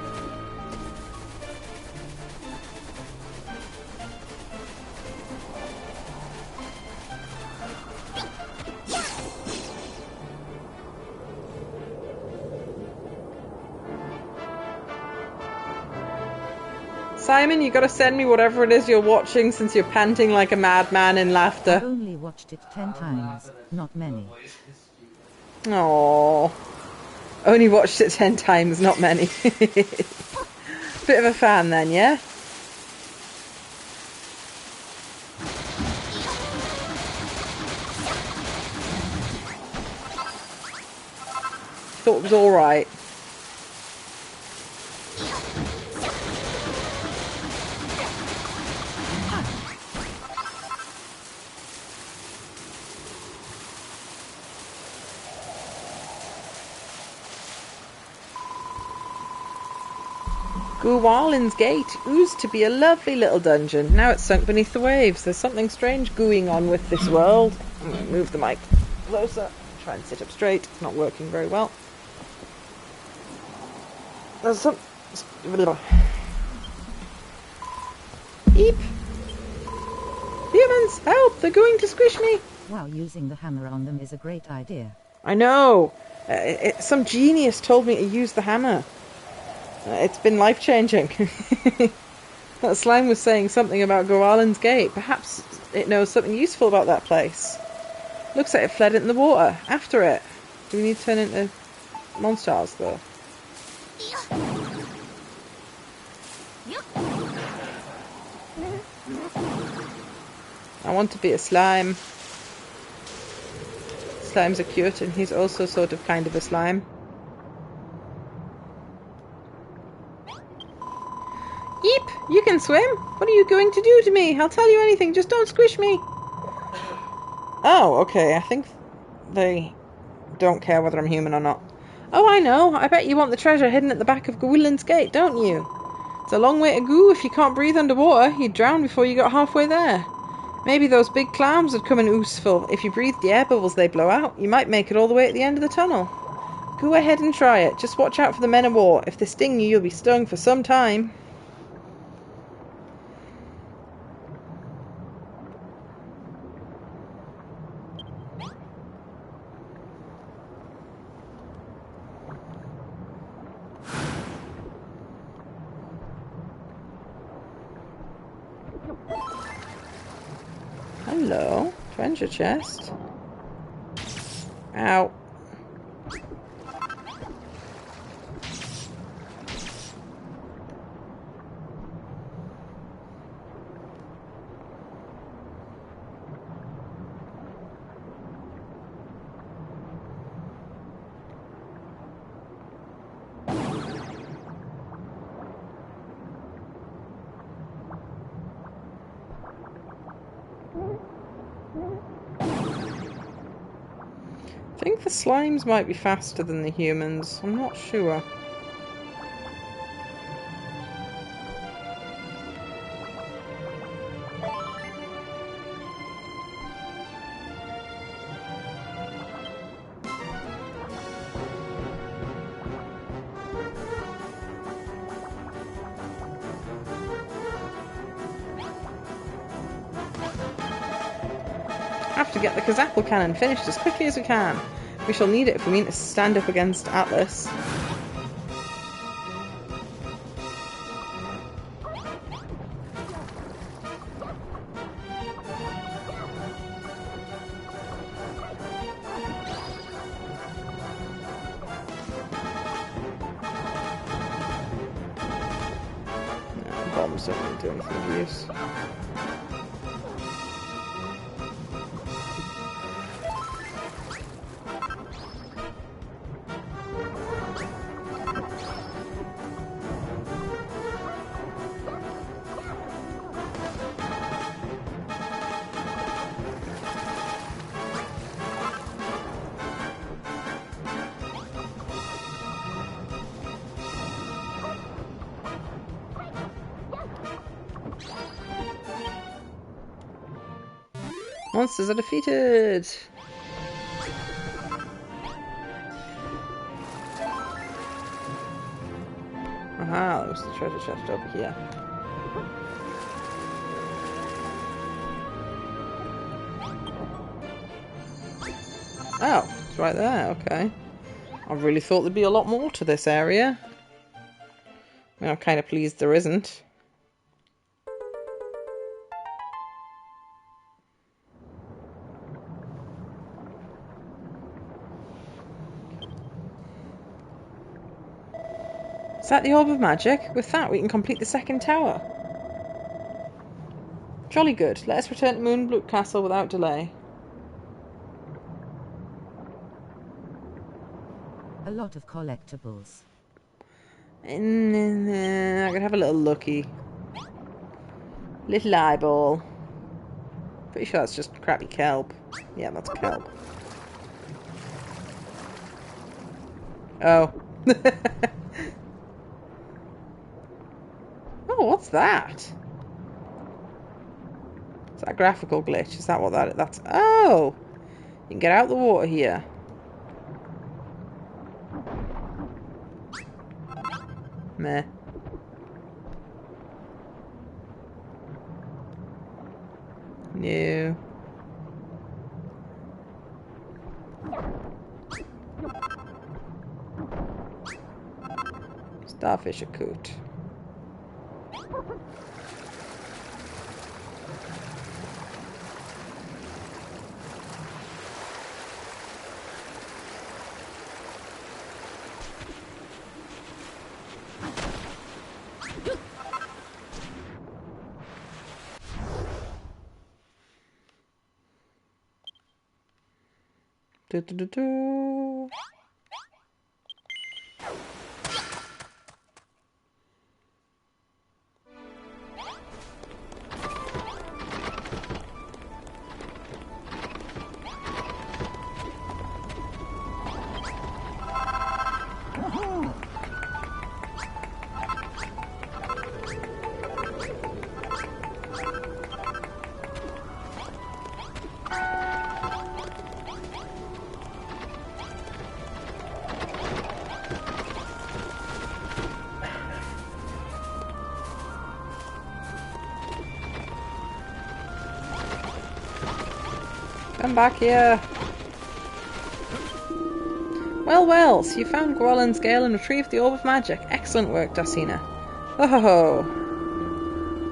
Simon, you gotta send me whatever it is you're watching since you're panting like a madman in laughter. I've only watched it 10 times, not many. Aww. Only watched it 10 times, not many. Bit of a fan then, yeah? Thought it was alright. Guwalin's Gate oozed to be a lovely little dungeon. Now it's sunk beneath the waves. There's something strange going on with this world. I'm going to move the mic closer. Try and sit up straight. It's not working very well. There's some... Eep! Humans, help! They're going to squish me! Wow, using the hammer on them is a great idea. I know! Some genius told me to use the hammer. It's been life-changing. That slime was saying something about Gowalin's Gate. Perhaps it knows something useful about that place. Looks like it fled into the water. After it. Do we need to turn into monsters, though? I want to be a slime. Slimes are cute, and he's also sort of kind of a slime. Eep! You can swim? What are you going to do to me? I'll tell you anything, just don't squish me. Oh, okay, I think they don't care whether I'm human or not. Oh, I know. I bet you want the treasure hidden at the back of Gowilin's Gate, don't you? It's a long way to go if you can't breathe underwater. You'd drown before you got halfway there. Maybe those big clams would come in oozeful. If you breathe the air bubbles they blow out, you might make it all the way at the end of the tunnel. Go ahead and try it. Just watch out for the men of war. If they sting you, you'll be stung for some time. Hello, treasure chest. Ow. I think the slimes might be faster than the humans. I'm not sure. Have to get the Kazapple cannon finished as quickly as we can. We shall need it if we mean to stand up against Atlas. No, bombs don't really do anything of use. Monsters are defeated! Aha, that was the treasure chest over here. Oh, it's right there, okay. I really thought there'd be a lot more to this area. I mean, I'm kind of pleased there isn't. Is that the Orb of Magic? With that, we can complete the second tower. Jolly good. Let us return to Moonbrook Castle without delay. A lot of collectibles. I could have a little looky. Little eyeball. Pretty sure that's just crappy kelp. Yeah, that's kelp. Oh. Oh, what's that? Is that a graphical glitch? Is that what that's... Oh! You can get out of the water here. Meh. No. Starfish are coot. Do, do, do, do. Come back here. Well, well, so you found Gwallen's Gale and retrieved the Orb of Magic. Excellent work, Dosina. Oh ho ho.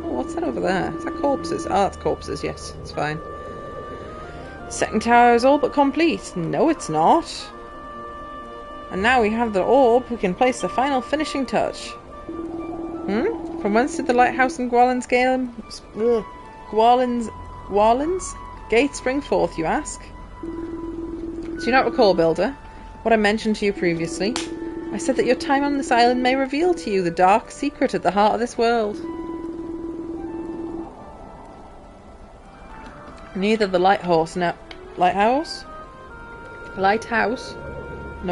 Oh, what's that over there? Is that corpses? Oh, that's corpses, yes, it's fine. Second tower is all but complete. No, it's not. And now we have the orb, we can place the final finishing touch. From whence did the lighthouse in Gwallen's Gale... Gwallen's Gate spring forth, you ask? Do you not recall, Builder, what I mentioned to you previously? I said that your time on this island may reveal to you the dark secret at the heart of this world. Neither the lighthouse nor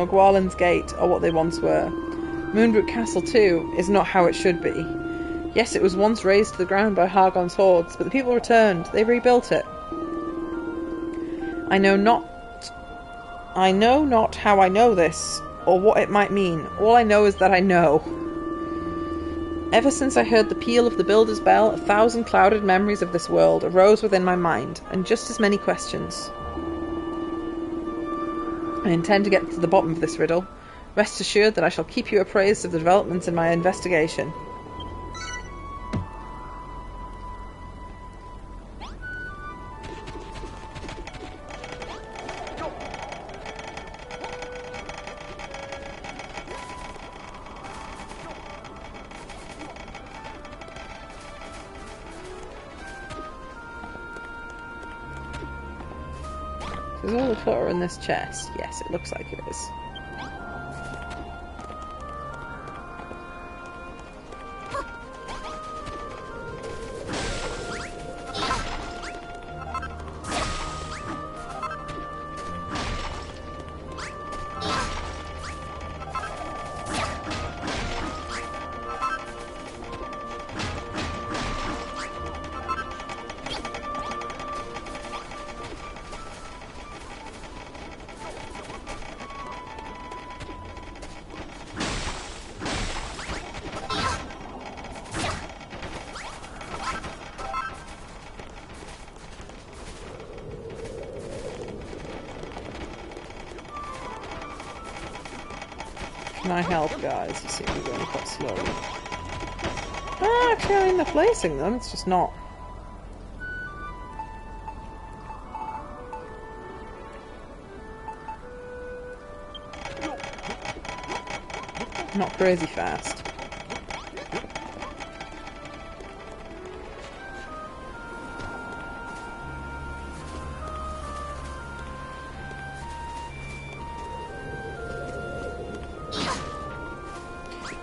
Gwallen's Gate are what they once were. Moonbrook Castle, too, is not how it should be. Yes, it was once razed to the ground by Hargon's hordes, but the people returned. They rebuilt it. I know not how I know this, or what it might mean. All I know is that I know. Ever since I heard the peal of the Builder's Bell, 1,000 clouded memories of this world arose within my mind, and just as many questions. I intend to get to the bottom of this riddle. Rest assured that I shall keep you appraised of the developments in my investigation. Is all the clutter in this chest? Yes, it looks like it is. Can I help, guys? You seem to be going quite slowly. Actually, I mean, they're placing them, it's just not... not crazy fast.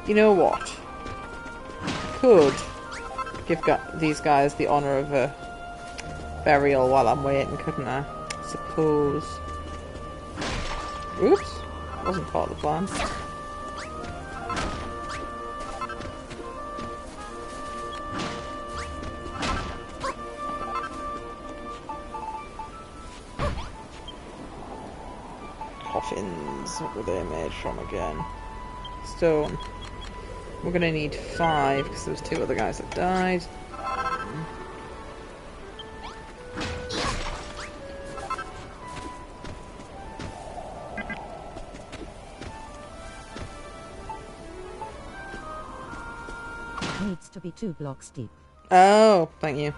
You know what? I could give these guys the honour of a burial while I'm waiting, couldn't I? Suppose. Oops. Wasn't part of the plan. coffins. What were they made from again? Stone. We're going to need 5 because there was 2 other guys that died. Needs to be 2 blocks deep. Oh, thank you.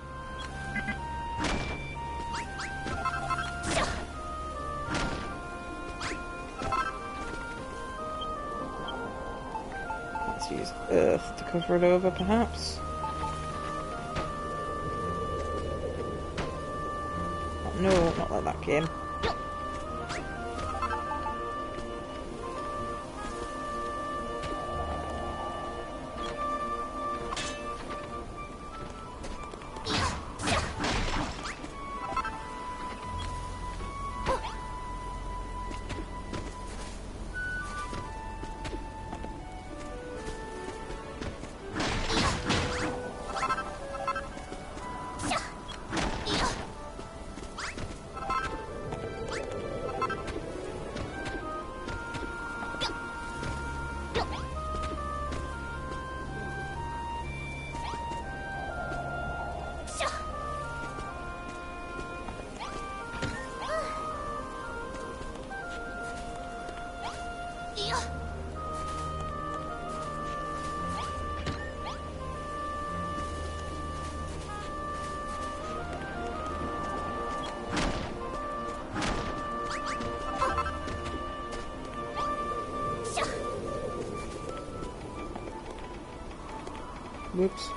Let's use earth to cover it over, perhaps. Oh, no, not like that game. Whoops.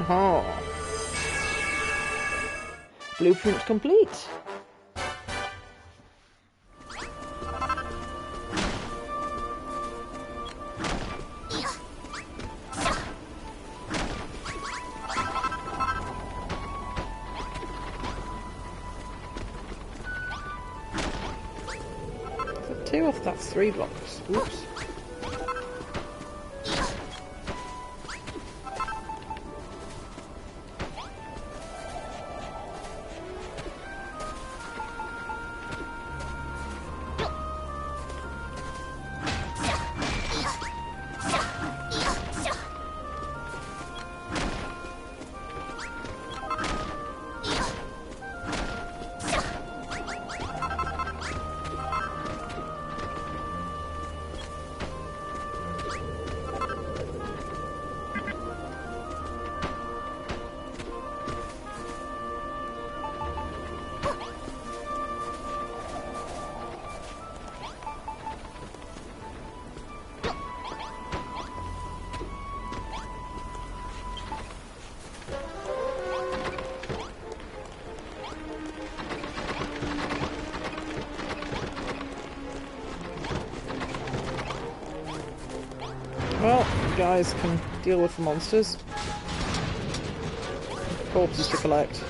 Oh. Blueprint complete. So 2 off, that's 3 blocks. Oops. Well, you guys can deal with the monsters. Corpses to collect.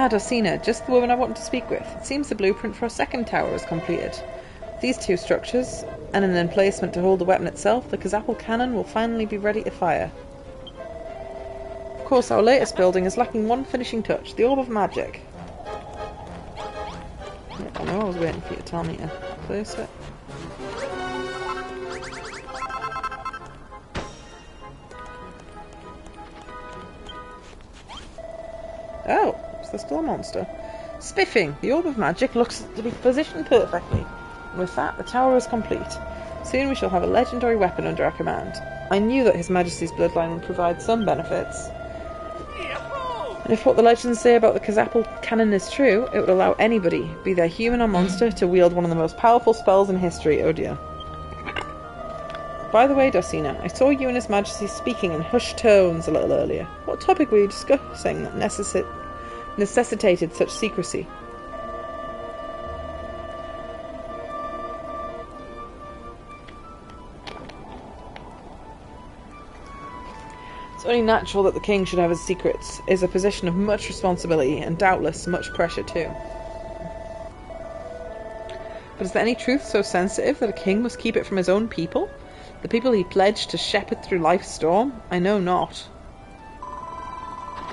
Ah, Dosina, just the woman I wanted to speak with. It seems the blueprint for a second tower is completed. With these two structures, and an emplacement to hold the weapon itself, the Kazapple cannon will finally be ready to fire. Of course, our latest building is lacking one finishing touch, the Orb of Magic. Yep, I know, I was waiting for you to tell me to place it. Oh, is there still a monster? Spiffing! The Orb of Magic looks to be positioned perfectly. And with that, the tower is complete. Soon we shall have a legendary weapon under our command. I knew that His Majesty's bloodline would provide some benefits. And if what the legends say about the Kazapple cannon is true, it would allow anybody, be they human or monster, to wield one of the most powerful spells in history, oh dear. By the way, Dosina, I saw you and His Majesty speaking in hushed tones a little earlier. What topic were you discussing that necessitated such secrecy? It's only natural that the king should have his secrets. It is a position of much responsibility and doubtless much pressure too. But is there any truth so sensitive that a king must keep it from his own people? The people he pledged to shepherd through life's storm? I know not.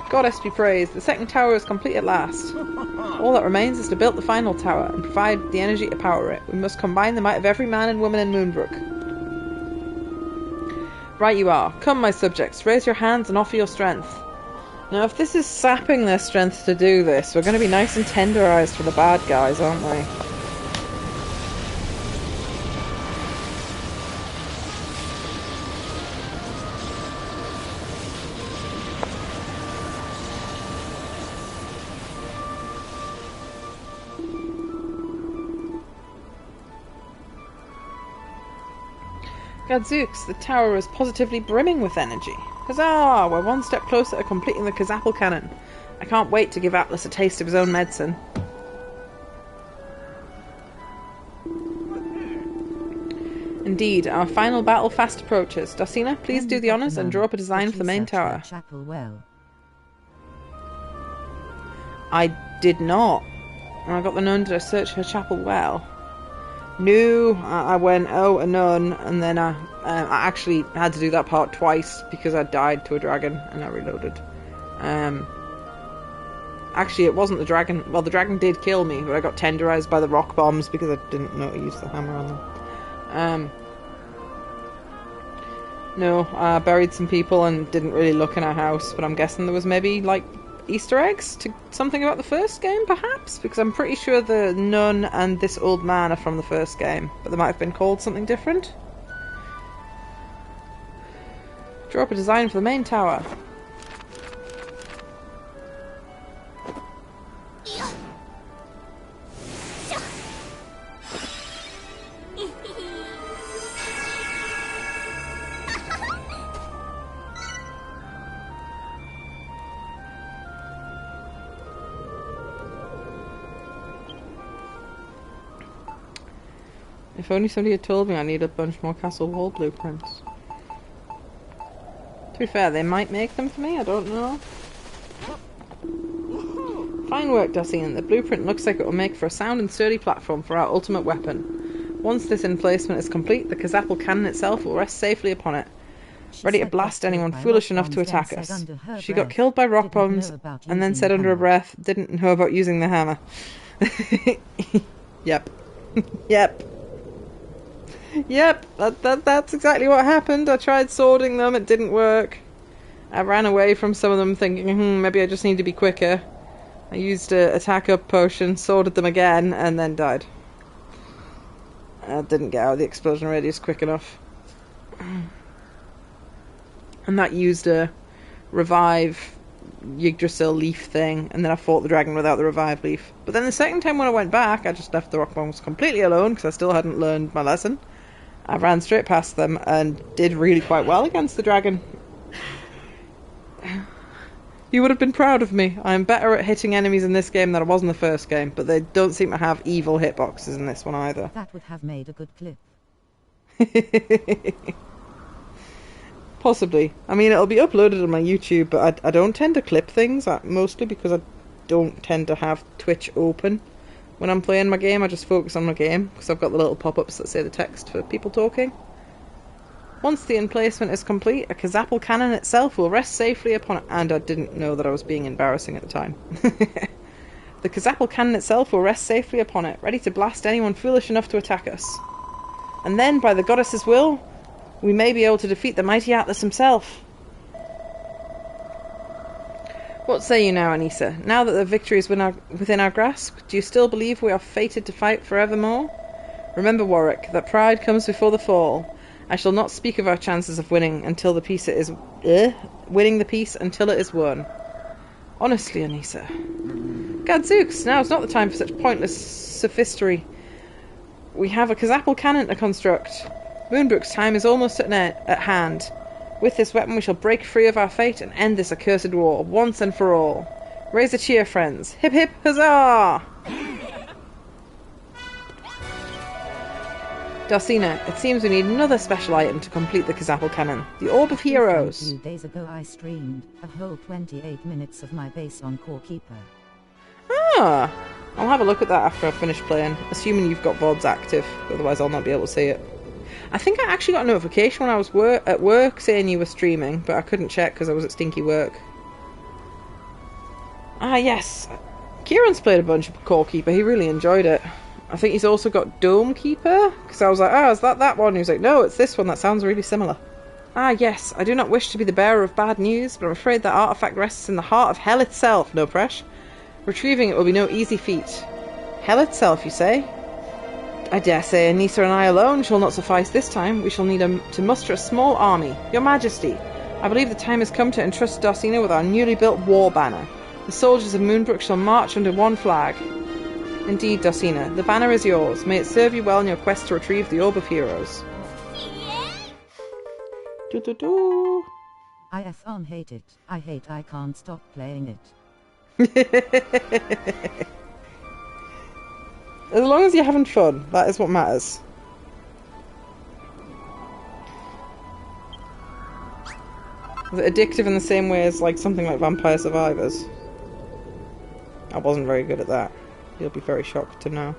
Goddess be praised, the second tower is complete at last. All that remains is to build the final tower and provide the energy to power it. We must combine the might of every man and woman in Moonbrook. Right you are. Come, my subjects, raise your hands and offer your strength. Now, if this is sapping their strength to do this, we're going to be nice and tenderized for the bad guys, aren't we? Gadzooks, the tower is positively brimming with energy. Huzzah! We're one step closer to completing the Kazapple cannon. I can't wait to give Atlas a taste of his own medicine. Indeed, our final battle fast approaches. Dosina, please do the honours and draw up a design for the main tower. Chapel well. I did not. When I got the nun, did I search her chapel well? No, I went, oh, a nun, and then I actually had to do that part twice because I died to a dragon and I reloaded. Actually, it wasn't the dragon. Well, the dragon did kill me, but I got tenderized by the rock bombs because I didn't know to use the hammer on them. No, I buried some people and didn't really look in our house, but I'm guessing there was maybe, like, Easter eggs to something about the first game, perhaps? Because I'm pretty sure the nun and this old man are from the first game, but they might have been called something different. Draw up a design for the main tower. If only somebody had told me I need a bunch more castle wall blueprints. To be fair, they might make them for me, I don't know. Fine work, Dosina. The blueprint looks like it will make for a sound and sturdy platform for our ultimate weapon. Once this emplacement is complete, the Kazapple cannon itself will rest safely upon it, ready to blast anyone foolish enough to attack us. She got killed by rock bombs, and then said under her breath, didn't know about using the hammer. Yep. Yep. Yep, that's exactly what happened. I tried swording them, it didn't work. I ran away from some of them thinking, maybe I just need to be quicker. I used a attack up potion, sworded them again, and then died. I didn't get out of the explosion radius quick enough. And that used a revive Yggdrasil leaf thing, and then I fought the dragon without the revive leaf. But then the second time when I went back, I just left the rock bombs completely alone, because I still hadn't learned my lesson. I ran straight past them and did really quite well against the dragon. You would have been proud of me. I am better at hitting enemies in this game than I was in the first game, but they don't seem to have evil hitboxes in this one either. That would have made a good clip. Possibly. I mean, it'll be uploaded on my YouTube, but I don't tend to clip things, mostly because don't tend to have Twitch open when I'm playing my game. I just focus on my game because I've got the little pop-ups that say the text for people talking. Once the emplacement is complete, a Kazapple cannon itself will rest safely upon it. And I didn't know that I was being embarrassing at the time. The Kazapple cannon itself will rest safely upon it, ready to blast anyone foolish enough to attack us. And then, by the goddess's will, we may be able to defeat the mighty Atlas himself. What say you now, Anissa? Now that the victory is within our grasp, do you still believe we are fated to fight forevermore? Remember, Warwick, that pride comes before the fall. I shall not speak of our chances of winning until the peace is winning the peace until it is won. Honestly, Anissa. Gadzooks, now is not the time for such pointless sophistry. We have a Kazapple cannon to construct. Moonbrook's time is almost at hand. With this weapon we shall break free of our fate and end this accursed war, once and for all. Raise a cheer, friends. Hip hip huzzah! Darcina, it seems we need another special item to complete the Kazapple cannon. The Orb of Heroes. A few days ago I streamed a whole 28 minutes of my base on Core Keeper. Ah! I'll have a look at that after I've finished playing, assuming you've got VODs active, otherwise I'll not be able to see it. I think I actually got a notification when I was at work saying you were streaming, but I couldn't check because I was at stinky work. Ah yes, Kieran's played a bunch of Core Keeper, he really enjoyed it. I think he's also got Dome Keeper, because I was like, oh, is that one? He was like, no, it's this one, that sounds really similar. Ah yes, I do not wish to be the bearer of bad news, but I'm afraid that artifact rests in the heart of hell itself, no press. Retrieving it will be no easy feat. Hell itself, you say? I dare say Anissa and I alone shall not suffice this time. We shall need to muster a small army. Your Majesty, I believe the time has come to entrust Darcina with our newly built war banner. The soldiers of Moonbrook shall march under one flag. Indeed, Darcina, the banner is yours. May it serve you well in your quest to retrieve the Orb of Heroes. Do-do-do. I effing hate it. I can't stop playing it. As long as you're having fun, that is what matters. Is it addictive in the same way as like something like Vampire Survivors? I wasn't very good at that. You'll be very shocked to know.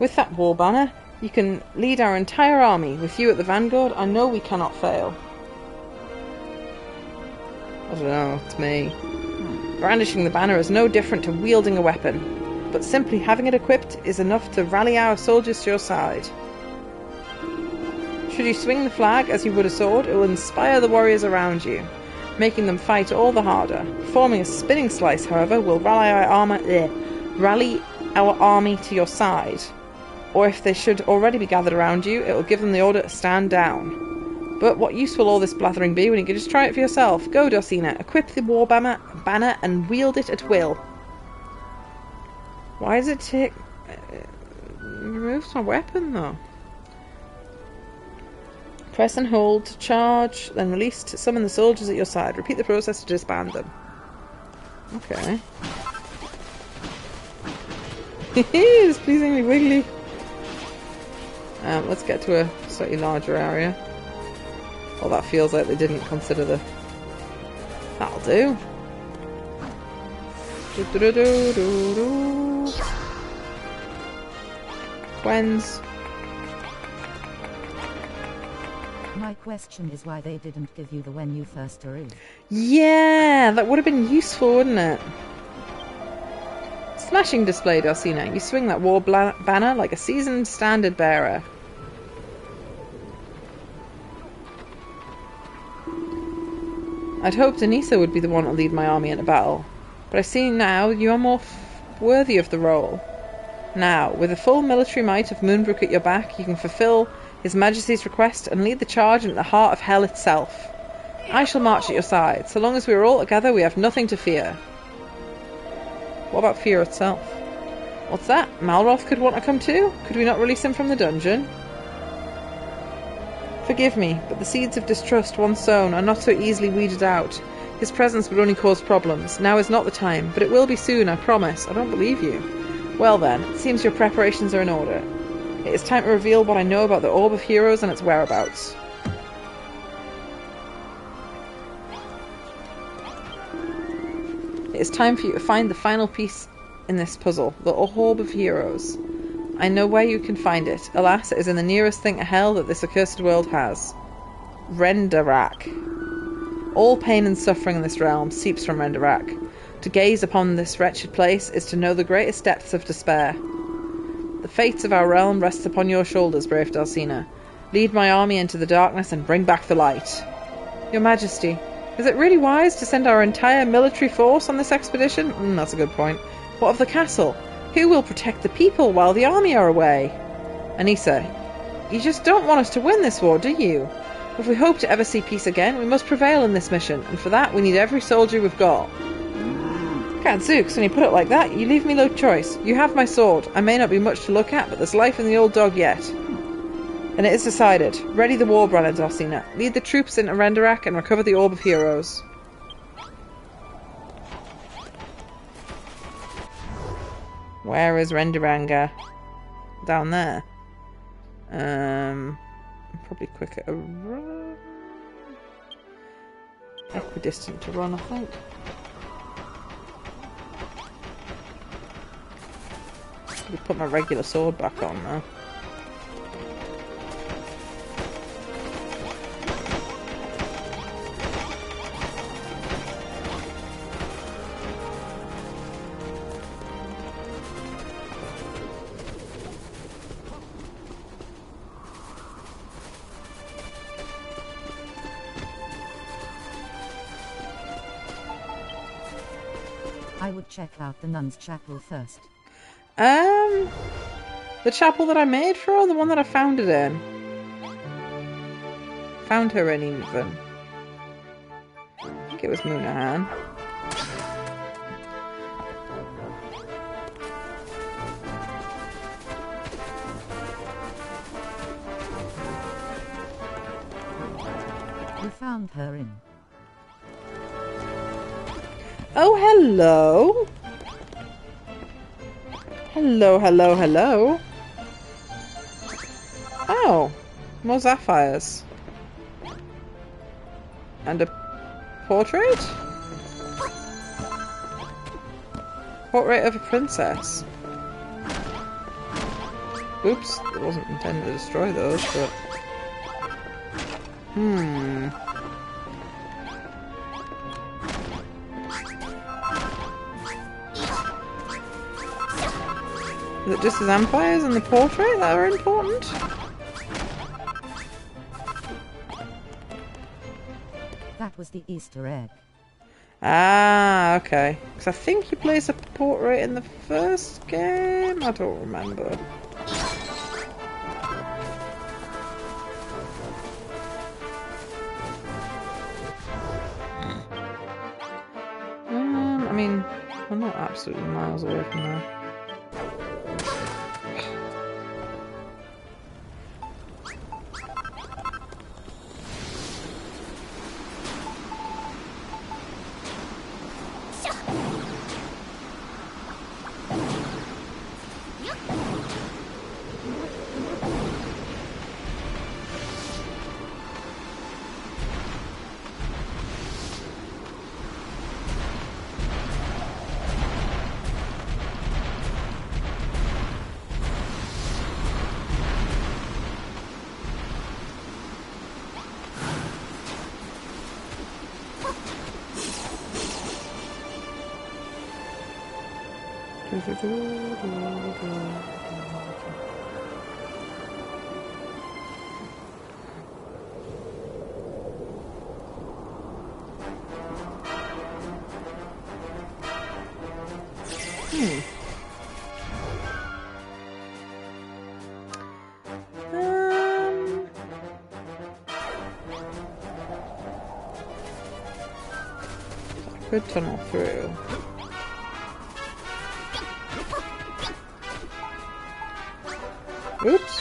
With that war banner, you can lead our entire army. With you at the vanguard, I know we cannot fail. I don't know, it's me. Brandishing the banner is no different to wielding a weapon, but simply having it equipped is enough to rally our soldiers to your side. Should you swing the flag as you would a sword, it will inspire the warriors around you, making them fight all the harder. Forming a spinning slice, however, will rally our army to your side, or if they should already be gathered around you, it will give them the order to stand down. But what use will all this blathering be when you can just try it for yourself? Go, Darcina, equip the war banner and wield it at will. Why does it take... removes my weapon, though. Press and hold to charge, then release to summon the soldiers at your side. Repeat the process to disband them. Okay. It's pleasingly wiggly. Let's get to a slightly larger area. Well, that feels like they didn't consider the... That'll do. When's... My question is why they didn't give you the when you first arrived. Yeah, that would have been useful, wouldn't it? Smashing display, Darcina. You swing that war banner like a seasoned standard bearer. I'd hoped Anissa would be the one to lead my army in a battle, but I see now you are more worthy of the role. Now, with the full military might of Moonbrook at your back, you can fulfill His Majesty's request and lead the charge into the heart of hell itself. I shall march at your side. So long as we are all together, we have nothing to fear. What about fear itself? What's that? Malroth could want to come too? Could we not release him from the dungeon? Forgive me, but the seeds of distrust once sown are not so easily weeded out. His presence would only cause problems. Now is not the time, but it will be soon, I promise. I don't believe you. Well then, it seems your preparations are in order. It is time to reveal what I know about the Orb of Heroes and its whereabouts. It is time for you to find the final piece in this puzzle, the orb of heroes. I know where you can find it. Alas, it is in the nearest thing to hell that this accursed world has. Renderak. All pain and suffering in this realm seeps from Renderak. To gaze upon this wretched place is to know the greatest depths of despair. The fates of our realm rests upon your shoulders, brave Dulcina. Lead my army into the darkness and bring back the light. Your Majesty, is it really wise to send our entire military force on this expedition? That's a good point. What of the castle? Who will protect the people while the army are away? Anissa, you just don't want us to win this war, do you? If we hope to ever see peace again, we must prevail in this mission, and for that we need every soldier we've got. Gadzooks, when you put it like that, you leave me no choice. You have my sword. I may not be much to look at, but there's life in the old dog yet. And it is decided. Ready the war banner, Dulcina. Lead the troops into Renderak and recover the Orb of Heroes. Where is Renderanga? Down there. Probably quicker to run. Equidistant to run, I think. Probably put my regular sword back on now. I would check out the nun's chapel first. The chapel that I made for her, the one that I found it in. Found her in even. I think it was Moonahan. You found her in. Oh, hello. Hello, hello, hello. Oh, more sapphires. And a portrait? Portrait of a princess. Oops, it wasn't intended to destroy those, but... Is it just the vampires and the portrait that are important? That was the Easter egg. Ah, okay. Because I think you placed a portrait in the first game? I don't remember. I mean, I'm not absolutely miles away from there. Could tunnel through. Oops.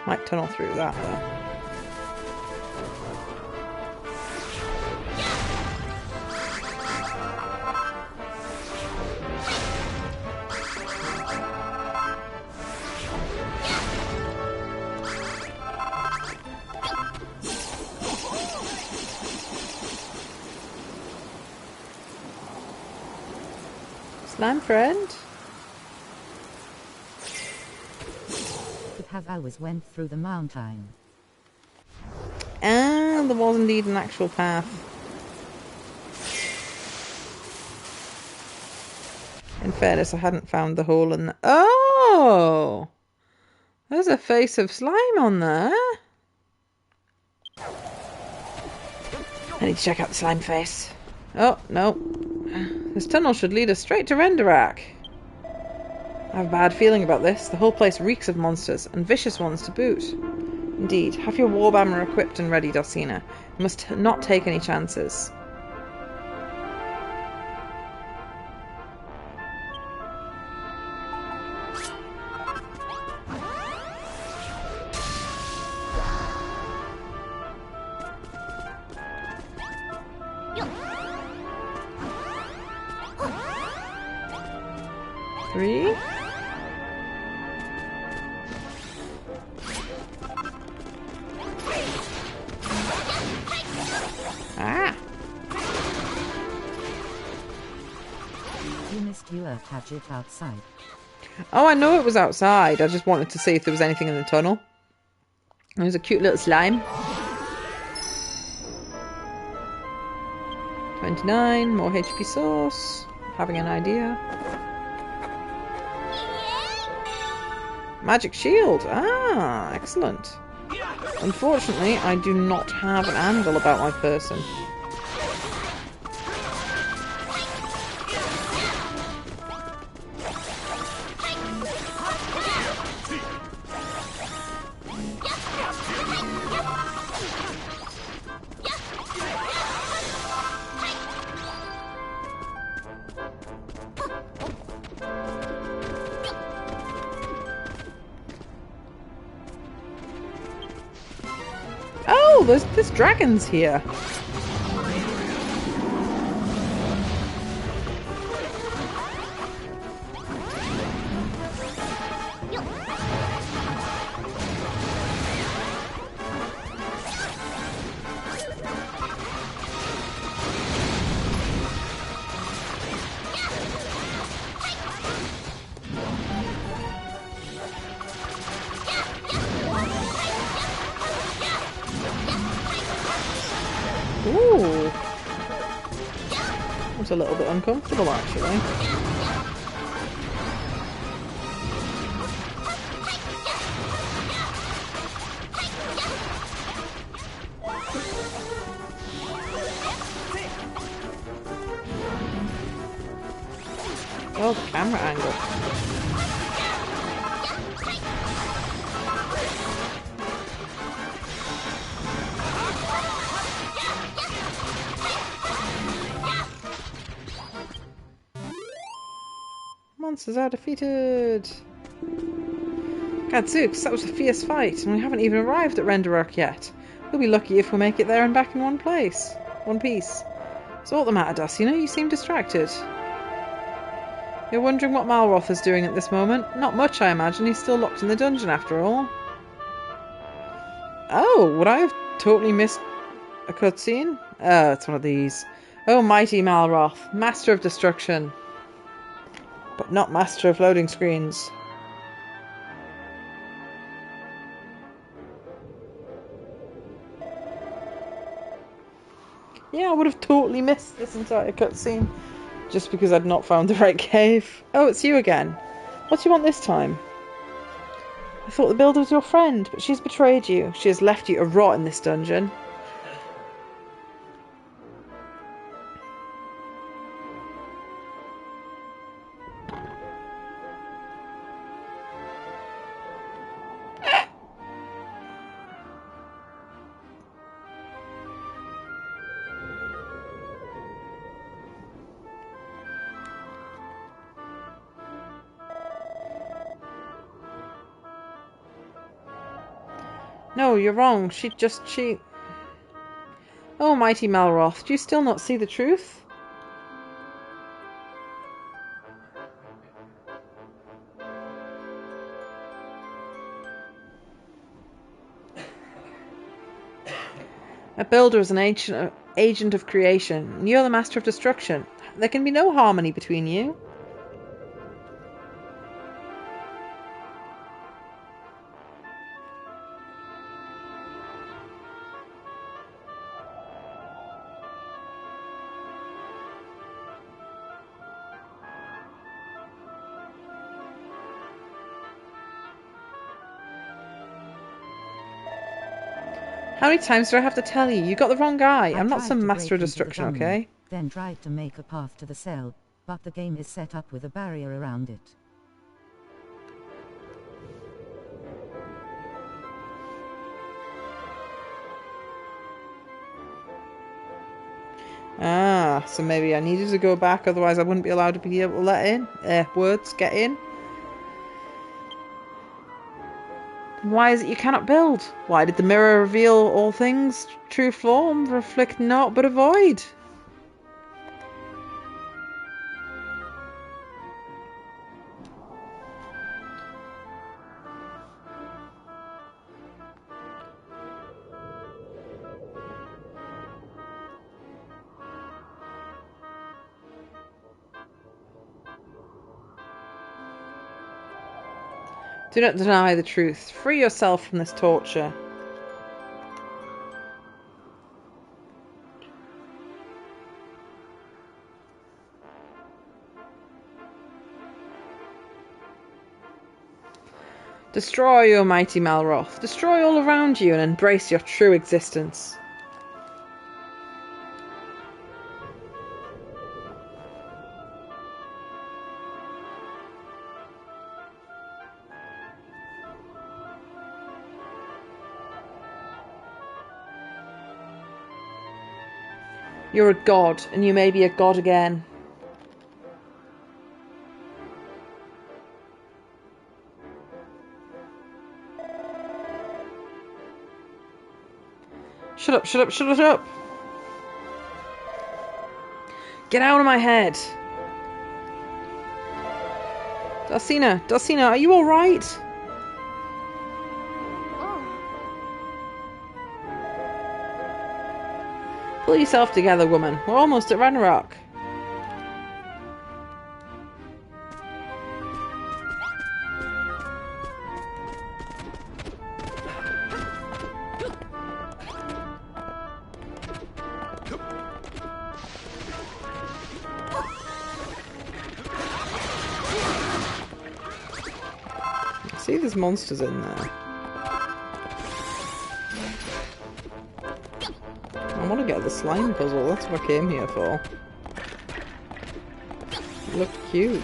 Might tunnel through that though. Slime friend? Could have always went through the mountain. Ah, there was indeed an actual path. In fairness, I hadn't found the hole in the... Oh! There's a face of slime on there. I need to check out the slime face. Oh, no. This tunnel should lead us straight to Renderak. I have a bad feeling about this. The whole place reeks of monsters, and vicious ones to boot. Indeed. Have your warb armor equipped and ready, Dulcina. You must not take any chances. Three. Ah! You missed your gadget outside. Oh, I know it was outside. I just wanted to see if there was anything in the tunnel. There's a cute little slime. 29, more HP source. Having an idea. Magic shield. Ah, excellent. Unfortunately, I do not have an anvil about my person. Oh, there's dragons here. Ooh. It's a little bit uncomfortable, actually. Oh, the camera angle. Monsters are defeated. Gadzooks, that was a fierce fight, and we haven't even arrived at Renderak yet. We'll be lucky if we make it there and back in one piece. So what the matter, Dulcina? You seem distracted. You're wondering what Malroth is doing at this moment? Not much, I imagine. He's still locked in the dungeon after all. Oh, would I have totally missed a cutscene? It's one of these. Oh, mighty Malroth, master of destruction. But not master of loading screens. Yeah, I would have totally missed this entire cutscene. Just because I'd not found the right cave. Oh, it's you again. What do you want this time? I thought the builder was your friend, but she's betrayed you. She has left you to rot in this dungeon. No, you're wrong. She... Oh, mighty Malroth, do you still not see the truth? A builder is an agent of creation, and you're the master of destruction. There can be no harmony between you. How many times do I have to tell you? You got the wrong guy. I'm not some master of destruction, okay? Then tried to make a path to the cell, but the game is set up with a barrier around it. Ah, so maybe I needed to go back, otherwise I wouldn't be allowed to be able to let in. Words, get in. Why is it you cannot build? Why did the mirror reveal all things? True form, reflect not but a void. Do not deny the truth. Free yourself from this torture. Destroy, O mighty Malroth. Destroy all around you and embrace your true existence. You're a god, and you may be a god again. Shut up, shut up, shut up! Get out of my head! Dulcina, are you alright? Pull yourself together, woman. We're almost at Ragnarok. See, there's monsters in there. I want to get the slime puzzle, that's what I came here for. It looked cute.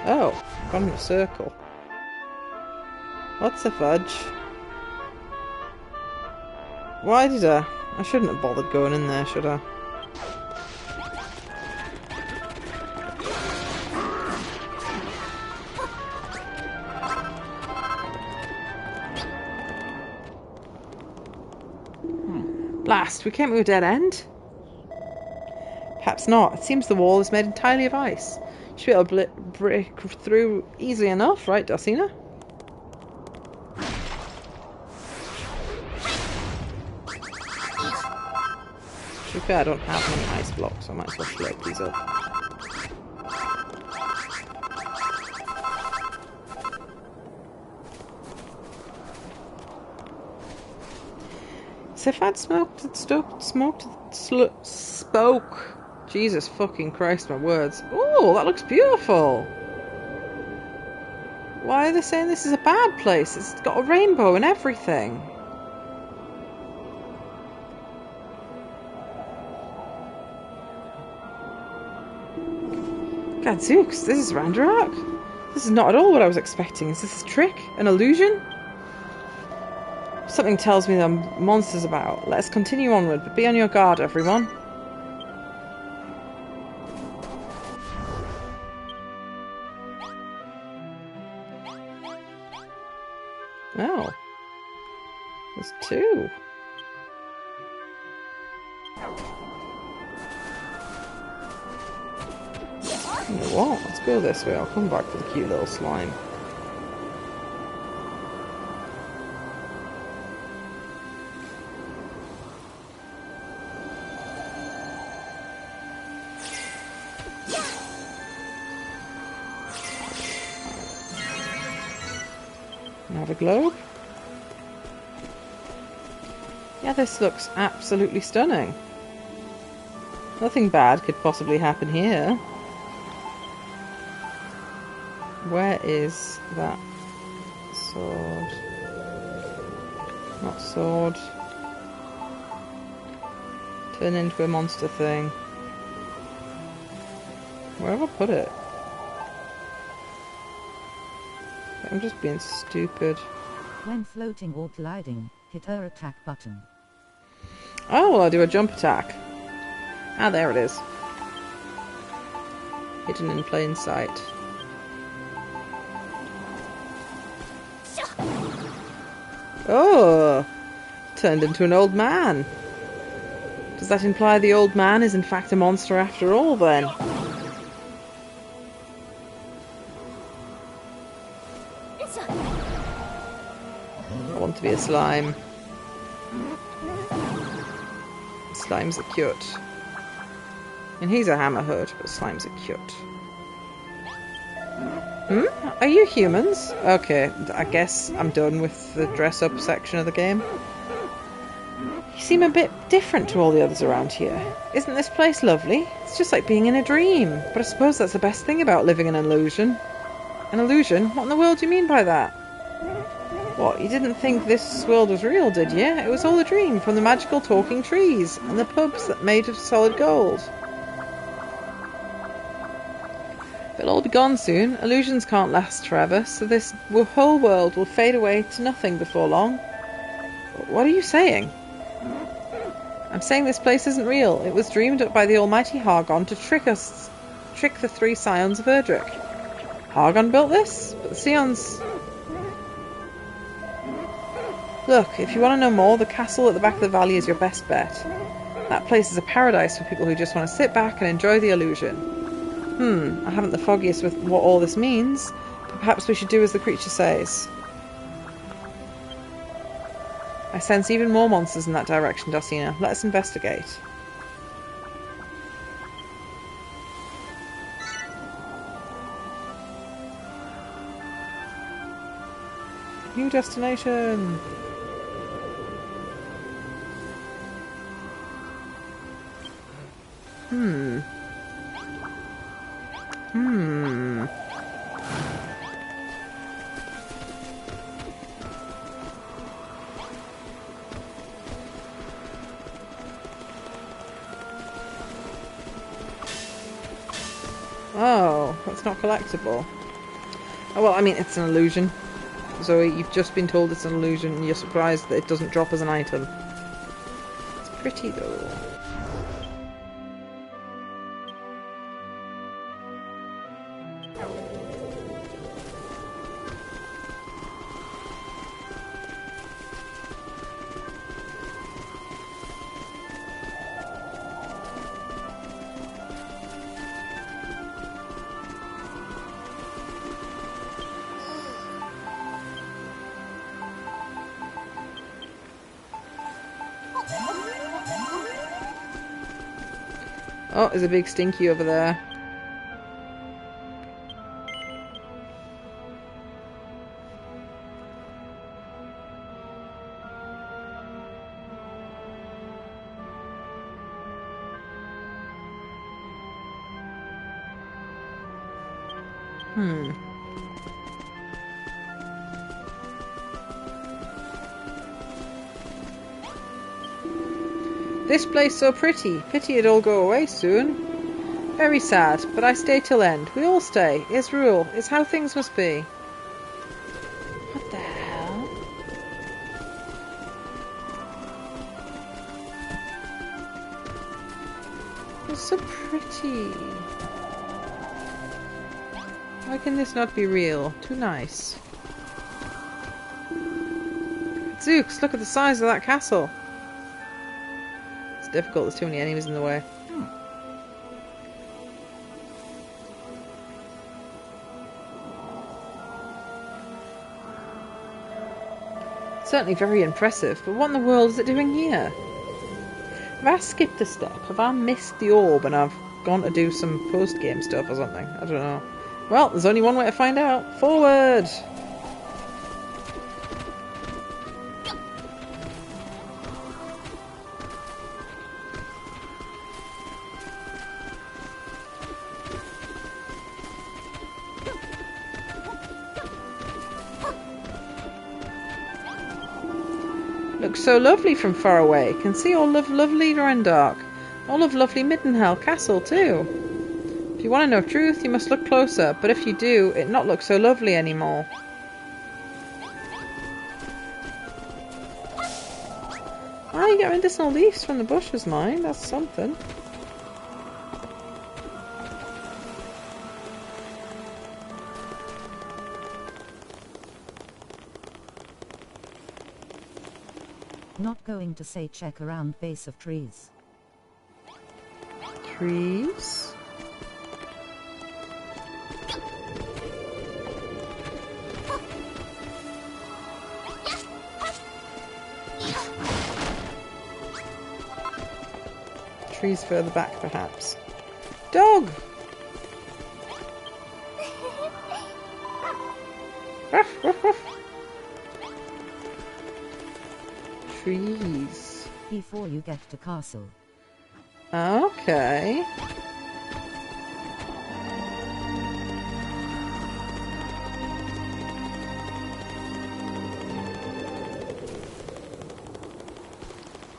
Oh, gone in a circle. What's the fudge? Why did I shouldn't have bothered going in there, should I? Blast, we came to a dead end? Perhaps not. It seems the wall is made entirely of ice. Should be able to break through easily enough, right, Dulcina? To be fair, I don't have many ice blocks, so I might as well slurp these up. So if I'd spoke. Jesus fucking Christ, my words. Oh, that looks beautiful. Why are they saying this is a bad place? It's got a rainbow and everything. Gadzooks, this is Ragnarok. This is not at all what I was expecting. Is this a trick? An illusion? Something tells me there are monsters about. Let us continue onward, but be on your guard, everyone. There's two. You know what? Let's go this way. I'll come back for the cute little slime. Now the globe. Yeah, this looks absolutely stunning. Nothing bad could possibly happen here. Where is that sword? Not sword. Turn into a monster thing. Where have I put it? I'm just being stupid. When floating or gliding, hit her attack button. Oh, well, I'll do a jump attack. Ah, there it is. Hidden in plain sight. Oh! Turned into an old man. Does that imply the old man is in fact a monster after all, then? I want to be a slime. Slimes are cute. And he's a hammerhead, but slimes are cute. Are you humans? Okay, I guess I'm done with the dress-up section of the game. You seem a bit different to all the others around here. Isn't this place lovely? It's just like being in a dream. But I suppose that's the best thing about living in an illusion. An illusion? What in the world do you mean by that? What, you didn't think this world was real, did you? It was all a dream from the magical talking trees and the pubs that made of solid gold. They'll all be gone soon. Illusions can't last forever, so this whole world will fade away to nothing before long. What are you saying? I'm saying this place isn't real. It was dreamed up by the almighty Hargon to trick the three scions of Erdrick. Hargon built this? But the scions... Look, if you want to know more, the castle at the back of the valley is your best bet. That place is a paradise for people who just want to sit back and enjoy the illusion. I haven't the foggiest with what all this means, but perhaps we should do as the creature says. I sense even more monsters in that direction, Dosina. Let us investigate. New destination! Oh, that's not collectible. Oh, well, I mean, it's an illusion. Zoe, you've just been told it's an illusion and you're surprised that it doesn't drop as an item. It's pretty, though. Oh, there's a big stinky over there. This place so pretty. Pity it'd all go away soon. Very sad, but I stay till end. We all stay. Is rule. Is how things must be. What the hell? It's so pretty. Why can this not be real? Too nice. Zooks, look at the size of that castle. It's difficult, there's too many enemies in the way. Certainly very impressive, but what in the world is it doing here? Have I skipped a step? Have I missed the orb and I've gone to do some post-game stuff or something? I don't know. Well, there's only one way to find out. Forward! Looks so lovely from far away. Can see all of lovely Rendark. All of lovely Middenhell Castle too. If you want to know truth, you must look closer, but if you do, it not look so lovely anymore. Ah, you get medicinal leaves from the bushes, mine. That's something. Not going to say check around base of trees. Trees? Trees further back, perhaps. Dog! Ruff, ruff, ruff. Trees. Before you get to castle. Okay.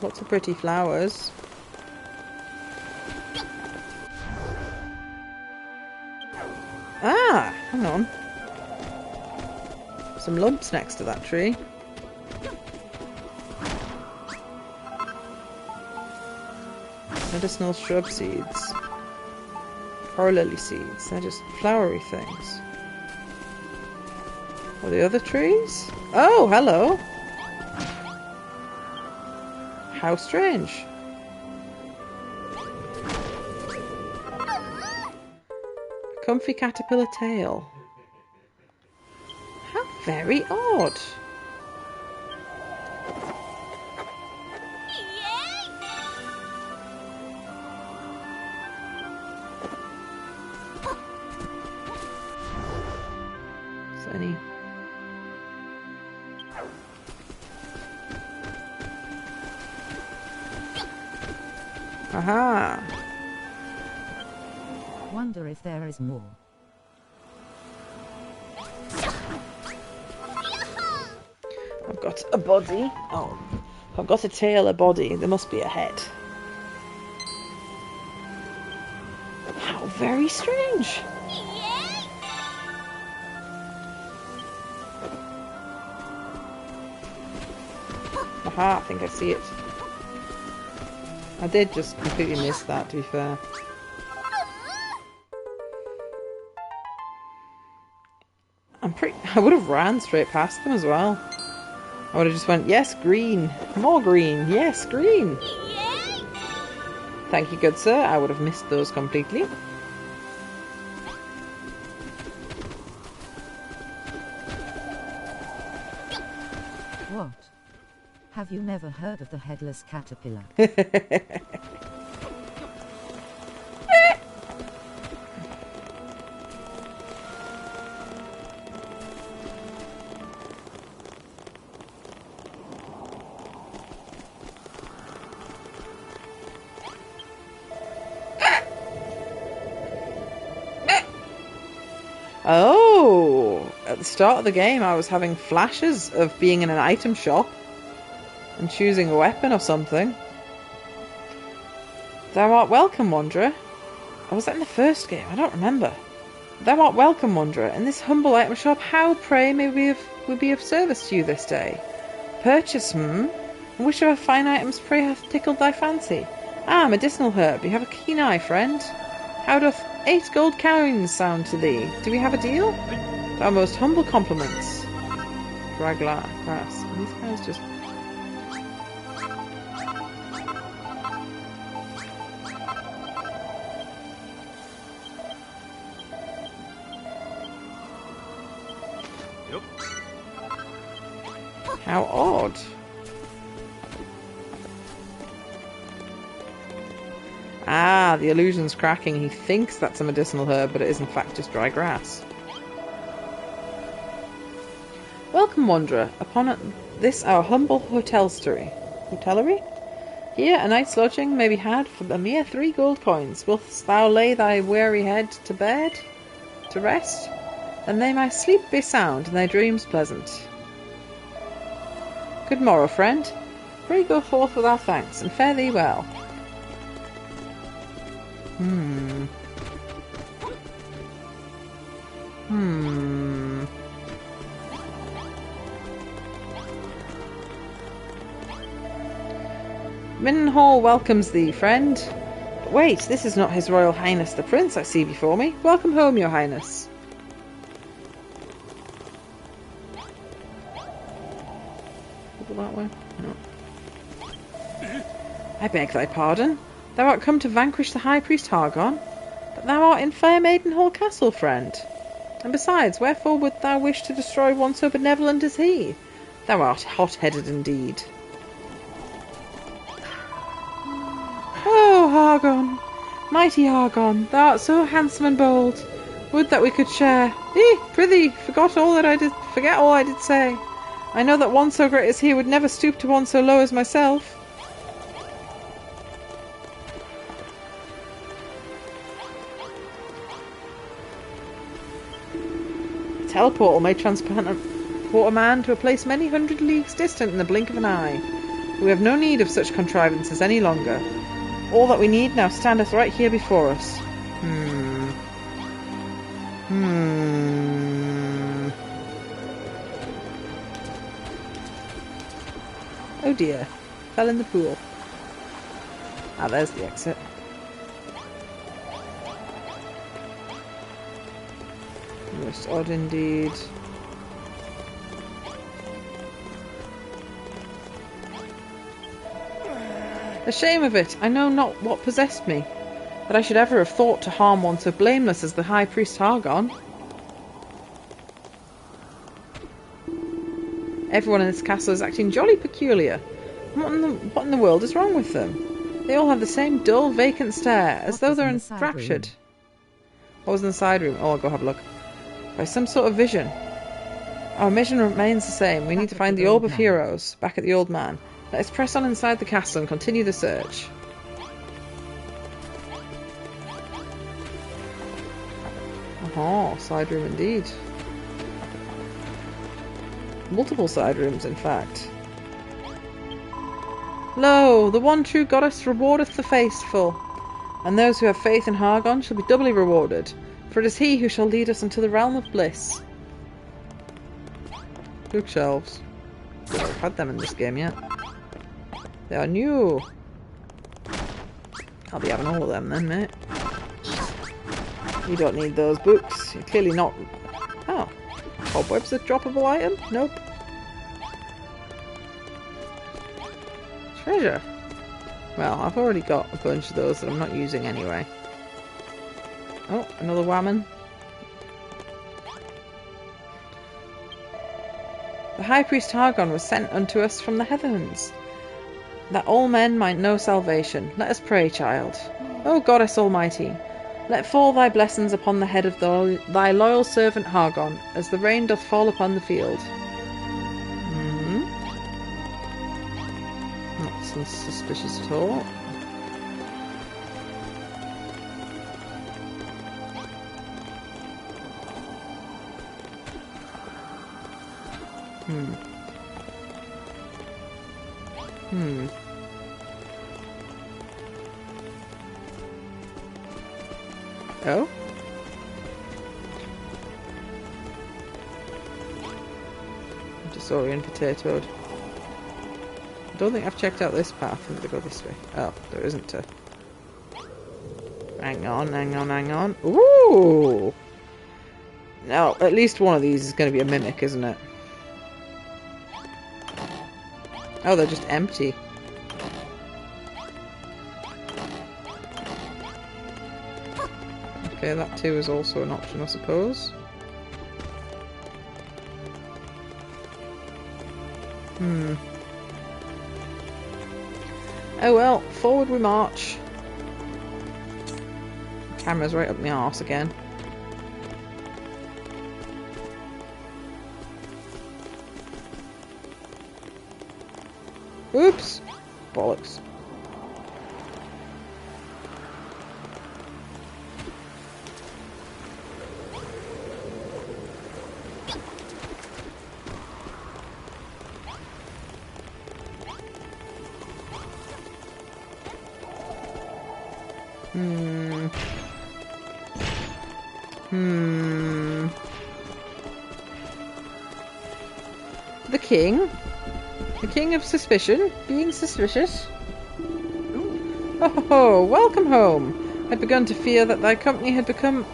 Lots of pretty flowers. Ah, hang on. Some lumps next to that tree. Medicinal shrub seeds. Or lily seeds. They're just flowery things. Are the other trees? Oh, hello! How strange. Comfy caterpillar tail. How very odd. Is there any... Aha! Wonder if there is more. I've got a body. Oh, I've got a tail, a body. There must be a head. How very strange. Aha, I think I see it. I did just completely miss that, to be fair. I would have ran straight past them as well. I would have just went, yes, green. More green. Yes, green. Thank you, good sir. I would have missed those completely. What? Have you never heard of the headless caterpillar? Oh! At the start of the game I was having flashes of being in an item shop and choosing a weapon or something. Thou art welcome, Wanderer. Or was that in the first game? I don't remember. Thou art welcome, Wanderer. In this humble item shop, how, pray, may we be of service to you this day? Purchase, Which of our fine items, pray, hath tickled thy fancy? Ah, medicinal herb, you have a keen eye, friend. How doth 8 gold coins sound to thee? Do we have a deal? Our most humble compliments. Dragla grass. These guys just... Yep. How odd. Ah, the illusion's cracking. He thinks that's a medicinal herb, but it is in fact just dry grass. Welcome, wanderer, upon this our humble hotelstery. Hotellery? Here a night's lodging may be had for a mere 3 gold coins. Wilt thou lay thy weary head to bed, to rest? Then may my sleep be sound, and thy dreams pleasant. Good morrow, friend. Pray go forth with our thanks, and fare thee well. Mindenhall welcomes thee, friend. But wait, this is not His Royal Highness the Prince I see before me. Welcome home, Your Highness. Go that way? No. I beg thy pardon. Thou art come to vanquish the High Priest Hargon, but thou art in fair Maidenhall Castle, friend. And besides, wherefore wouldst thou wish to destroy one so benevolent as he? Thou art hot-headed indeed. Oh, Hargon, mighty Hargon, thou art so handsome and bold. Would that we could share. Prithee, forget all I did say. I know that one so great as he would never stoop to one so low as myself. Teleportal may transport a man to a place many hundred leagues distant in the blink of an eye. We have no need of such contrivances any longer. All that we need now standeth right here before us. Oh dear. Fell in the pool. Ah, there's the exit. Most odd indeed. The shame of it! I know not what possessed me, that I should ever have thought to harm one so blameless as the High Priest Hargon. Everyone in this castle is acting jolly peculiar. What in the world is wrong with them? They all have the same dull, vacant stare, as though they're enraptured. What was in the side room? Oh, I'll go have a look. By some sort of vision. Our mission remains the same. We need to find the Orb of Heroes, back at the Old Man. Let us press on inside the castle and continue the search. Oh, side room indeed. Multiple side rooms, in fact. Lo, the one true goddess rewardeth the faithful, and those who have faith in Hargon shall be doubly rewarded, for it is he who shall lead us into the realm of bliss. Bookshelves. I've had them in this game yet. They are new. I'll be having all of them then, mate. You don't need those books. You're clearly not... Oh. Cobweb's a droppable item? Nope. Treasure. Well, I've already got a bunch of those that I'm not using anyway. Oh, another whammon. The High Priest Hargon was sent unto us from the heavens, that all men might know salvation. Let us pray, child. O Goddess Almighty, let fall thy blessings upon the head of thy loyal servant Hargon, as the rain doth fall upon the field. Not so suspicious at all. Oh? Disorient potatoed. I don't think I've checked out this path. I'm gonna go this way. Oh, there isn't a... Hang on, hang on, hang on. Ooh! Now, at least one of these is going to be a mimic, isn't it? Oh, they're just empty. Okay, that too is also an option, I suppose. Oh well, forward we march. Camera's right up my arse again. Oops! Bollocks. The king? The king of suspicion? Being suspicious? Oh, welcome home. I'd begun to fear that thy company had come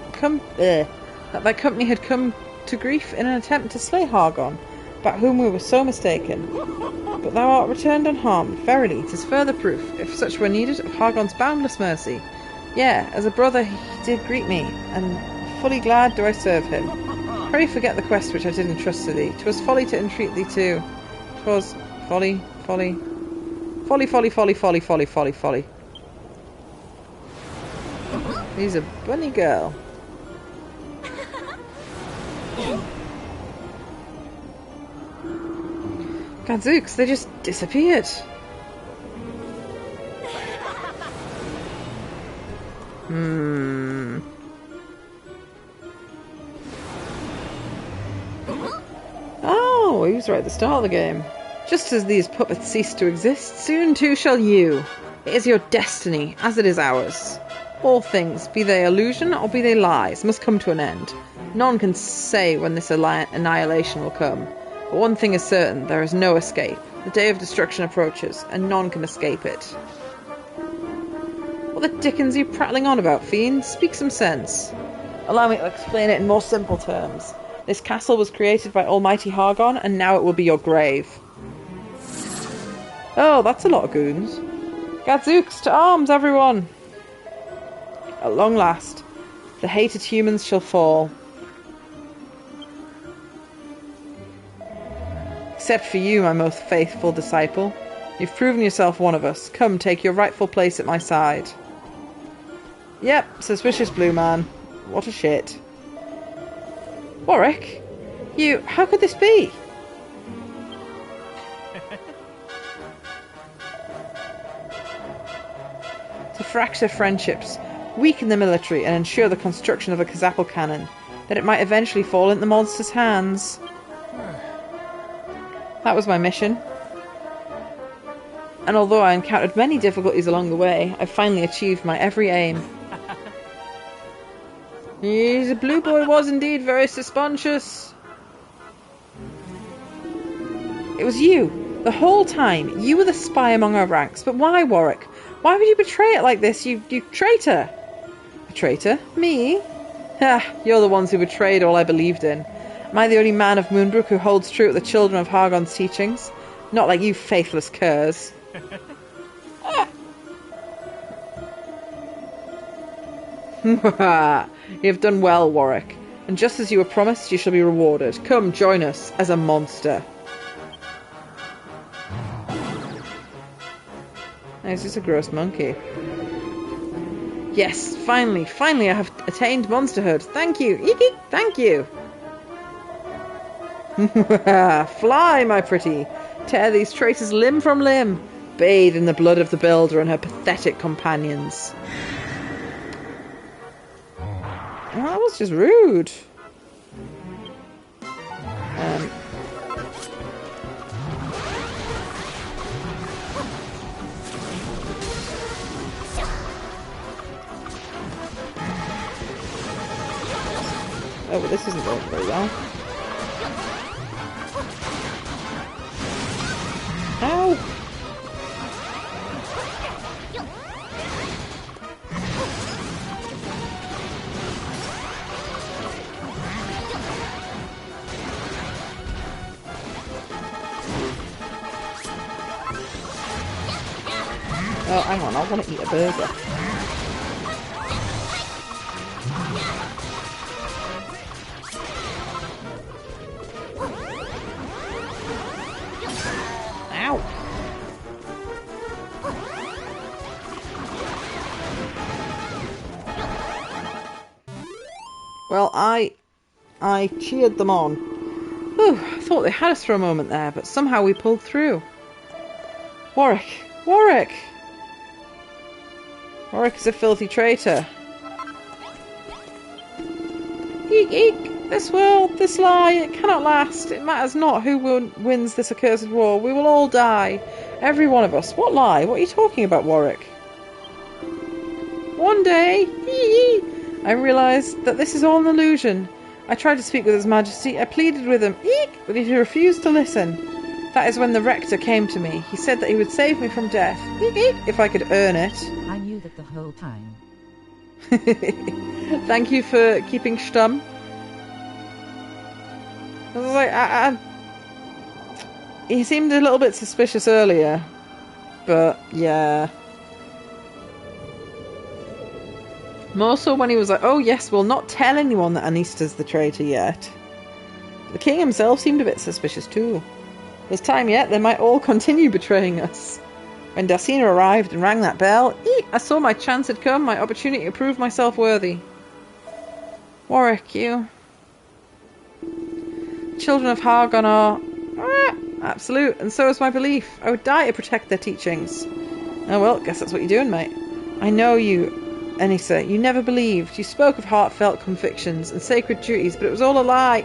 to grief in an attempt to slay Hargon, about whom we were so mistaken. But thou art returned unharmed. Verily, 'tis further proof, if such were needed, of Hargon's boundless mercy. Yea, as a brother he did greet me, and fully glad do I serve him. Pray forget the quest which I did entrust to thee. 'Twas folly to entreat thee too. 'Twas folly. He's a bunny girl. Gadzooks, they just disappeared. Oh, he was right at the start of the game. Just as these puppets cease to exist, soon too shall you. It is your destiny, as it is ours. All things, be they illusion or be they lies, must come to an end. None can say when this annihilation will come. But one thing is certain, there is no escape. The day of destruction approaches, and none can escape it. What the dickens are you prattling on about, fiend? Speak some sense. Allow me to explain it in more simple terms. This castle was created by Almighty Hargon, and now it will be your grave. Oh, that's a lot of goons. Gadzooks, to arms, everyone! At long last, the hated humans shall fall. Except for you, my most faithful disciple. You've proven yourself one of us. Come, take your rightful place at my side. Yep, suspicious blue man. What a shit. Warwick? You... how could this be? To fracture friendships, weaken the military, and ensure the construction of a Kazapal cannon, that it might eventually fall into the monster's hands. That was my mission. And although I encountered many difficulties along the way, I finally achieved my every aim. The blue boy was indeed very suspicious. It was you. The whole time. You were the spy among our ranks. But why, Warwick? Why would you betray it like this, you traitor? A traitor? Me? Ah, you're the ones who betrayed all I believed in. Am I the only man of Moonbrook who holds true to the children of Hargon's teachings? Not like you faithless curs. You have done well, Warwick. And just as you were promised, you shall be rewarded. Come, join us as a monster. Oh, is this a gross monkey? Yes, finally I have attained monsterhood. Thank you, Eek, thank you. Fly, my pretty. Tear these traitors limb from limb. Bathe in the blood of the Builder and her pathetic companions. Oh, that was just rude. Oh, but this isn't going very well. Ow! Oh, hang on, I want to eat a burger. Ow! Well, I cheered them on. Whew, I thought they had us for a moment there, but somehow we pulled through. Warwick! Warwick! Warwick is a filthy traitor. Eek, eek! This world, this lie, it cannot last. It matters not who wins this accursed war. We will all die. Every one of us. What lie? What are you talking about, Warwick? One day, I realised that this is all an illusion. I tried to speak with His Majesty. I pleaded with him, eek, but he refused to listen. That is when the Rector came to me. He said that he would save me from death, eek, eek, if I could earn it. I knew that the whole time. Thank you for keeping stum. I was like, he seemed a little bit suspicious earlier, but yeah. More so when he was like, oh yes, we'll not tell anyone that Anista's the traitor yet. The king himself seemed a bit suspicious too. There's time yet, they might all continue betraying us. When Dacina arrived and rang that bell, I saw my chance had come, my opportunity to prove myself worthy. Warwick, you... Children of Hargon are... absolute, and so is my belief. I would die to protect their teachings. Oh well, guess that's what you're doing, mate. I know you, Anissa. You never believed. You spoke of heartfelt convictions and sacred duties, but it was all a lie.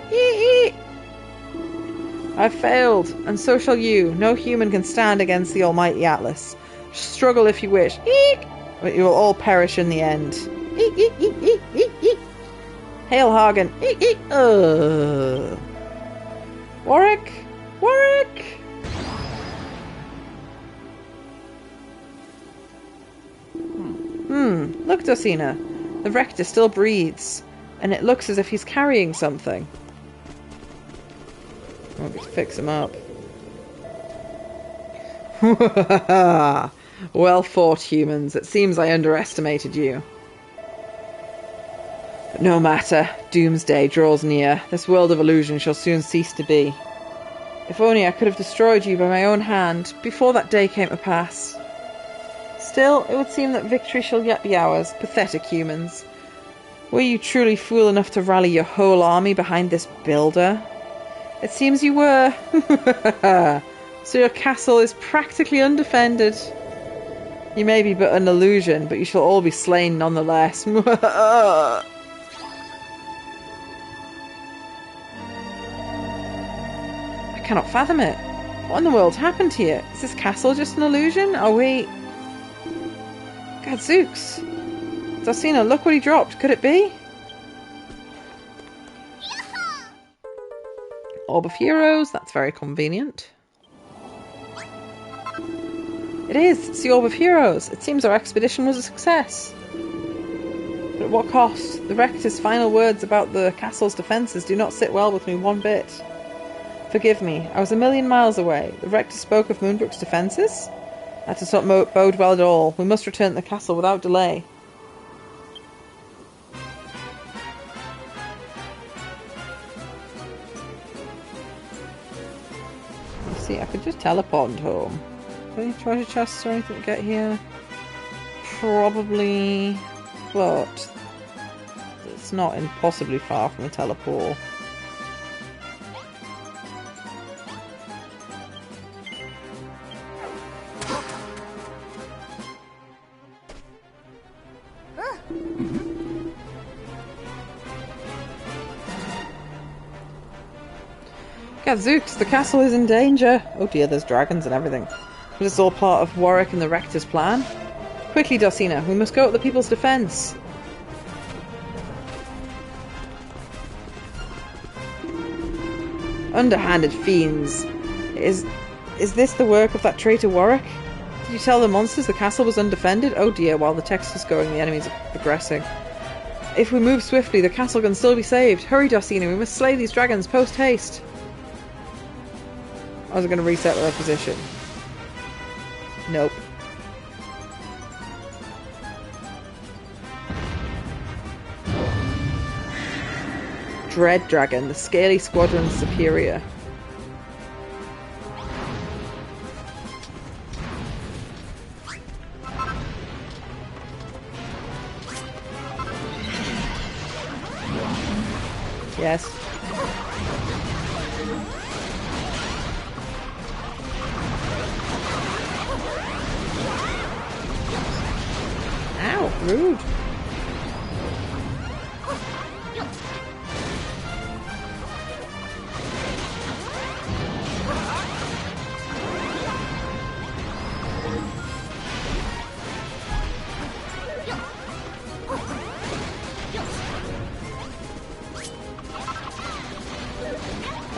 I've failed, and so shall you. No human can stand against the almighty Atlas. Struggle if you wish, but you will all perish in the end. Hail Hagen! Warwick! Warwick! Look, Dacina. The Rector still breathes, and it looks as if he's carrying something. I want me to fix him up. Well fought, humans. It seems I underestimated you. But no matter. Doomsday draws near. This world of illusion shall soon cease to be. If only I could have destroyed you by my own hand before that day came to pass. Still, it would seem that victory shall yet be ours. Pathetic humans. Were you truly fool enough to rally your whole army behind this builder? It seems you were. So your castle is practically undefended. You may be but an illusion, but you shall all be slain nonetheless. I cannot fathom it. What in the world's happened here? Is this castle just an illusion? Are we... Gadzooks! Dacina, look what he dropped. Could it be? Orb of Heroes. That's very convenient. It is. It's the Orb of Heroes. It seems our expedition was a success. But at what cost? The Rector's final words about the castle's defences do not sit well with me one bit. Forgive me. I was a million miles away. The Rector spoke of Moonbrook's defences? That does not bode well at all. We must return to the castle without delay. Let's see, I could just teleport home. Any treasure chests or anything to get here? Probably, but it's not impossibly far from a teleport. Gadzooks, the castle is in danger. Oh dear, there's dragons and everything. But it's all part of Warwick and the Rector's plan. Quickly, Dacina, we must go to the people's defence. Underhanded fiends. Is this the work of that traitor Warwick? Did you tell the monsters the castle was undefended? Oh dear, while the text is going, the enemies are progressing. If we move swiftly, the castle can still be saved. Hurry, Dacina, we must slay these dragons post-haste. I was going to reset their position. Nope. Dread Dragon, the Scaly Squadron's superior. Yes. Ow, rude.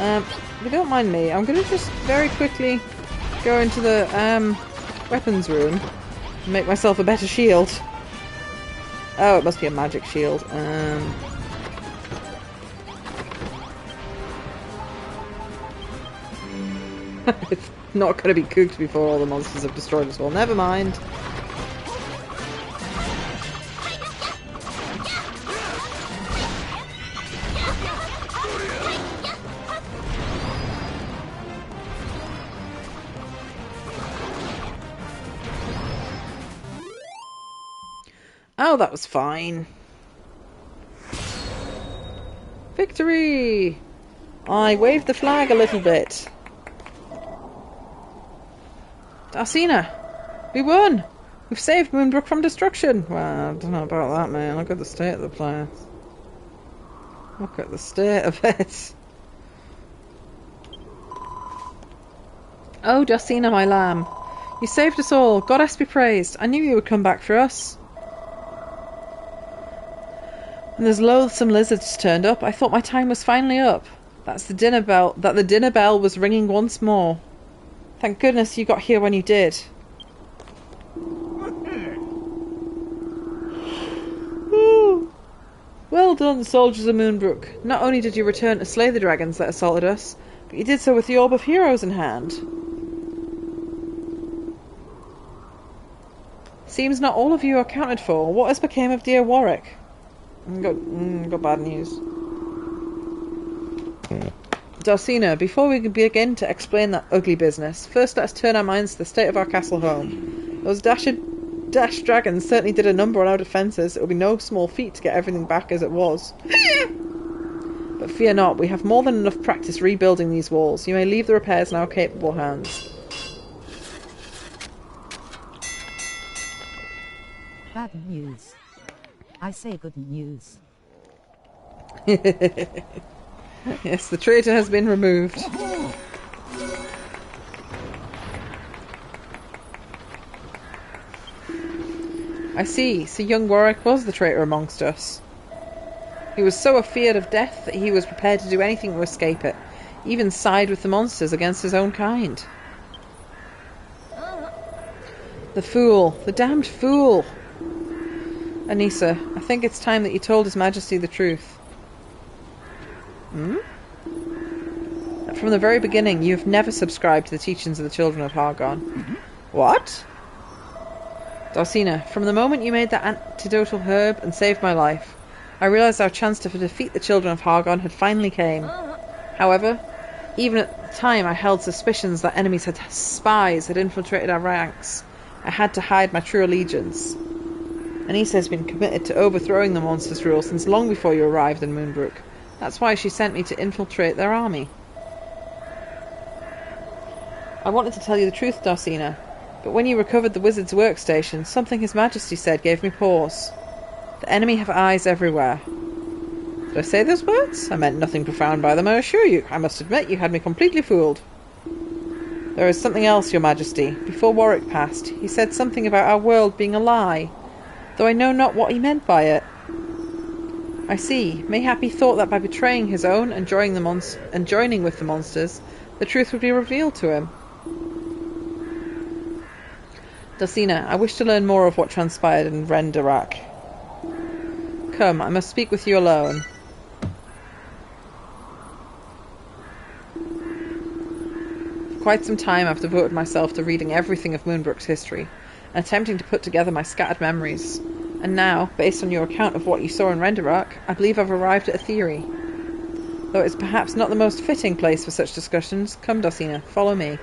If you don't mind me, I'm going to just very quickly go into the weapons room and make myself a better shield. Oh, it must be a magic shield. It's not going to be cooked before all the monsters have destroyed us all. Never mind. Oh, that was fine. Victory! I waved the flag a little bit. Darsina! We won! We've saved Moonbrook from destruction! Well, I don't know about that, man. Look at the state of the place. Look at the state of it. Oh, Darsina, my lamb. You saved us all. Goddess be praised. I knew you would come back for us. When those loathsome lizards turned up, I thought my time was finally up. The dinner bell was ringing once more. Thank goodness you got here when you did. Well done, soldiers of Moonbrook. Not only did you return to slay the dragons that assaulted us, but you did so with the Orb of Heroes in hand. Seems not all of you are accounted for. What has become of dear Warwick? Got bad news. Darsina, before we begin to explain that ugly business, first let's turn our minds to the state of our castle home. Those dashed dragons certainly did a number on our defences. It will be no small feat to get everything back as it was. But fear not, we have more than enough practice rebuilding these walls. You may leave the repairs in our capable hands. Bad news. I say good news. Yes, the traitor has been removed. I see. So young Warwick was the traitor amongst us. He was so afeard of death that he was prepared to do anything to escape it, even side with the monsters against his own kind. The fool. The damned fool. Anissa, I think it's time that you told His Majesty the truth. From the very beginning, you have never subscribed to the teachings of the children of Hargon. What? Darsina, from the moment you made that antidotal herb and saved my life, I realised our chance to defeat the children of Hargon had finally came. However, even at the time I held suspicions that spies had infiltrated our ranks. I had to hide my true allegiance. Anissa has been committed to overthrowing the monsters' rule since long before you arrived in Moonbrook. That's why she sent me to infiltrate their army. I wanted to tell you the truth, Darsina, but when you recovered the wizard's workstation, something His Majesty said gave me pause. The enemy have eyes everywhere. Did I say those words? I meant nothing profound by them, I assure you. I must admit you had me completely fooled. There is something else, Your Majesty. Before Warwick passed, he said something about our world being a lie, though I know not what he meant by it. I see. Mayhap he thought that by betraying his own and joining with the monsters, the truth would be revealed to him. Darsina, I wish to learn more of what transpired in Rendarak. Come, I must speak with you alone. For quite some time I've devoted myself to reading everything of Moonbrook's history, and attempting to put together my scattered memories. And now, based on your account of what you saw in Rendarak, I believe I've arrived at a theory. Though it's perhaps not the most fitting place for such discussions. Come, Dosina, follow me.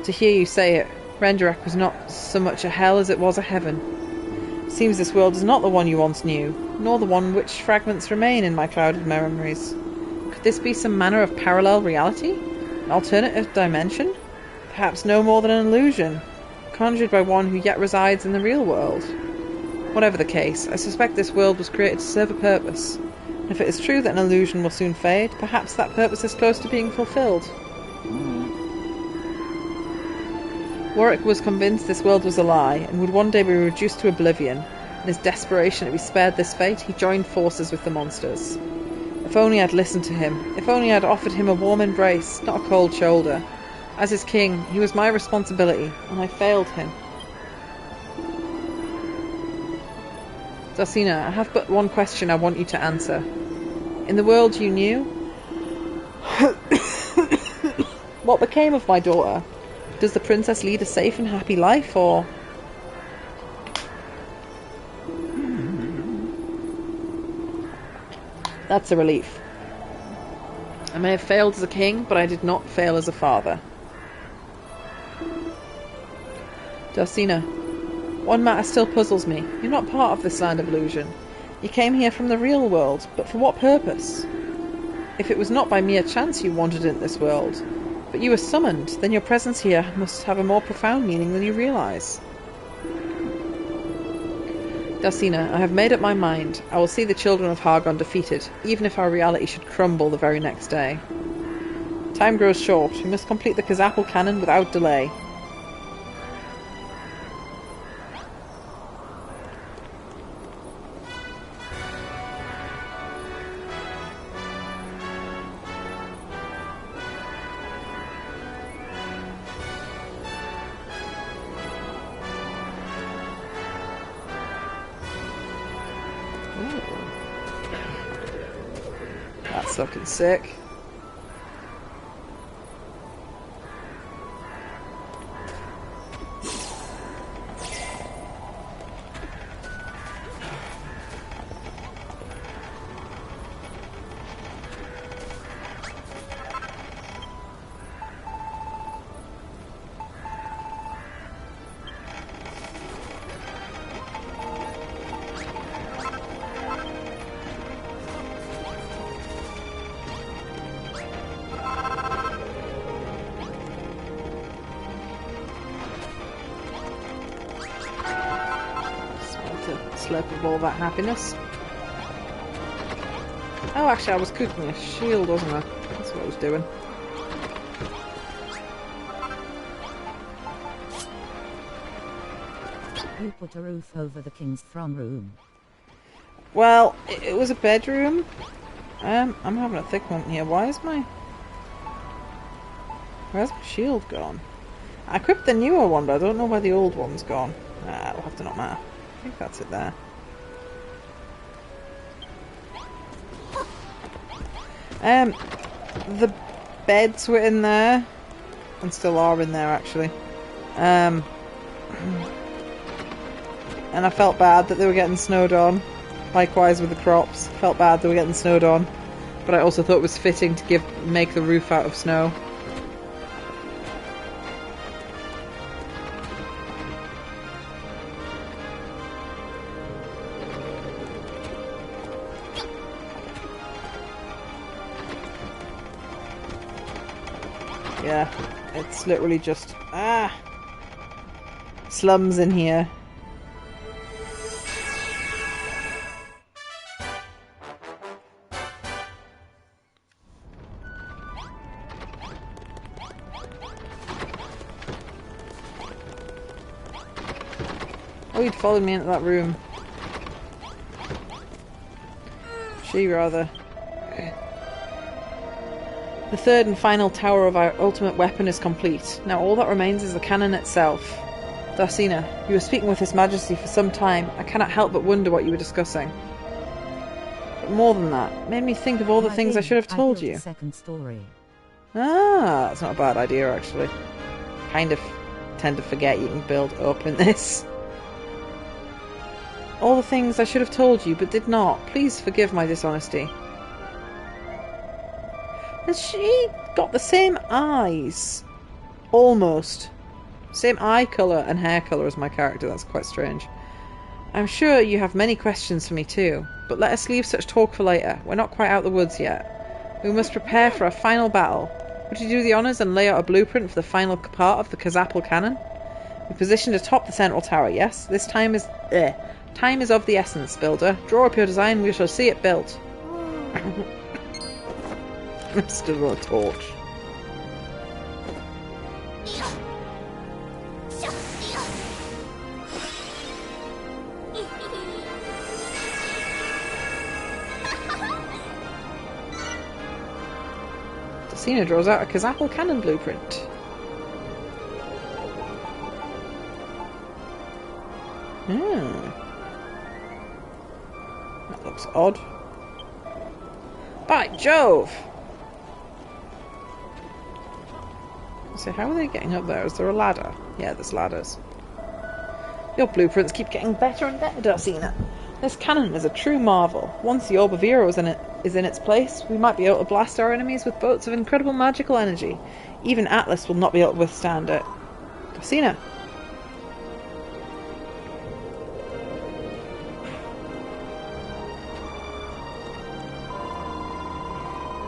To hear you say it, Renderak was not so much a hell as it was a heaven. Seems this world is not the one you once knew, nor the one which fragments remain in my clouded memories. Could this be some manner of parallel reality? An alternative dimension? Perhaps no more than an illusion, conjured by one who yet resides in the real world. Whatever the case, I suspect this world was created to serve a purpose. And if it is true that an illusion will soon fade, perhaps that purpose is close to being fulfilled. Warwick was convinced this world was a lie, and would one day be reduced to oblivion. In his desperation to be spared this fate, he joined forces with the monsters. If only I'd listened to him. If only I'd offered him a warm embrace, not a cold shoulder. As his king, he was my responsibility, and I failed him. Dosina, I have but one question I want you to answer. In the world you knew, what became of my daughter? Does the princess lead a safe and happy life, or... That's a relief. I may have failed as a king, but I did not fail as a father. Dosina, one matter still puzzles me. You're not part of this land of illusion. You came here from the real world, but for what purpose? If it was not by mere chance you wandered into this world, but you were summoned, then your presence here must have a more profound meaning than you realise. Dosina, I have made up my mind. I will see the children of Hargon defeated, even if our reality should crumble the very next day. Time grows short. We must complete the Kazapal cannon without delay. That's looking sick. Slurp of all that happiness. Oh, actually, I was cooking a shield, wasn't I? That's what I was doing. Who put a roof over the king's throne room? Well, it was a bedroom. I'm having a thick one here. Where's my shield gone? I equipped the newer one, but I don't know where the old one's gone. It'll have to not matter. I think that's it there. The beds were in there, and still are in there actually. And I felt bad that they were getting snowed on. Likewise with the crops, felt bad they were getting snowed on. But I also thought it was fitting to make the roof out of snow. Yeah, it's literally just slums in here. Oh, he'd followed me into that room. She, rather. The third and final tower of our ultimate weapon is complete. Now all that remains is the cannon itself. Dosina, you were speaking with His Majesty for some time. I cannot help but wonder what you were discussing. But more than that, it made me think of all the things I should have told you. Second story. That's not a bad idea, actually. Kind of tend to forget you can build up in this. All the things I should have told you, but did not. Please forgive my dishonesty. Has she got the same eyes? Almost. Same eye colour and hair colour as my character. That's quite strange. I'm sure you have many questions for me too, but let us leave such talk for later. We're not quite out of the woods yet. We must prepare for our final battle. Would you do the honours and lay out a blueprint for the final part of the Kazapal cannon? We positioned atop the central tower, yes? This time is of the essence, builder. Draw up your design, we shall see it built. Stood on a torch. Dacina draws out a Kazapal cannon blueprint. That looks odd. By Jove! So how are they getting up there? Is there a ladder? Yeah, there's ladders. Your blueprints keep getting better and better, Dacina. This cannon is a true marvel. Once the Orb of Hero is in its place, we might be able to blast our enemies with bolts of incredible magical energy. Even Atlas will not be able to withstand it. Dacina!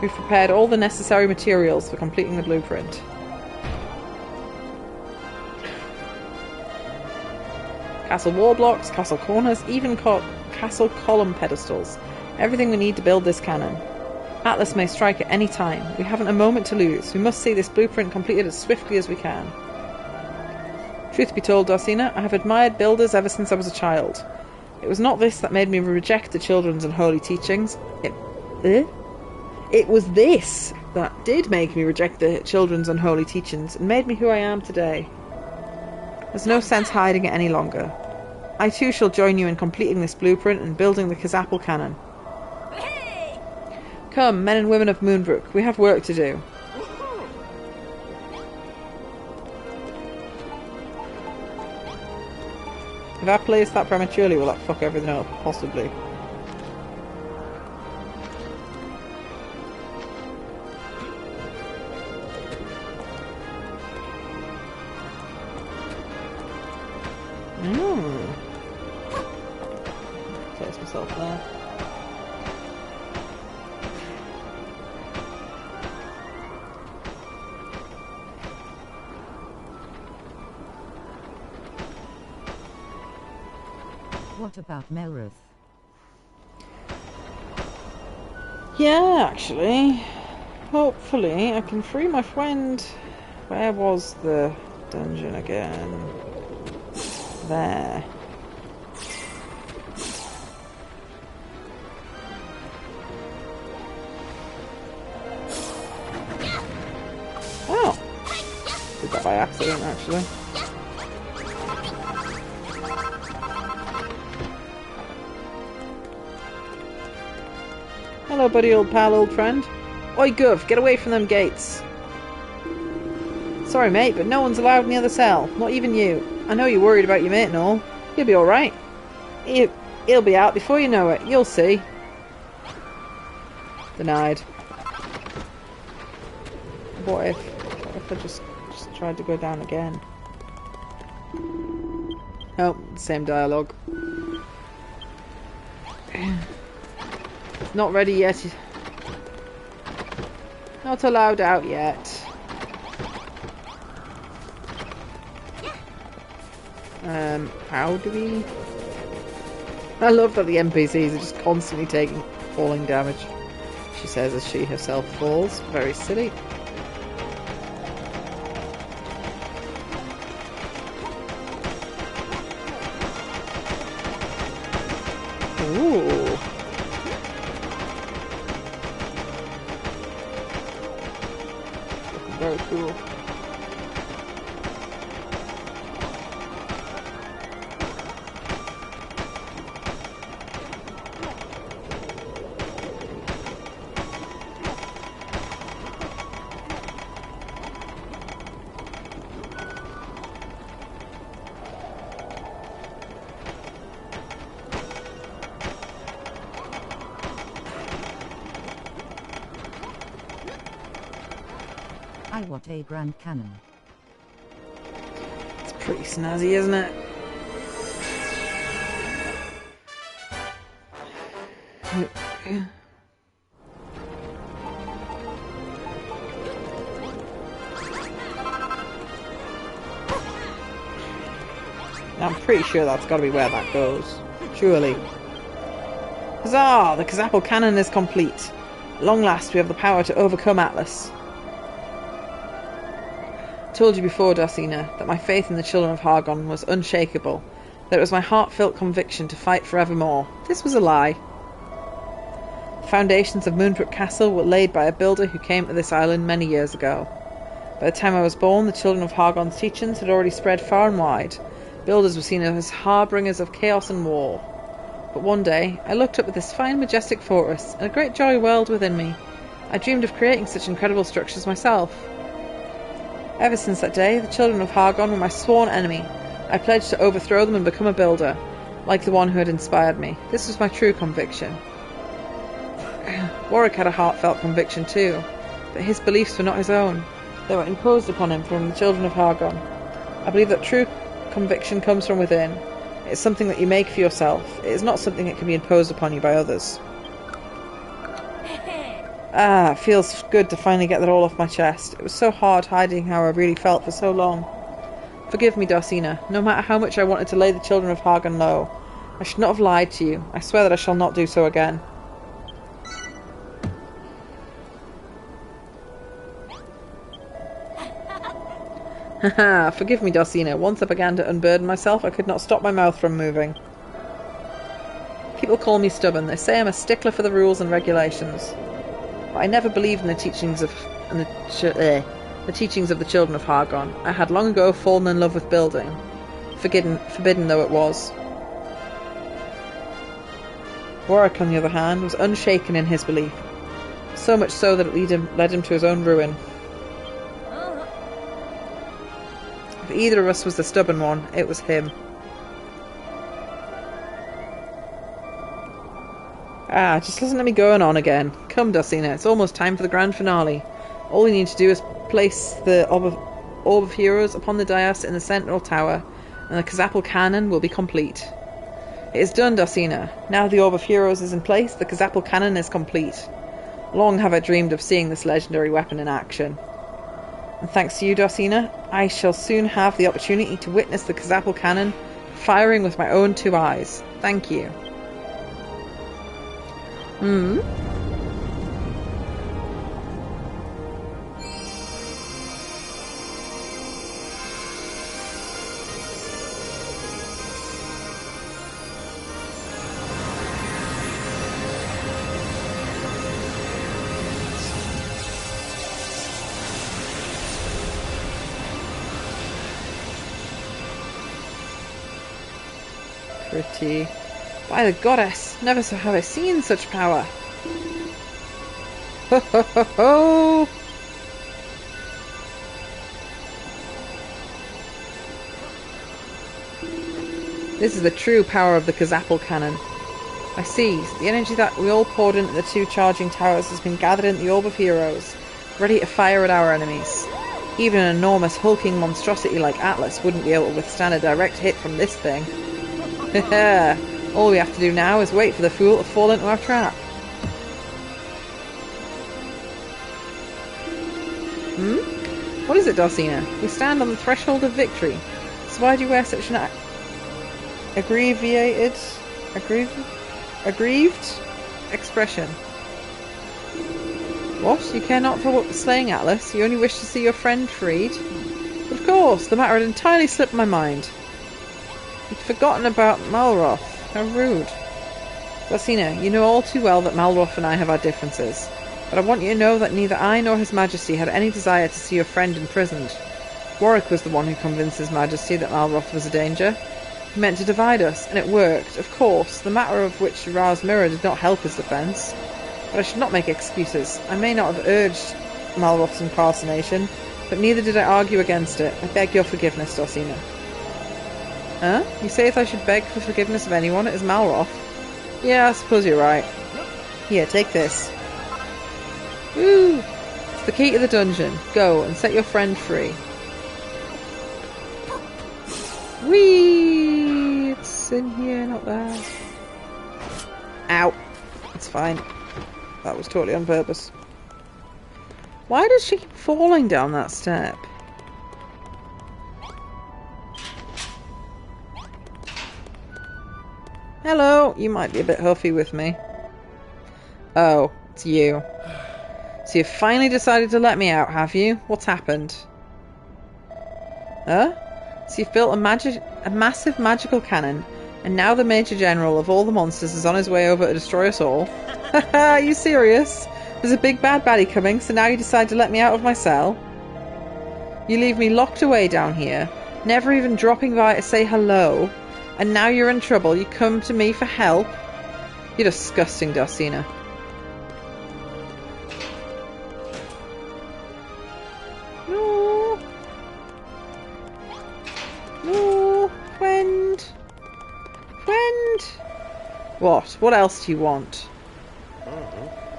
We've prepared all the necessary materials for completing the blueprint. Castle wall blocks, castle corners, even castle column pedestals. Everything we need to build this cannon. Atlas may strike at any time. We haven't a moment to lose. We must see this blueprint completed as swiftly as we can. Truth be told, Dacina, I have admired builders ever since I was a child. It was not this that made me reject the children's unholy teachings. It was this that did make me reject the children's unholy teachings and made me who I am today. There's no sense hiding it any longer. I too shall join you in completing this blueprint and building the Kazapal cannon. Come, men and women of Moonbrook, we have work to do. If I place that prematurely, will that fuck everything up? Possibly. Place myself there. What about Melruth? Yeah, actually. Hopefully I can free my friend. Where was the dungeon again? There. Oh! Did that by accident, actually. Hello, buddy, old pal, old friend. Oi, Gov, get away from them gates. Sorry, mate, but no one's allowed near the cell. Not even you. I know you're worried about your mate and all. He'll be alright. He'll be out before you know it. You'll see. Denied. What if I just tried to go down again? Oh, same dialogue. Not ready yet. Not allowed out yet. How do we... I love that the NPCs are just constantly taking falling damage. She says as she herself falls. Very silly. Ooh. Very cool. I want a grand cannon. It's pretty snazzy, isn't it? I'm pretty sure that's got to be where that goes. Surely. Huzzah! The Kazapple cannon is complete. At long last, we have the power to overcome Atlas. I told you before, Darsina, that my faith in the children of Hargon was unshakable, that it was my heartfelt conviction to fight forevermore. This was a lie. The foundations of Moonbrook Castle were laid by a builder who came to this island many years ago. By the time I was born, the children of Hargon's teachings had already spread far and wide. Builders were seen as harbingers of chaos and war. But one day, I looked up at this fine, majestic fortress, and a great joy welled within me. I dreamed of creating such incredible structures myself. Ever since that day, the children of Hargon were my sworn enemy. I pledged to overthrow them and become a builder, like the one who had inspired me. This was my true conviction. Warwick had a heartfelt conviction too, but his beliefs were not his own. They were imposed upon him from the children of Hargon. I believe that true conviction comes from within. It is something that you make for yourself. It is not something that can be imposed upon you by others. It feels good to finally get that all off my chest. It was so hard hiding how I really felt for so long. Forgive me, Darsina. No matter how much I wanted to lay the children of Hargon low, I should not have lied to you. I swear that I shall not do so again. Haha, forgive me, Darsina. Once I began to unburden myself, I could not stop my mouth from moving. People call me stubborn. They say I'm a stickler for the rules and regulations. But I never believed in the teachings of the teachings of the children of Hargon. I had long ago fallen in love with building, forbidden though it was. Warwick, on the other hand, was unshaken in his belief, so much so that it led him to his own ruin. If either of us was the stubborn one, it was him. Just listen to me going on again. Come, Darsina, it's almost time for the grand finale. All we need to do is place the Orb of Heroes upon the dais in the central tower, and the Kazapple cannon will be complete. It is done, Darsina. Now the Orb of Heroes is in place, the Kazapple cannon is complete. Long have I dreamed of seeing this legendary weapon in action. And thanks to you, Darsina, I shall soon have the opportunity to witness the Kazapple cannon firing with my own two eyes. Thank you. Pretty. By the goddess, never have I seen such power. Ho ho ho ho! This is the true power of the Kazapple cannon. I see. The energy that we all poured into the two charging towers has been gathered in the Orb of Heroes, ready to fire at our enemies. Even an enormous hulking monstrosity like Atlas wouldn't be able to withstand a direct hit from this thing. All we have to do now is wait for the fool to fall into our trap. What is it, Darsina? We stand on the threshold of victory. So why do you wear such an aggrieved expression? What? You care not for slaying Atlas? You only wish to see your friend freed? But of course, the matter had entirely slipped my mind. You'd forgotten about Malroth. How rude. Darsina, you know all too well that Malroth and I have our differences. But I want you to know that neither I nor His Majesty had any desire to see your friend imprisoned. Warwick was the one who convinced His Majesty that Malroth was a danger. He meant to divide us, and it worked. Of course, the matter of which Ra's mirror did not help his defence. But I should not make excuses. I may not have urged Malroth's impersonation, but neither did I argue against it. I beg your forgiveness, Darsina. Huh? You say if I should beg for forgiveness of anyone, it is Malroth? Yeah, I suppose you're right. Here, take this. Woo! It's the key to the dungeon. Go and set your friend free. Whee! It's in here, not there. Ow. It's fine. That was totally on purpose. Why does she keep falling down that step? Hello, you might be a bit huffy with me. Oh, it's you. So you've finally decided to let me out, have you? What's happened? Huh? So you've built a massive magical cannon, and now the Major General of all the monsters is on his way over to destroy us all? Haha, are you serious? There's a big bad baddie coming, so now you decide to let me out of my cell? You leave me locked away down here, never even dropping by to say hello, and now you're in trouble. You come to me for help? You're disgusting, Darcina. No. No. Friend. Friend. What? What else do you want?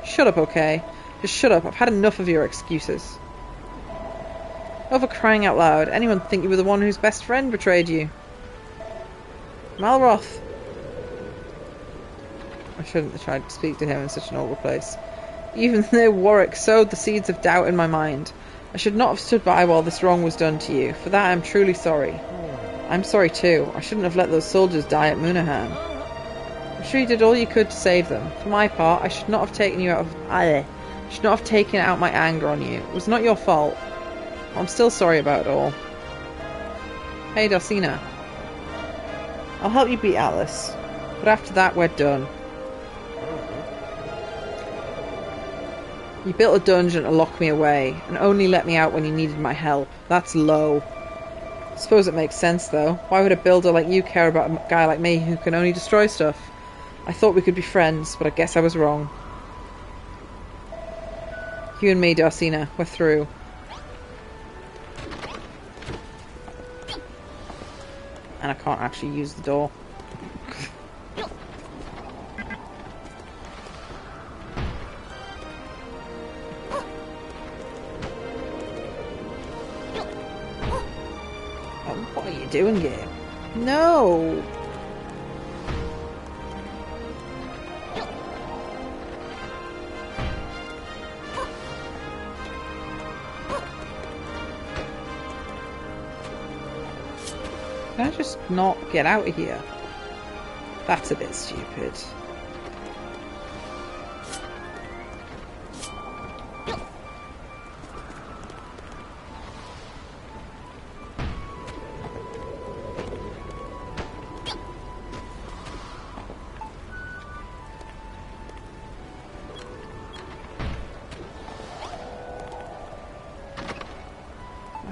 Shut up, okay? Just shut up. I've had enough of your excuses. Oh, for crying out loud. Anyone would think you were the one whose best friend betrayed you. Malroth. I shouldn't have tried to speak to him in such an awkward place. Even though Warwick sowed the seeds of doubt in my mind, I should not have stood by while this wrong was done to you. For that I am truly sorry. I'm sorry too. I shouldn't have let those soldiers die at Munahan. I'm sure you did all you could to save them. For my part, I should not have taken out my anger on you. It was not your fault. I'm still sorry about it all. Hey, Darcina. I'll help you beat Alice. But after that, we're done. You built a dungeon to lock me away, and only let me out when you needed my help. That's low. I suppose it makes sense, though. Why would a builder like you care about a guy like me who can only destroy stuff? I thought we could be friends, but I guess I was wrong. You and me, Darcina, we're through. And I can't actually use the door. What are you doing here? No! Can I just not get out of here? That's a bit stupid.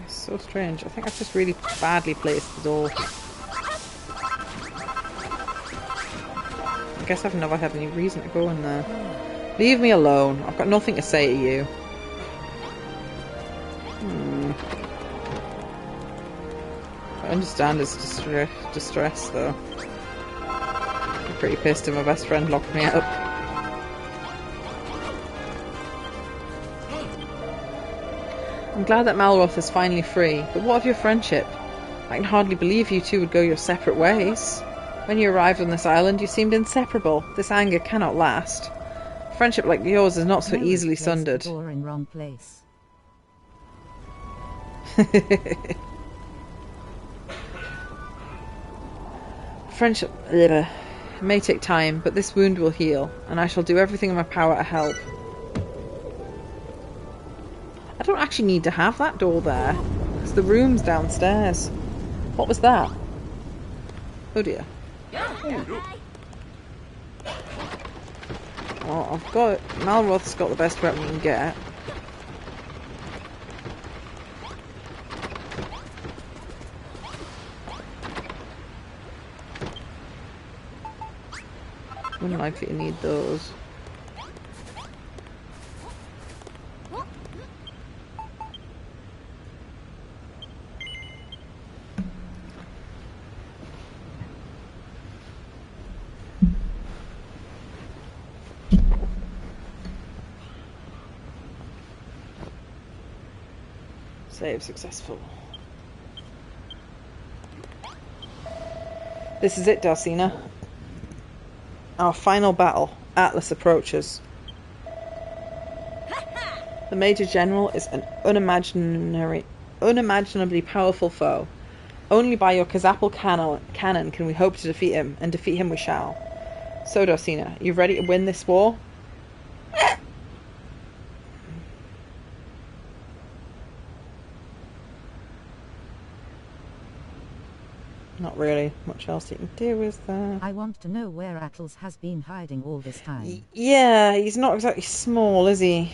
So strange. I think I've just really badly placed the door. I guess I've never had any reason to go in there. Leave me alone. I've got nothing to say to you. I understand his distress, though. I'm pretty pissed if my best friend locked me up. I'm glad that Malroth is finally free, but what of your friendship? I can hardly believe you two would go your separate ways. When you arrived on this island, you seemed inseparable. This anger cannot last. Friendship like yours is not so easily sundered. The door in wrong place. Friendship may take time, but this wound will heal, and I shall do everything in my power to help. I don't actually need to have that door there, because the room's downstairs. What was that? Oh dear. Well, I've got... Malroth's got the best weapon we can get. Wouldn't likely to need those. Save successful. This is it, Dalcina. Our final battle. Atlas approaches. The Major General is an unimaginably powerful foe. Only by your Kazapal cannon can we hope to defeat him, and defeat him we shall. So, Dalcina, you ready to win this war? Not really much else you can do, is there? I want to know where Atlas has been hiding all this time. Yeah, he's not exactly small, is he?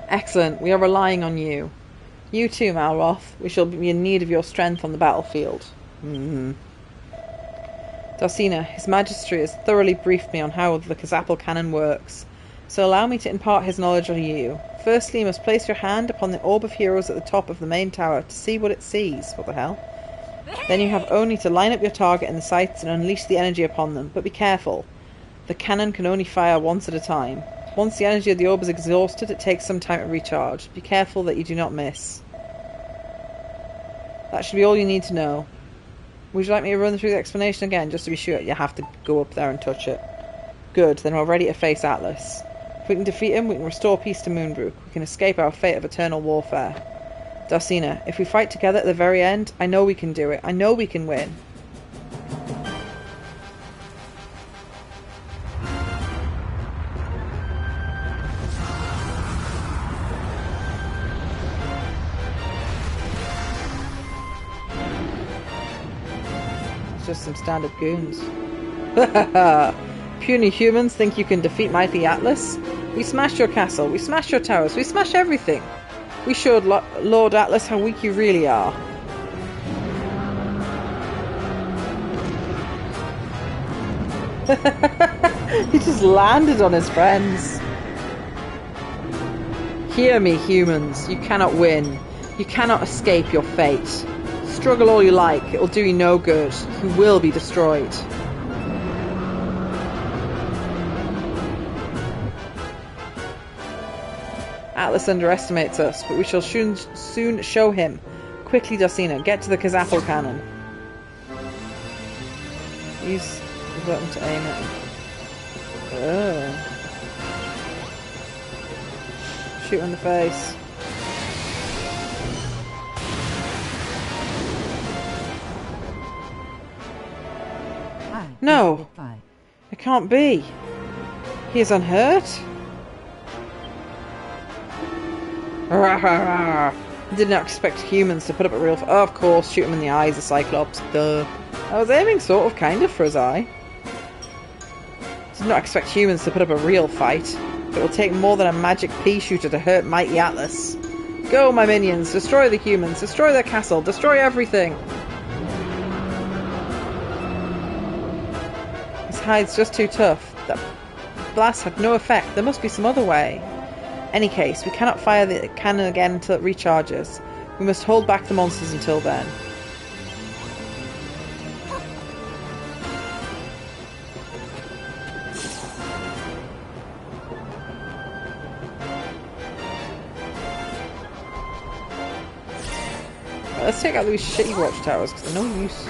Excellent, we are relying on you. You too, Malroth. We shall be in need of your strength on the battlefield. Dalcina, His Majesty has thoroughly briefed me on how the Kazapal cannon works, so allow me to impart his knowledge on you. Firstly, you must place your hand upon the orb of heroes at the top of the main tower to see what it sees. What the hell? Then you have only to line up your target in the sights and unleash the energy upon them, but be careful. The cannon can only fire once at a time. Once the energy of the orb is exhausted, it takes some time to recharge. Be careful that you do not miss. That should be all you need to know. Would you like me to run through the explanation again, just to be sure? You have to go up there and touch it. Good, then we're ready to face Atlas. If we can defeat him, we can restore peace to Moonbrook. We can escape our fate of eternal warfare. Dalcina, if we fight together at the very end, I know we can do it. I know we can win. It's just some standard goons. Puny humans think you can defeat mighty Atlas? We smashed your castle, we smashed your towers, we smashed everything. We showed Lord Atlas how weak you really are. He just landed on his friends. Hear me, humans. You cannot win. You cannot escape your fate. Struggle all you like, it will do you no good. You will be destroyed. Atlas underestimates us, but we shall soon show him. Quickly, Dalcina, get to the Kazapal cannon. Use the button to aim it. Shoot in the face. No, it can't be. He is unhurt? I did not expect humans to put up a real... Oh, of course, shoot him in the eyes, the Cyclops. Duh. I was aiming sort of, kind of, for his eye. Did not expect humans to put up a real fight. It will take more than a magic pea shooter to hurt mighty Atlas. Go, my minions! Destroy the humans! Destroy their castle! Destroy everything! His hide's just too tough. That blast had no effect. There must be some other way. Any case, we cannot fire the cannon again until it recharges. We must hold back the monsters until then. Right, let's take out these shitty watchtowers because they're no use.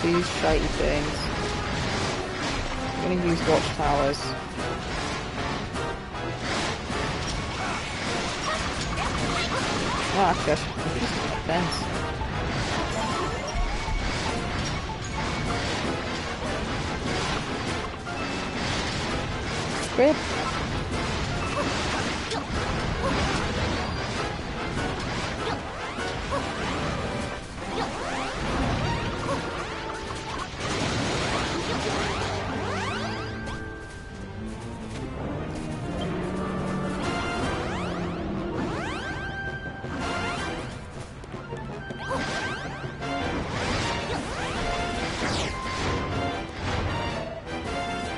These shitey things. I'm gonna use watchtowers. Oh, actually, I should use the fence. Squib.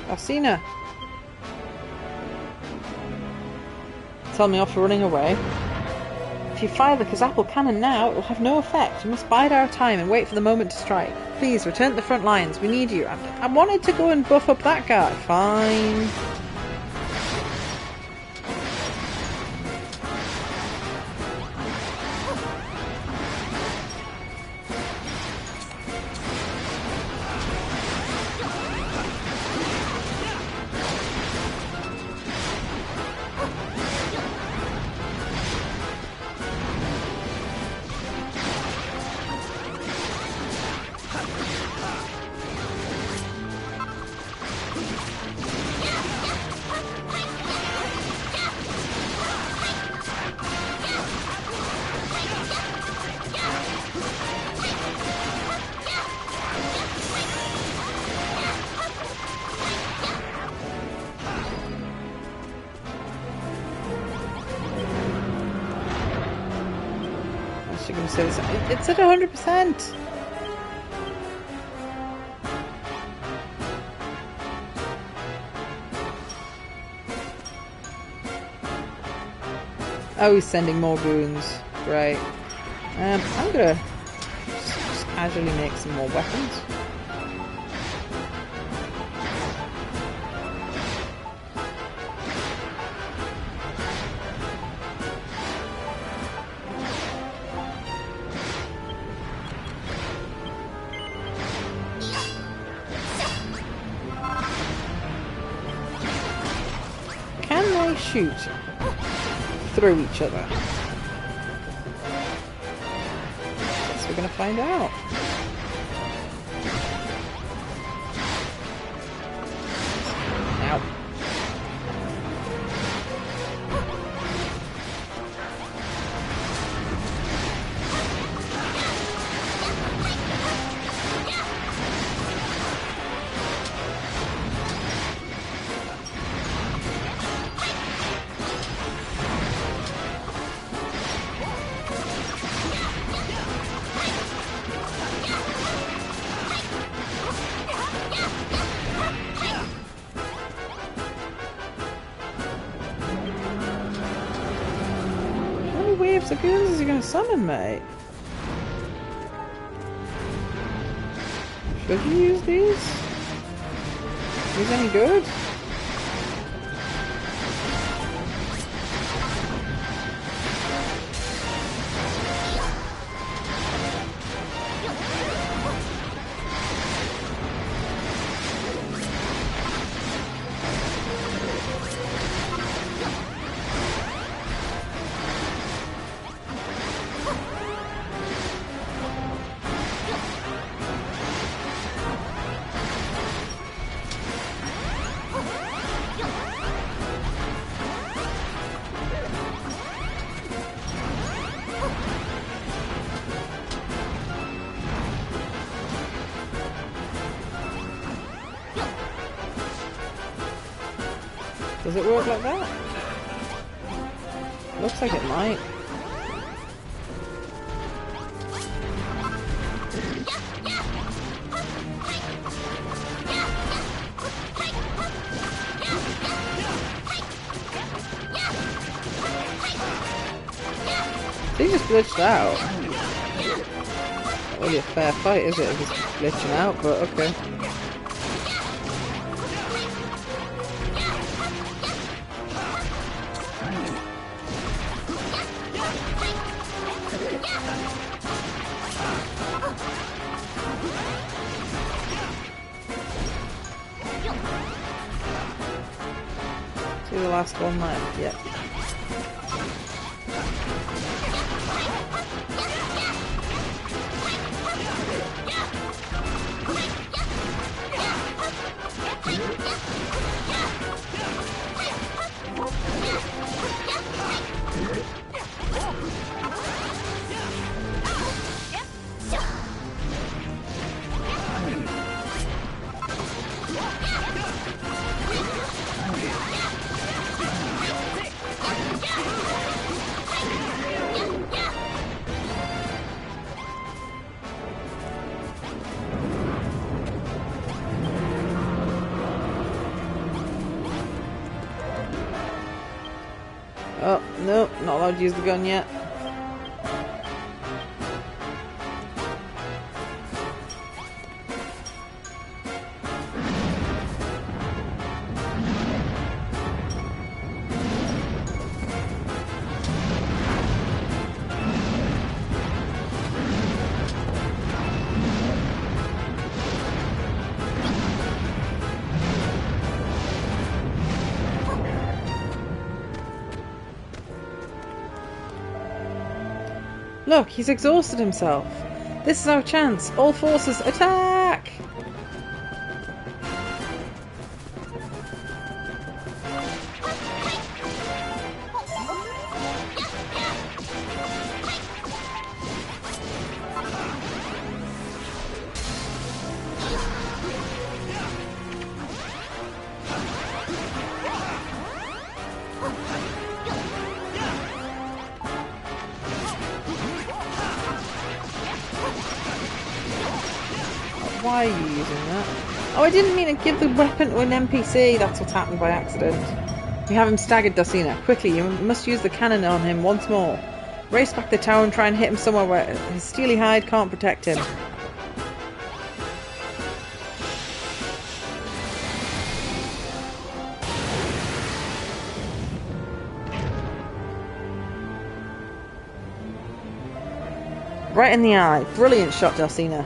Dalcina! Tell me off for running away. If you fire the Kazapple cannon now, it will have no effect. You must bide our time and wait for the moment to strike. Please, return to the front lines. We need you. I wanted to go and buff up that guy. Fine. You're going to say this. It's at 100%. Oh, he's sending more goons. Right. I'm gonna just casually make some more weapons. Can they shoot through each other? Guess we're gonna find out. Ow. How many waves of goons is he gonna summon, mate? Should you use these? Are these any good? Does it work like that? Looks like it might. He just glitched out. Not really a fair fight, is it? If he's glitching out, but okay. See the last one left, yep. Oh, no, not allowed to use the gun yet. Look, he's exhausted himself. This is our chance. All forces, attack! Why are you using that? Oh, I didn't mean to give the weapon to an NPC. That's what's happened by accident. You have him staggered, Dulcina. Quickly, you must use the cannon on him once more. Race back the tower and try and hit him somewhere where his steely hide can't protect him. Right in the eye. Brilliant shot, Dulcina.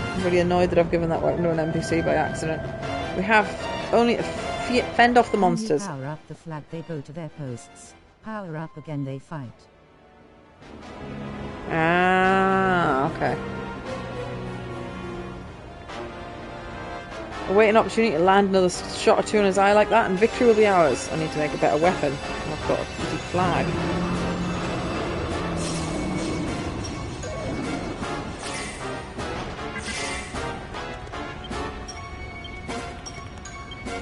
I'm really annoyed that I've given that weapon to an NPC by accident. We have only to fend off the monsters. When you power up the flag, they go to their posts. Power up again, they fight. Ah, okay. Await an opportunity to land another shot or two in his eye like that, and victory will be ours. I need to make a better weapon. I've got a pretty flag.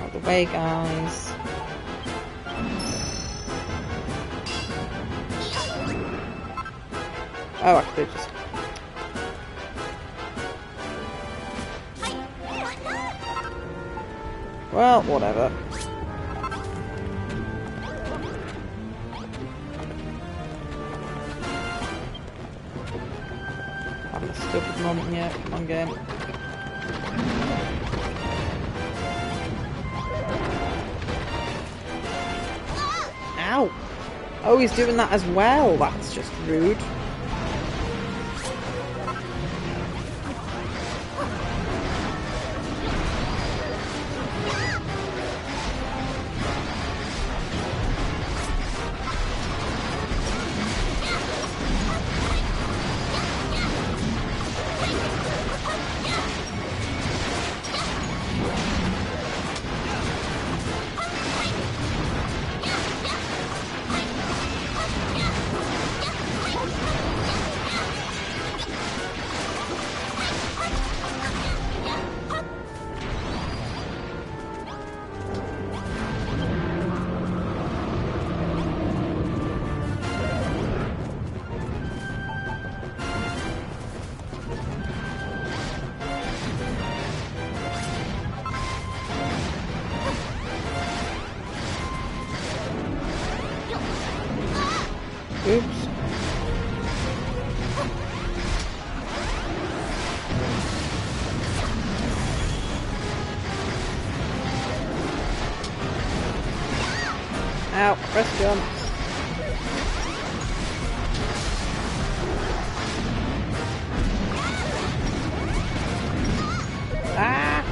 Out the way, guys. Oh, actually, just... Well, whatever. Having a stupid moment yet. Come on, game. Ow! Oh, he's doing that as well. That's just rude. Oops. Ow, press jump. Ah!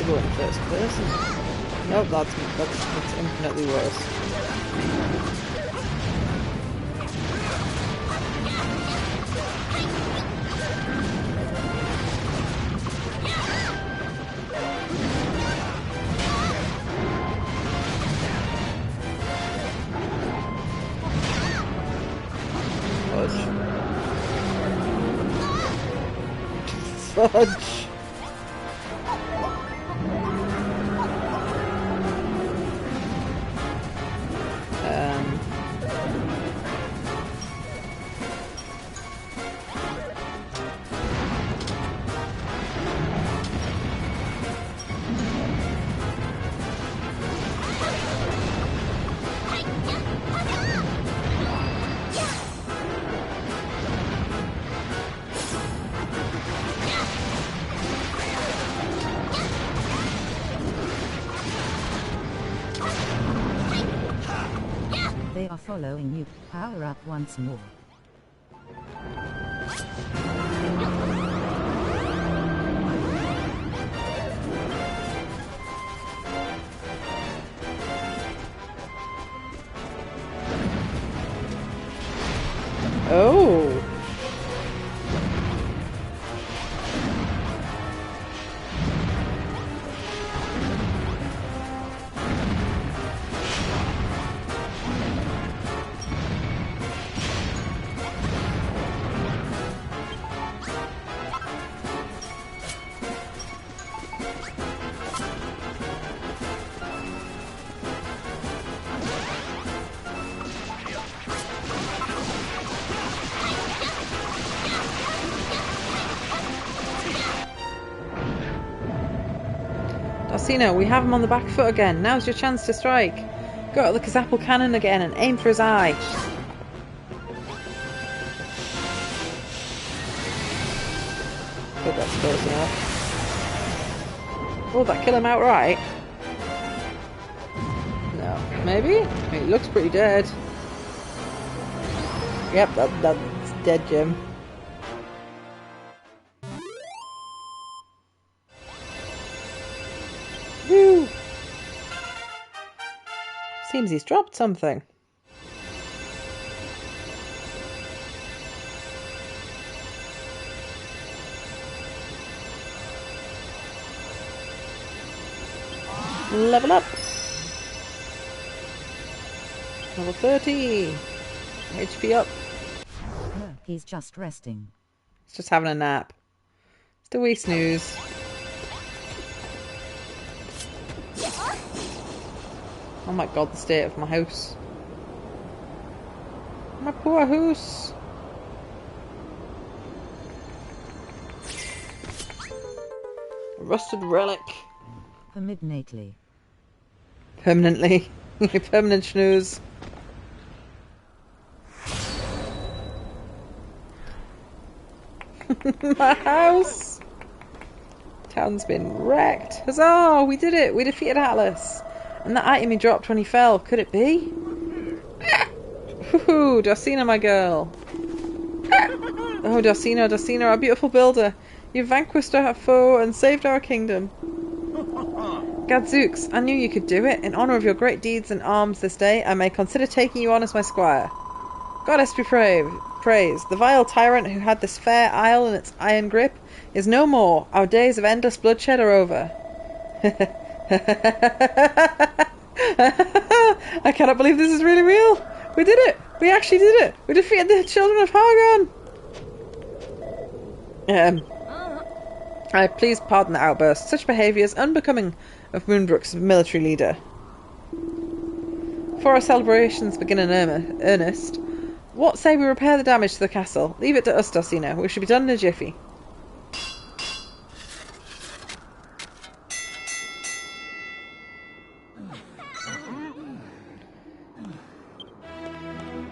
Go in first person. Nope, that's infinitely worse. Fudge. Fudge. They are following you. Power up once more. Orsino, we have him on the back foot again. Now's your chance to strike. Go at the Kazapple cannon again and aim for his eye. Hope that's close enough. Will that kill him outright? No. Maybe? He looks pretty dead. Yep, that's dead, Jim. Woo! Seems he's dropped something. Level up. Level 30. HP up. No, he's just resting. He's just having a nap. Just a wee snooze. Oh my god, the state of my house. My poor house. A rusted relic. Permanently. Permanently. Permanent snooze. My house! Town's been wrecked. Huzzah! We did it! We defeated Atlas. And that item he dropped when he fell, could it be? Woohoo! Dorsina, my girl. Oh, Dorsina, our beautiful builder. You've vanquished our foe and saved our kingdom. Gadzooks, I knew you could do it. In honour of your great deeds and arms this day, I may consider taking you on as my squire. Goddess be praised. The vile tyrant who had this fair isle in its iron grip is no more. Our days of endless bloodshed are over. I cannot believe this is really real. We did it. We actually did it. We defeated the children of Hargon. Please pardon the outburst. Such behaviour is unbecoming of Moonbrook's military leader. Before our celebrations begin in earnest, what say we repair the damage to the castle? Leave it to us, Dorsina. We should be done in a jiffy.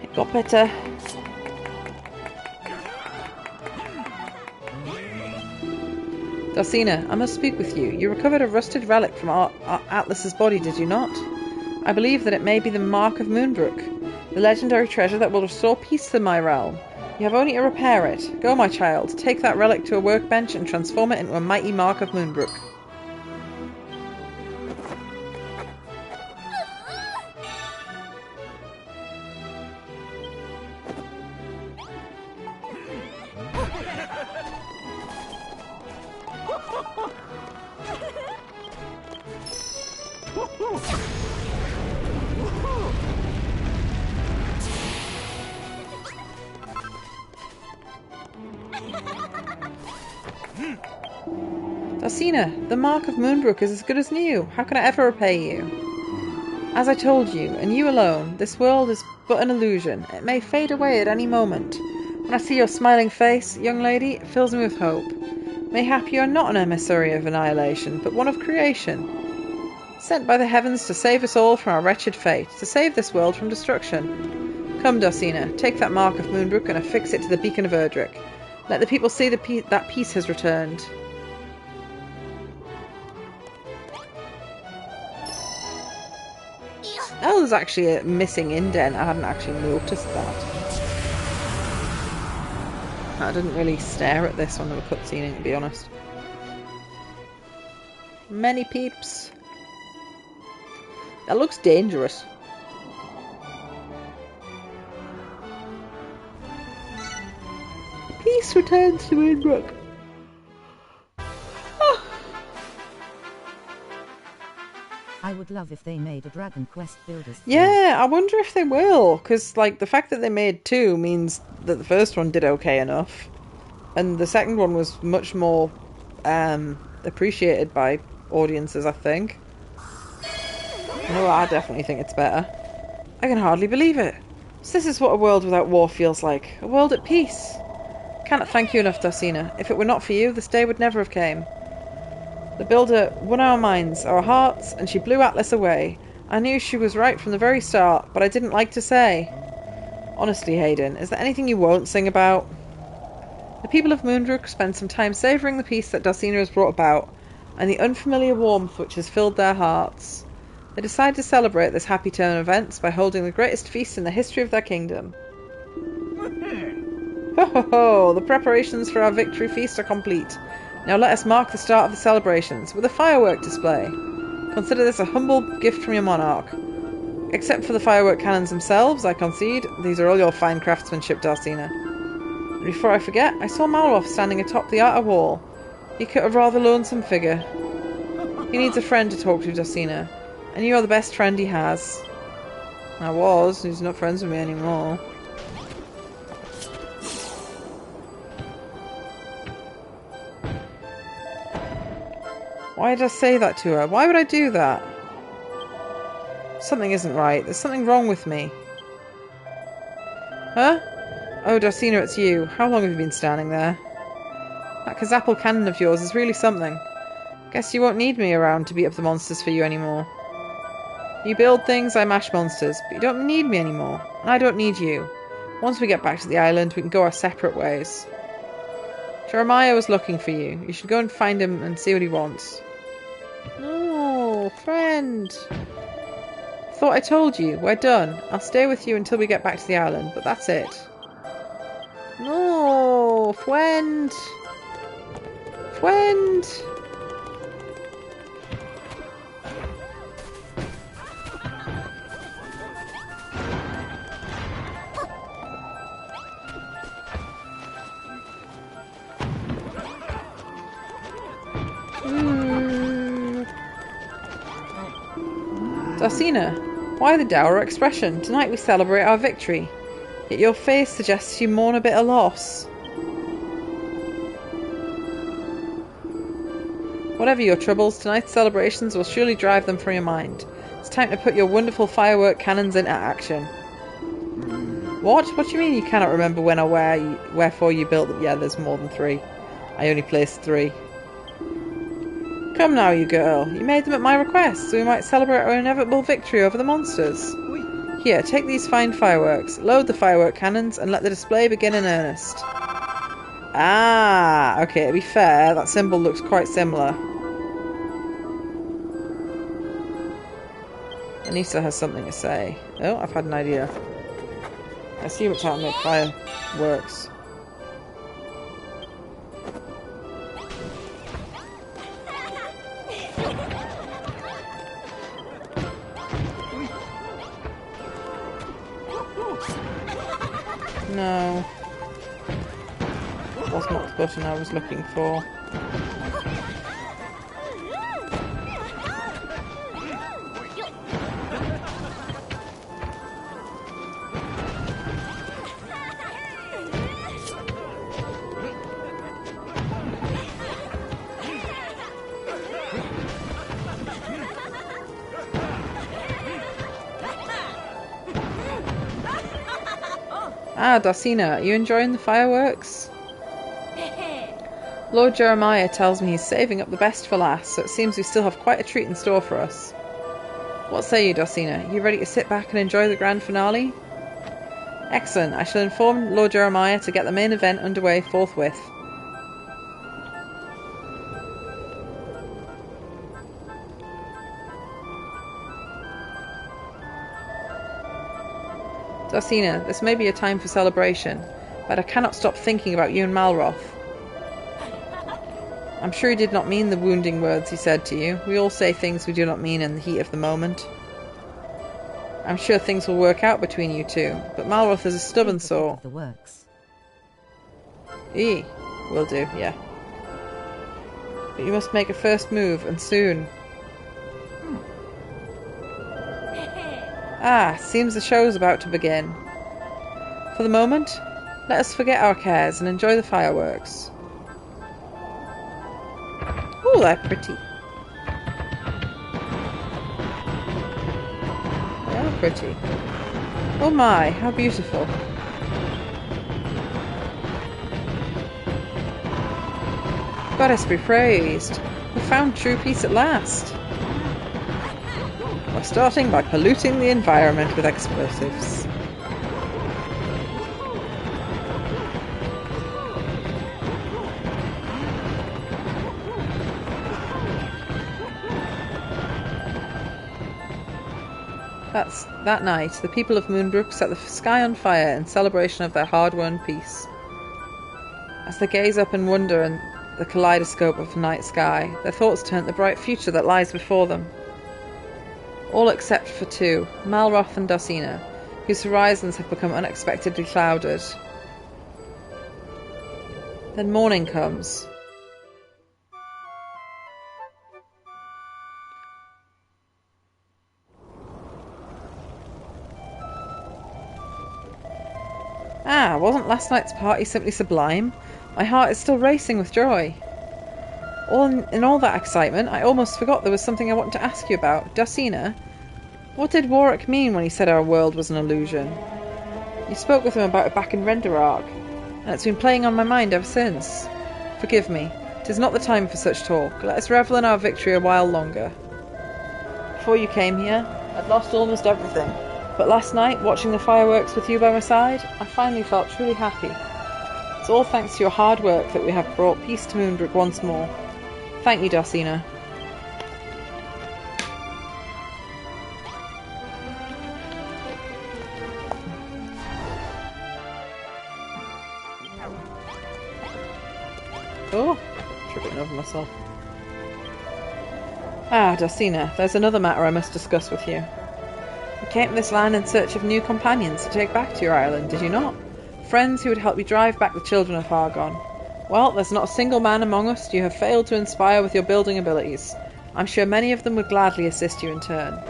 It got better. Dorsina, I must speak with you. You recovered a rusted relic from our Atlas's body, did you not? I believe that it may be the mark of Moonbrook, the legendary treasure that will restore peace to my realm. You have only to repair it. Go, my child, take that relic to a workbench and transform it into a mighty mark of Moonbrook. Dorsina, the mark of Moonbrook is as good as new. How can I ever repay you? As I told you, and you alone, this world is but an illusion. It may fade away at any moment. When I see your smiling face, young lady, it fills me with hope. Mayhap you are not an emissary of annihilation, but one of creation. Sent by the heavens to save us all from our wretched fate, to save this world from destruction. Come, Dorsina, take that mark of Moonbrook and affix it to the beacon of Erdrick. Let the people see that peace has returned. That was actually a missing indent. I hadn't actually noticed that. I didn't really stare at this when they were cutscening, to be honest. Many peeps. That looks dangerous. Peace returns to Moonbrook. I would love if they made a Dragon Quest Builders. Yeah, I wonder if they will, because like the fact that they made two means that the first one did okay enough, and the second one was much more appreciated by audiences, I think. No, I definitely think it's better. I can hardly believe it. So this is what a world without war feels like. A world at peace. Cannot thank you enough, Dorsina. If it were not for you, this day would never have came. The builder won our minds, our hearts, and she blew Atlas away. I knew she was right from the very start, but I didn't like to say. Honestly, Hayden, is there anything you won't sing about? The people of Moonbrook spend some time savouring the peace that Dulcina has brought about, and the unfamiliar warmth which has filled their hearts. They decide to celebrate this happy turn of events by holding the greatest feast in the history of their kingdom. Ho ho ho! The preparations for our victory feast are complete. Now let us mark the start of the celebrations with a firework display. Consider this a humble gift from your monarch. Except for the firework cannons themselves, I concede, these are all your fine craftsmanship, Dulcina. And before I forget, I saw Malroth standing atop the outer wall. He cut a rather lonesome figure. He needs a friend to talk to, Dulcina, and you are the best friend he has. I was, he's not friends with me anymore. Why did I say that to her? Why would I do that? Something isn't right. There's something wrong with me. Huh? Oh, Dulcina, it's you. How long have you been standing there? That Kazapple cannon of yours is really something. Guess you won't need me around to beat up the monsters for you anymore. You build things, I mash monsters, but you don't need me anymore. And I don't need you. Once we get back to the island, we can go our separate ways. Jeremiah was looking for you. You should go and find him and see what he wants. No, friend. Thought I told you. We're done. I'll stay with you until we get back to the island, but that's it. No, friend. Friend. Dulcina, why the dour expression? Tonight we celebrate our victory. Yet your face suggests you mourn a bitter loss. Whatever your troubles, tonight's celebrations will surely drive them from your mind. It's time to put your wonderful firework cannons into action. What? What do you mean you cannot remember when or wherefore you built them? Yeah, there's more than 3. I only placed 3. Come now, you girl. You made them at my request, so we might celebrate our inevitable victory over the monsters. Here, take these fine fireworks, load the firework cannons, and let the display begin in earnest. Ah, okay, to be fair, that symbol looks quite similar. Anissa has something to say. Oh, I've had an idea. I see what's happening with fireworks. No. That was not the button I was looking for. Ah, Dulcina, are you enjoying the fireworks? Lord Jeremiah tells me he's saving up the best for last, so it seems we still have quite a treat in store for us. What say you, Dulcina? You ready to sit back and enjoy the grand finale? Excellent. I shall inform Lord Jeremiah to get the main event underway forthwith. Dulcina, this may be a time for celebration, but I cannot stop thinking about you and Malroth. I'm sure he did not mean the wounding words he said to you. We all say things we do not mean in the heat of the moment. I'm sure things will work out between you two, but Malroth is a stubborn soul. The works. Will do, yeah. But you must make a first move, and soon. Ah, seems the show's about to begin. For the moment, let us forget our cares and enjoy the fireworks. Ooh, they're pretty. They are pretty. Oh my, how beautiful. Goddess be praised. We found true peace at last. We're starting by polluting the environment with explosives. That night, the people of Moonbrook set the sky on fire in celebration of their hard-won peace. As they gaze up in wonder in the kaleidoscope of the night sky, their thoughts turn to the bright future that lies before them. All except for two, Malroth and Dosina, whose horizons have become unexpectedly clouded. Then morning comes. Ah, wasn't last night's party simply sublime? My heart is still racing with joy. In all that excitement, I almost forgot there was something I wanted to ask you about. Dosina, what did Warwick mean when he said our world was an illusion? You spoke with him about it back in Renderark, and it's been playing on my mind ever since. Forgive me, 'tis not the time for such talk. Let us revel in our victory a while longer. Before you came here, I'd lost almost everything. But last night, watching the fireworks with you by my side, I finally felt truly happy. It's all thanks to your hard work that we have brought peace to Moonbrook once more. Thank you, Dosina. Oh, tripping over myself. Ah, Dosina, there's another matter I must discuss with you. You came to this land in search of new companions to take back to your island, did you not? Friends who would help you drive back the children of Hargon. Well, there's not a single man among us you have failed to inspire with your building abilities. I'm sure many of them would gladly assist you in turn.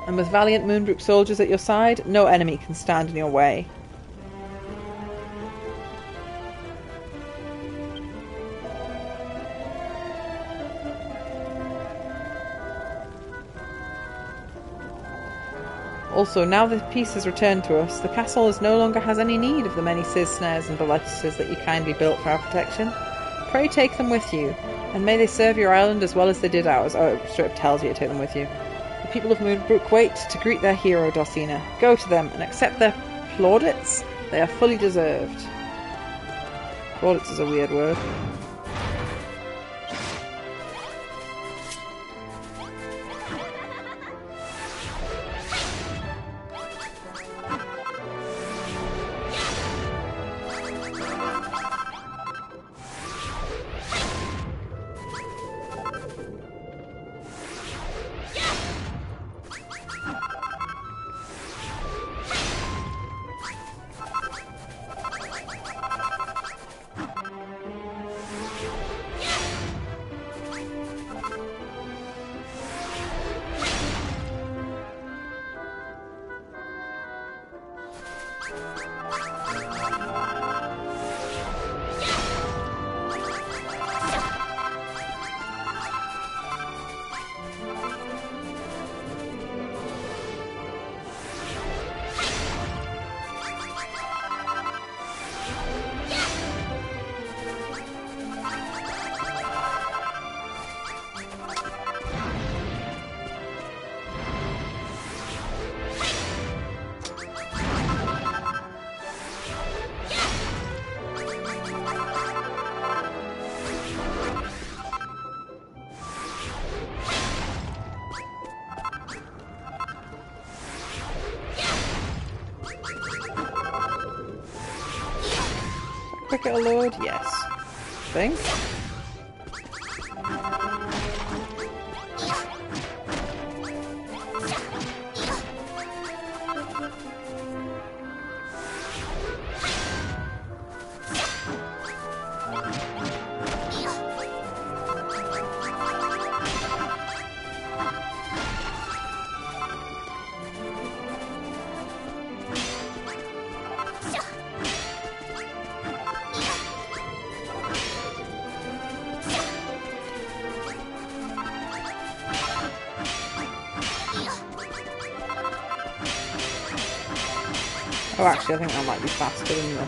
And with valiant Moonbrook soldiers at your side, no enemy can stand in your way. Also, now that peace has returned to us, the castle no longer has any need of the many scissors, snares and ballistases that you kindly built for our protection. Pray take them with you, and may they serve your island as well as they did ours. Oh, it straight up tells you to take them with you. The people of Moonbrook wait to greet their hero, Dosina. Go to them and accept their plaudits. They are fully deserved. Plaudits is a weird word. Cricket Lord? Yes. I think. Oh, actually, I think that might be faster than the...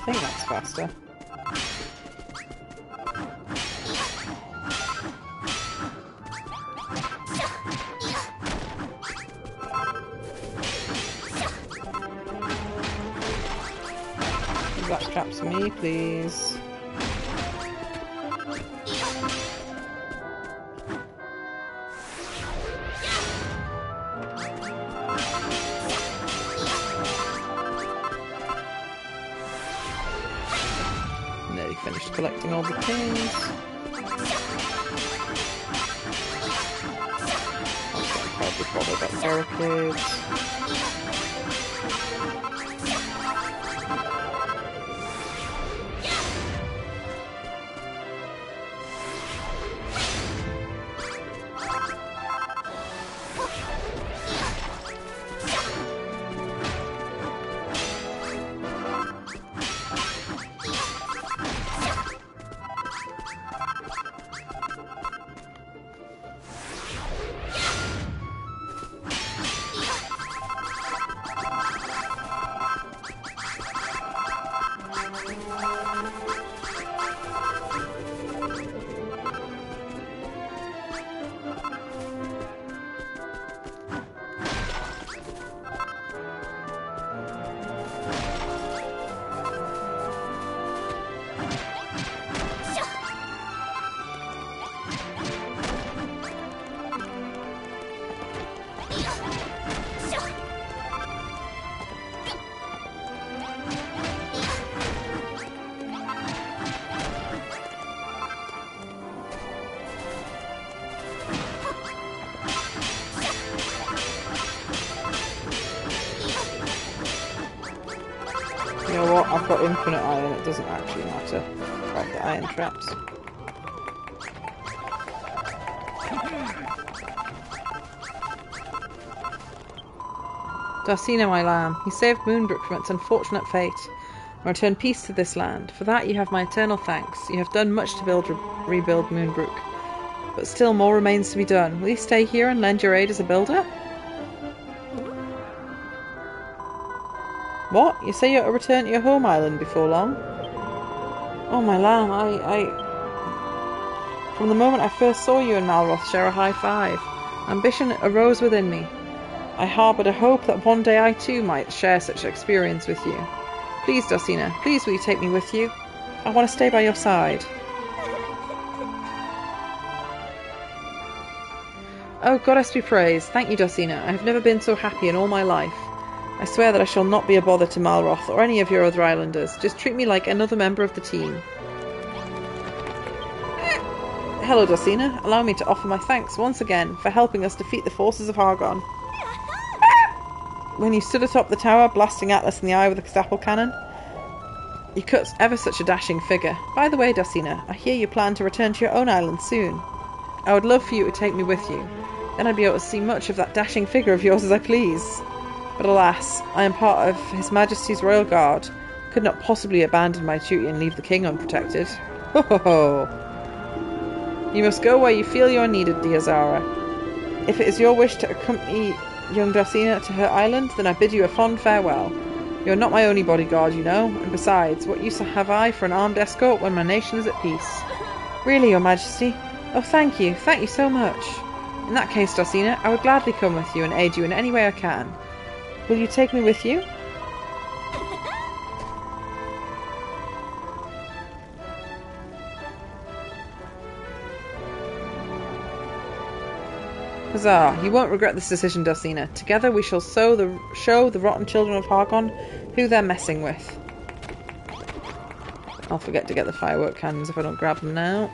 think that's faster. Black traps for me, please. Nearly finished collecting all the pins. I'll probably bother about barricades. You know what? I've got infinite iron, it doesn't actually matter. Like the iron traps. Darsina, my lamb, you saved Moonbrook from its unfortunate fate and returned peace to this land. For that you have my eternal thanks. You have done much to rebuild Moonbrook, but still more remains to be done. Will you stay here and lend your aid as a builder? What? You say you're to return to your home island before long? Oh, my lamb, From the moment I first saw you and Malroth share a high five, ambition arose within me. I harboured a hope that one day I too might share such experience with you. Please, Darsina, please will you take me with you? I want to stay by your side. Oh, Goddess be praised. Thank you, Darsina. I have never been so happy in all my life. I swear that I shall not be a bother to Malroth or any of your other islanders. Just treat me like another member of the team. Hello, Darsina. Allow me to offer my thanks once again for helping us defeat the forces of Hargon. When you stood atop the tower, blasting Atlas in the eye with a catapult cannon, you cut ever such a dashing figure. By the way, Darsina, I hear you plan to return to your own island soon. I would love for you to take me with you. Then I'd be able to see much of that dashing figure of yours as I please. But alas, I am part of His Majesty's Royal Guard. Could not possibly abandon my duty and leave the king unprotected. Ho ho ho! You must go where you feel you are needed, dear Zara. If it is your wish to accompany young Darsina to her island, then I bid you a fond farewell. You are not my only bodyguard, you know, and besides, what use have I for an armed escort when my nation is at peace? Really, your Majesty? Oh, thank you so much. In that case, Darsina, I would gladly come with you and aid you in any way I can. Will you take me with you? Huzzah! You won't regret this decision, Darsina. Together we shall show the rotten children of Hargon who they're messing with. I'll forget to get the firework cannons if I don't grab them now.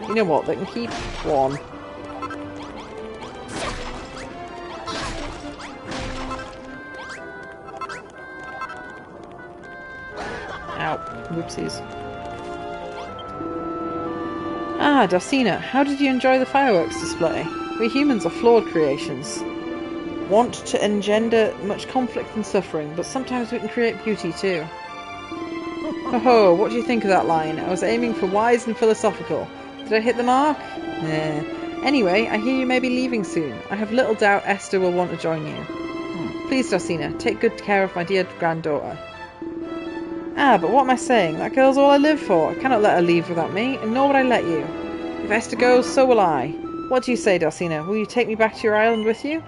You know what, they can keep one. Ow, whoopsies. Ah, Darsina, how did you enjoy the fireworks display? We humans are flawed creations. Want to engender much conflict and suffering, but sometimes we can create beauty too. Oh, what do you think of that line? I was aiming for wise and philosophical. Did I hit the mark? Nah. Anyway, I hear you may be leaving soon. I have little doubt Esther will want to join you. Please, Dulcina, take good care of my dear granddaughter. Ah, but what am I saying? That girl's all I live for. I cannot let her leave without me, and nor would I let you. If Esther goes, so will I. What do you say, Dulcina? Will you take me back to your island with you?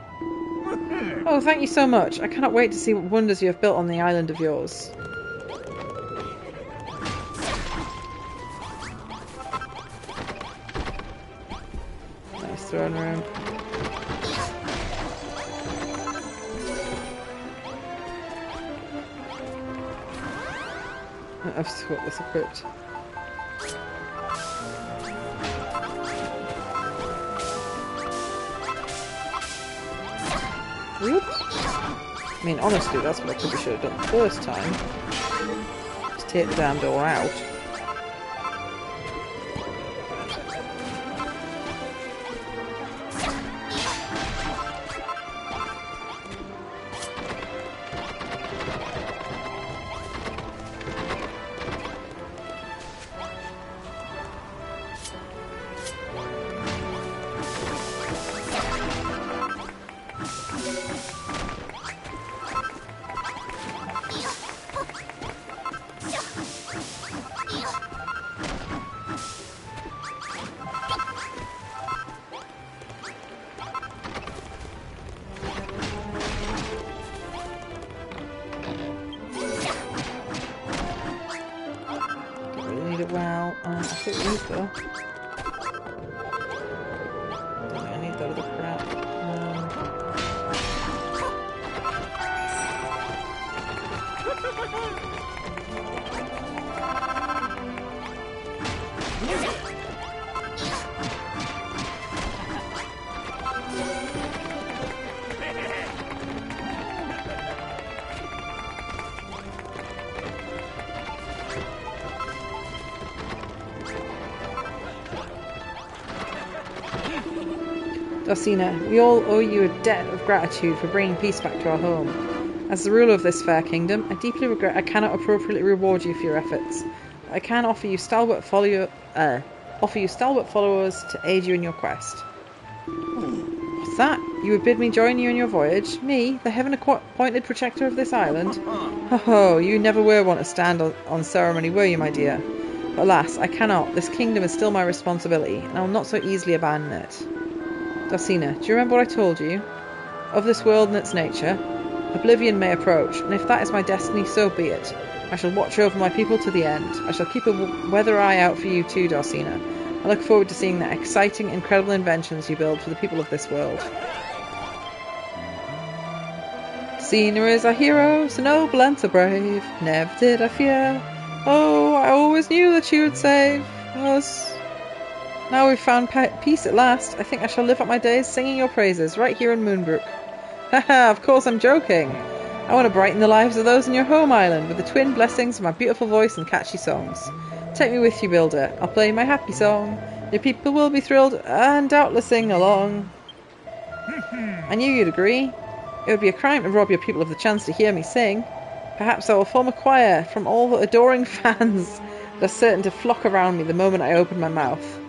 Oh, thank you so much. I cannot wait to see what wonders you have built on the island of yours. Nice throne room. I've just got this equipped. Oops. I mean, honestly, that's what I probably should have done the first time. Just take the damn door out. Well, I think we need though. Don't think I need that other crap. Dulcina, we all owe you a debt of gratitude for bringing peace back to our home. As the ruler of this fair kingdom, I deeply regret I cannot appropriately reward you for your efforts. I can offer you stalwart followers to aid you in your quest. What's that? You would bid me join you in your voyage? Me, the heaven-appointed protector of this island? Ho, you never were one to stand on ceremony, were you, my dear? But alas, I cannot. This kingdom is still my responsibility, and I will not so easily abandon it. Dulcina, do you remember what I told you? Of this world and its nature, oblivion may approach, and if that is my destiny, so be it. I shall watch over my people to the end. I shall keep a weather eye out for you too, Dulcina. I look forward to seeing the exciting, incredible inventions you build for the people of this world. Dulcina is our hero, so noble and so brave. Never did I fear. Oh, I always knew that she would save us. Now we've found peace at last. I think I shall live out my days singing your praises right here in Moonbrook. Haha, of course I'm joking. I want to brighten the lives of those in your home island with the twin blessings of my beautiful voice and catchy songs. Take me with you, Builder. I'll play my happy song. Your people will be thrilled and doubtless sing along. I knew you'd agree. It would be a crime to rob your people of the chance to hear me sing. Perhaps I will form a choir from all the adoring fans that are certain to flock around me the moment I open my mouth.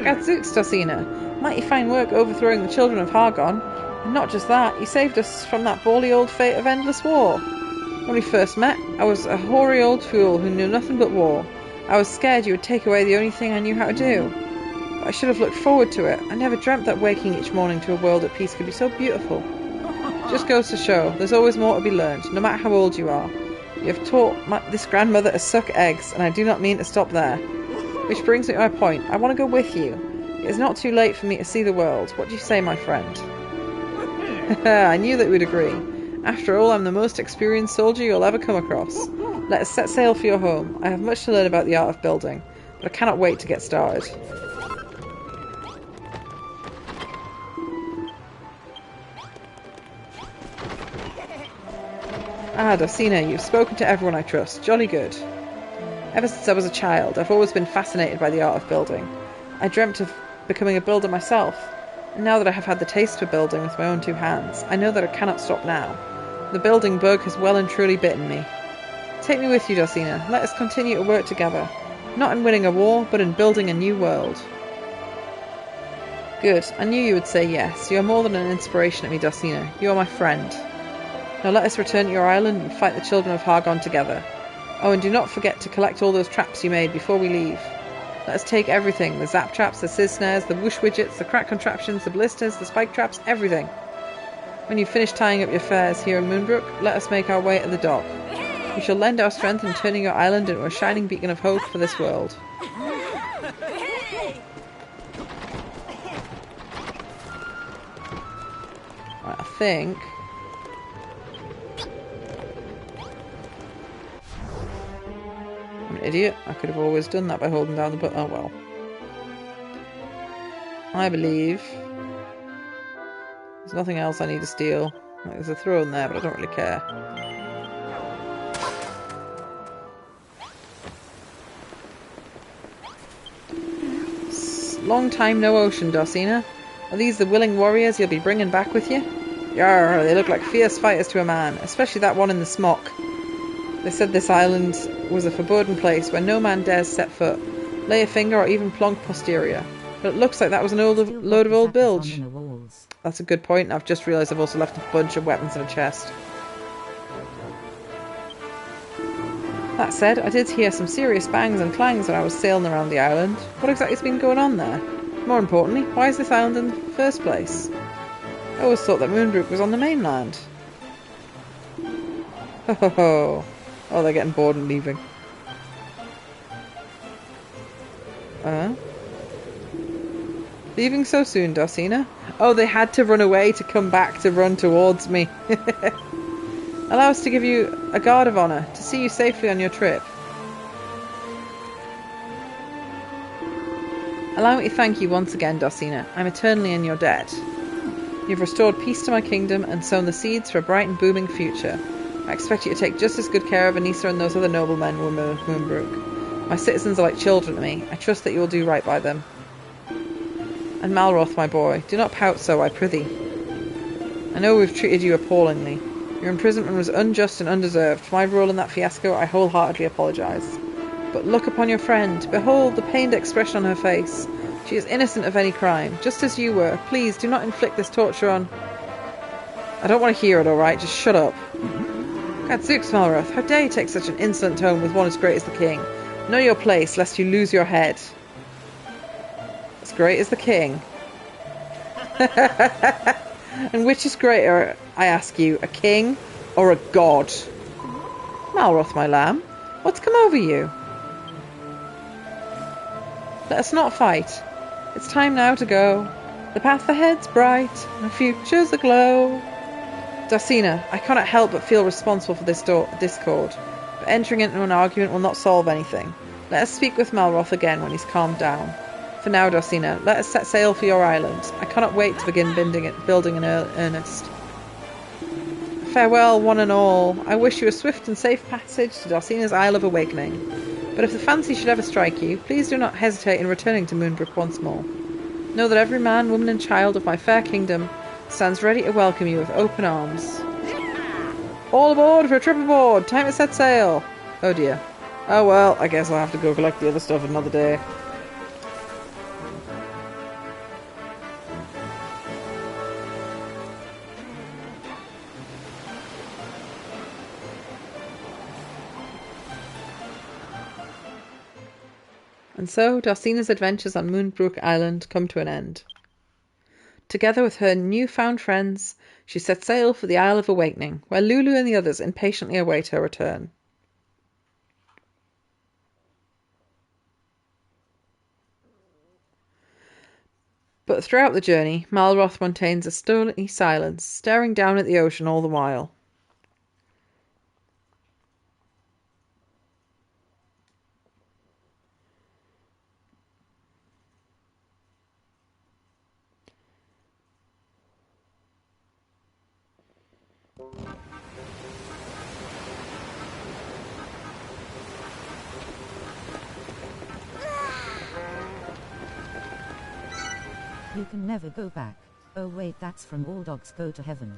Gadzooks, Dulcina. Mighty fine work overthrowing the children of Hargon. And not just that, you saved us from that bally old fate of endless war. When we first met, I was a hoary old fool who knew nothing but war. I was scared you would take away the only thing I knew how to do. But I should have looked forward to it. I never dreamt that waking each morning to a world at peace could be so beautiful. Just goes to show, there's always more to be learned, no matter how old you are. You have taught this grandmother to suck eggs, and I do not mean to stop there. Which brings me to my point. I want to go with you. It is not too late for me to see the world. What do you say, my friend? I knew that we'd agree. After all, I'm the most experienced soldier you'll ever come across. Let us set sail for your home. I have much to learn about the art of building, but I cannot wait to get started. Ah, Dulcina, you've spoken to everyone I trust. Jolly good. Ever since I was a child, I've always been fascinated by the art of building. I dreamt of becoming a builder myself, and now that I have had the taste for building with my own two hands, I know that I cannot stop now. The building bug has well and truly bitten me. Take me with you, Dulcina. Let us continue to work together. Not in winning a war, but in building a new world. Good. I knew you would say yes. You are more than an inspiration to me, Dulcina. You are my friend. Now let us return to your island and fight the children of Hargon together. Oh, and do not forget to collect all those traps you made before we leave. Let us take everything. The zap traps, the sizz snares, the whoosh widgets, the crack contraptions, the ballistas, the spike traps, everything. When you finish tying up your fares here in Moonbrook, let us make our way to the dock. We shall lend our strength in turning your island into a shining beacon of hope for this world. Right, I think... I'm an idiot. I could have always done that by holding down the button. Oh well. I believe... There's nothing else I need to steal. Like, there's a throne there, but I don't really care. Long time no ocean, Dulcina. Are these the willing warriors you'll be bringing back with you? Yarr, they look like fierce fighters to a man, especially that one in the smock. They said this island was a forbidden place where no man dares set foot, lay a finger or even plonk posterior. But it looks like that was an load of old bilge. That's a good point. I've just realised I've also left a bunch of weapons in a chest. That said, I did hear some serious bangs and clangs when I was sailing around the island. What exactly's been going on there? More importantly, why is this island in the first place? I always thought that Moonbrook was on the mainland. Ho ho ho. Oh, they're getting bored and leaving. Leaving so soon, Dulcina? Oh, they had to run away to come back to run towards me. Allow us to give you a guard of honour, to see you safely on your trip. Allow me to thank you once again, Dulcina. I'm eternally in your debt. You've restored peace to my kingdom and sown the seeds for a bright and booming future. I expect you to take just as good care of Anissa and those other noblemen who were Moonbrook. My citizens are like children to me. I trust that you will do right by them. And Malroth, my boy, do not pout so, I prithee. I know we've treated you appallingly. Your imprisonment was unjust and undeserved. For my role in that fiasco, I wholeheartedly apologise. But look upon your friend. Behold the pained expression on her face. She is innocent of any crime, just as you were. Please, do not inflict this torture on... I don't want to hear it, alright? Just shut up. Gadzooks, Malroth, how dare you take such an insolent tone with one as great as the king? Know your place, lest you lose your head. As great as the king. And which is greater, I ask you, a king or a god? Malroth, my lamb, what's come over you? Let us not fight. It's time now to go. The path ahead's bright, our future's aglow. Dulcina, I cannot help but feel responsible for this discord, but entering into an argument will not solve anything. Let us speak with Malroth again when he's calmed down. For now, Dulcina, let us set sail for your island. I cannot wait to begin building in earnest. Farewell, one and all. I wish you a swift and safe passage to Dulcina's Isle of Awakening. But if the fancy should ever strike you, please do not hesitate in returning to Moonbrook once more. Know that every man, woman and child of my fair kingdom stands ready to welcome you with open arms. All aboard for a trip aboard! Time to set sail! Oh dear. Oh well, I guess I'll have to go collect the other stuff another day. And so, Dulcina's adventures on Moonbrook Island come to an end. Together with her new-found friends, she sets sail for the Isle of Awakening, where Lulu and the others impatiently await her return. But throughout the journey, Malroth maintains a stony silence, staring down at the ocean all the while. You can never go back. Oh wait, that's from All Dogs Go to Heaven.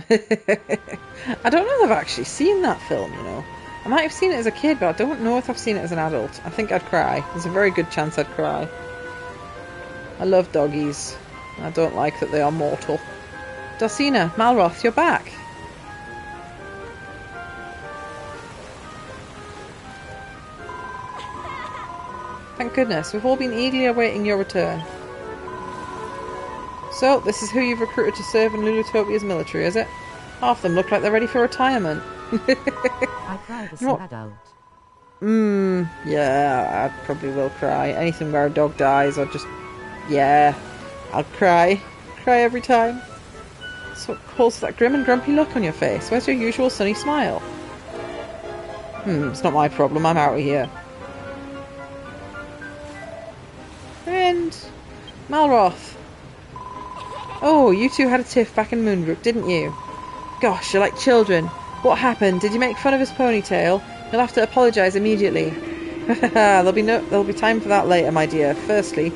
I don't know if I've actually seen that film, you know. I might have seen it as a kid, but I don't know if I've seen it as an adult. I think I'd cry. There's a very good chance I'd cry. I love doggies. I don't like that they are mortal. Dulcina, Malroth, you're back. Thank goodness, we've all been eagerly awaiting your return. So, this is who you've recruited to serve in Lulutopia's military, is it? Half of them look like they're ready for retirement. I cried as an adult. Yeah, I probably will cry. Anything where a dog dies, or just... yeah, I'll cry. Cry every time. So what calls that grim and grumpy look on your face? Where's your usual sunny smile? It's not my problem. I'm out of here. Friend! Malroth! Oh, you two had a tiff back in Moonbrook, didn't you? Gosh, you're like children. What happened? Did you make fun of his ponytail? You'll have to apologise immediately. There'll be time for that later, my dear. Firstly,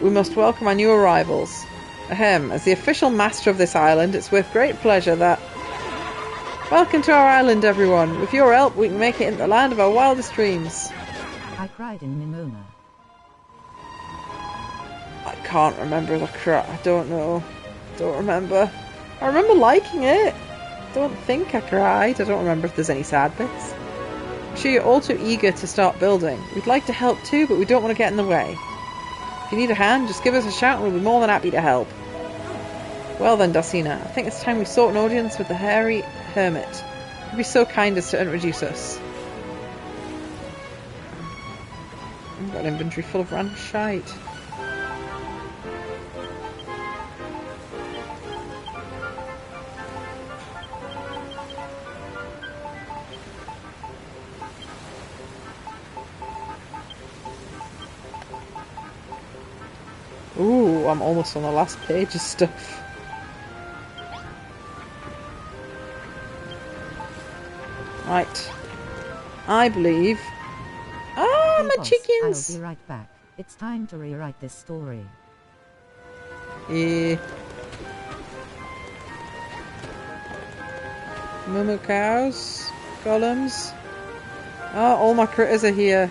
we must welcome our new arrivals. Ahem, as the official master of this island, it's with great pleasure that... Welcome to our island, everyone. With your help, we can make it into the land of our wildest dreams. I cried in Nimona. I can't remember the cry. I don't know. Don't remember. I remember liking it. Don't think I cried. I don't remember if there's any sad bits. I'm sure you're all too eager to start building. We'd like to help too, but we don't want to get in the way. If you need a hand, just give us a shout and we'll be more than happy to help. Well then, Dulcina, I think it's time we sought an audience with the hairy hermit. He'd be so kind as to introduce us. I've got an inventory full of random shite. Ooh, I'm almost on the last page of stuff. Right. I believe... Ah, Hey my boss, chickens! I'll be right back. It's time to rewrite this story. Yeah. Moo cows. Golems. Oh, all my critters are here.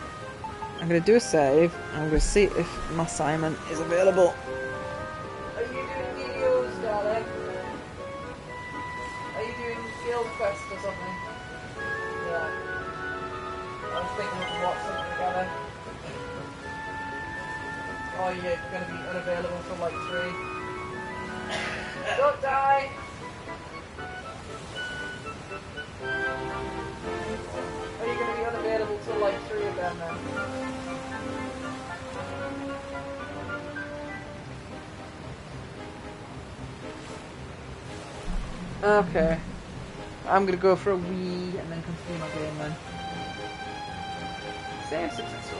I'm going to do a save. I'm going to see if my Simon is available. Are you doing videos, darling? Are you doing Guild Quest or something? Yeah. I was thinking we could watch something together. Oh, you're going to be unavailable till like 3. Don't die! Are you going to be unavailable till like 3 again then? Okay. I'm going to go for a wee and then continue my game then. Save successful.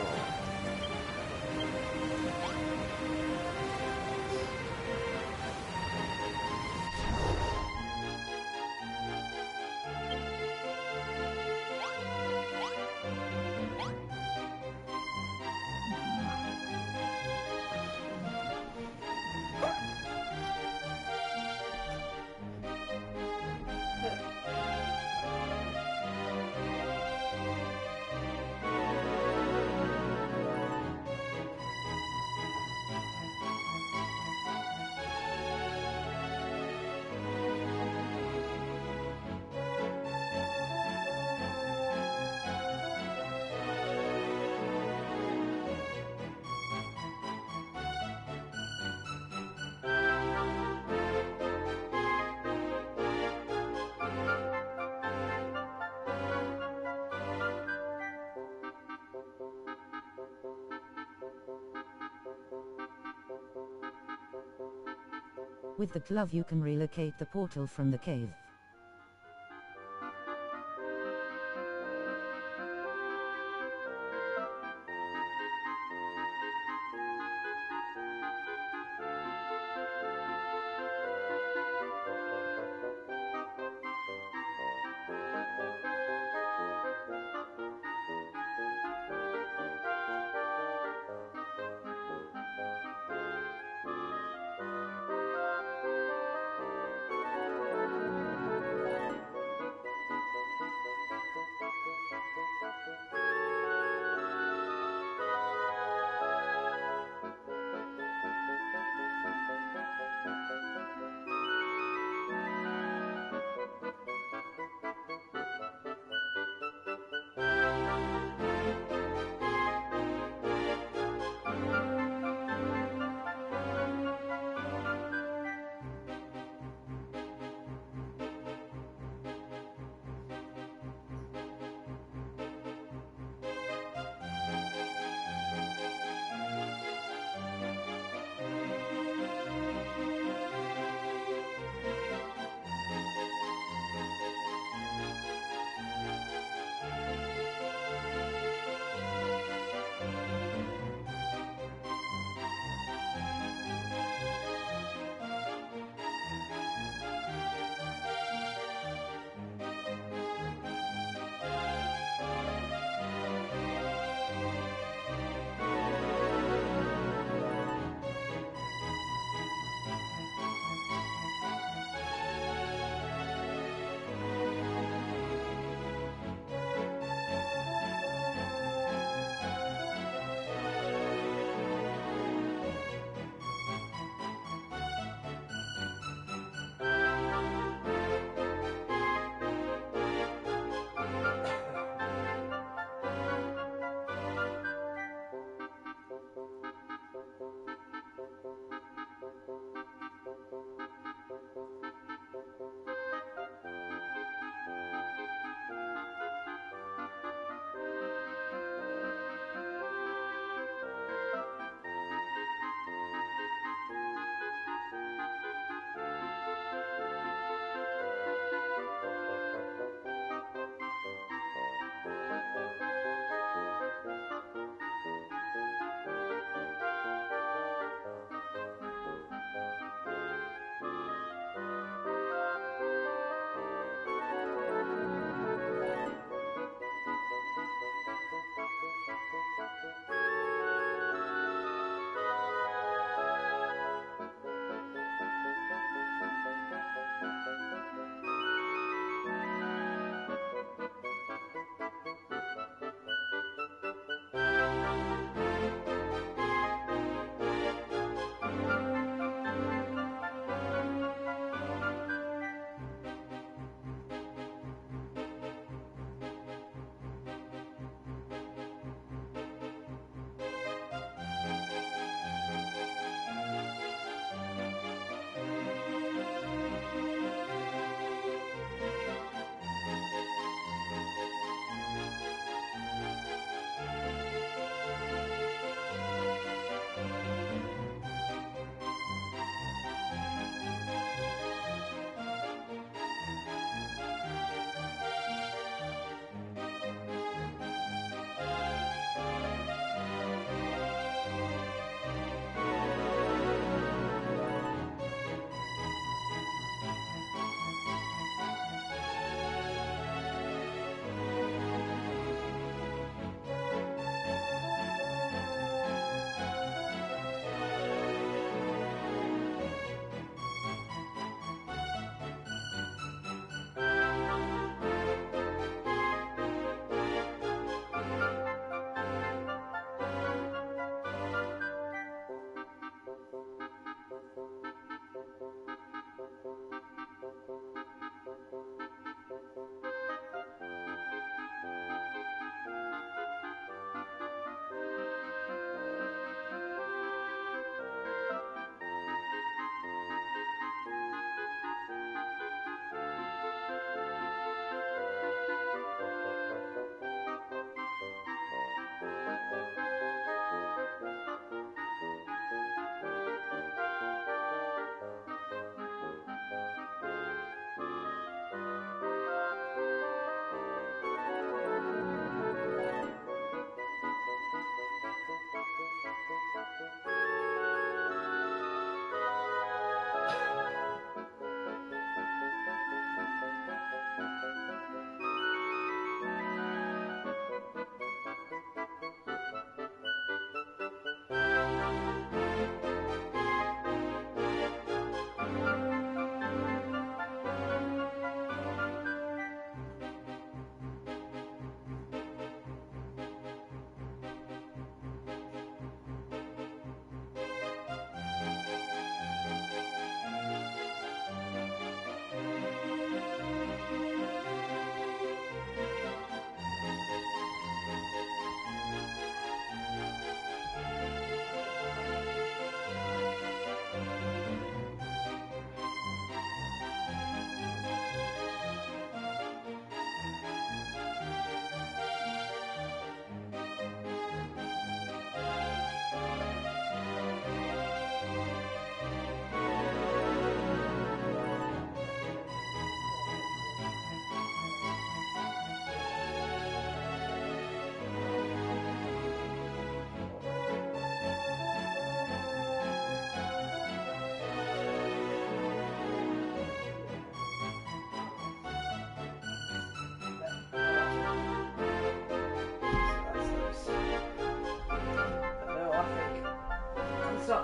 With the glove you can relocate the portal from the cave.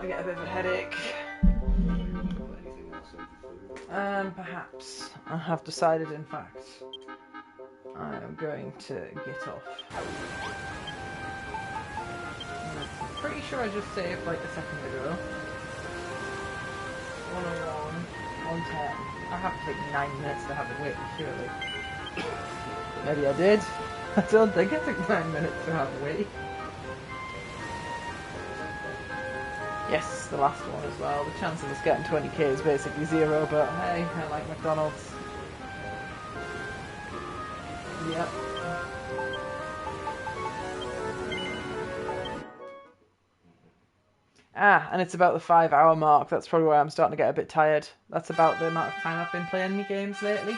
to get a bit of a headache. Perhaps. I have decided, in fact, I am going to get off. I'm pretty sure I just saved like a second ago. 101, 110. I have to take 9 minutes to have a wait, surely. Maybe I did. I don't think I took 9 minutes to have a wait. Yes, the last one as well. The chance of us getting 20k is basically zero, but hey, I like McDonald's. Yep. Ah, and it's about the 5 hour mark. That's probably why I'm starting to get a bit tired. That's about the amount of time I've been playing any games lately.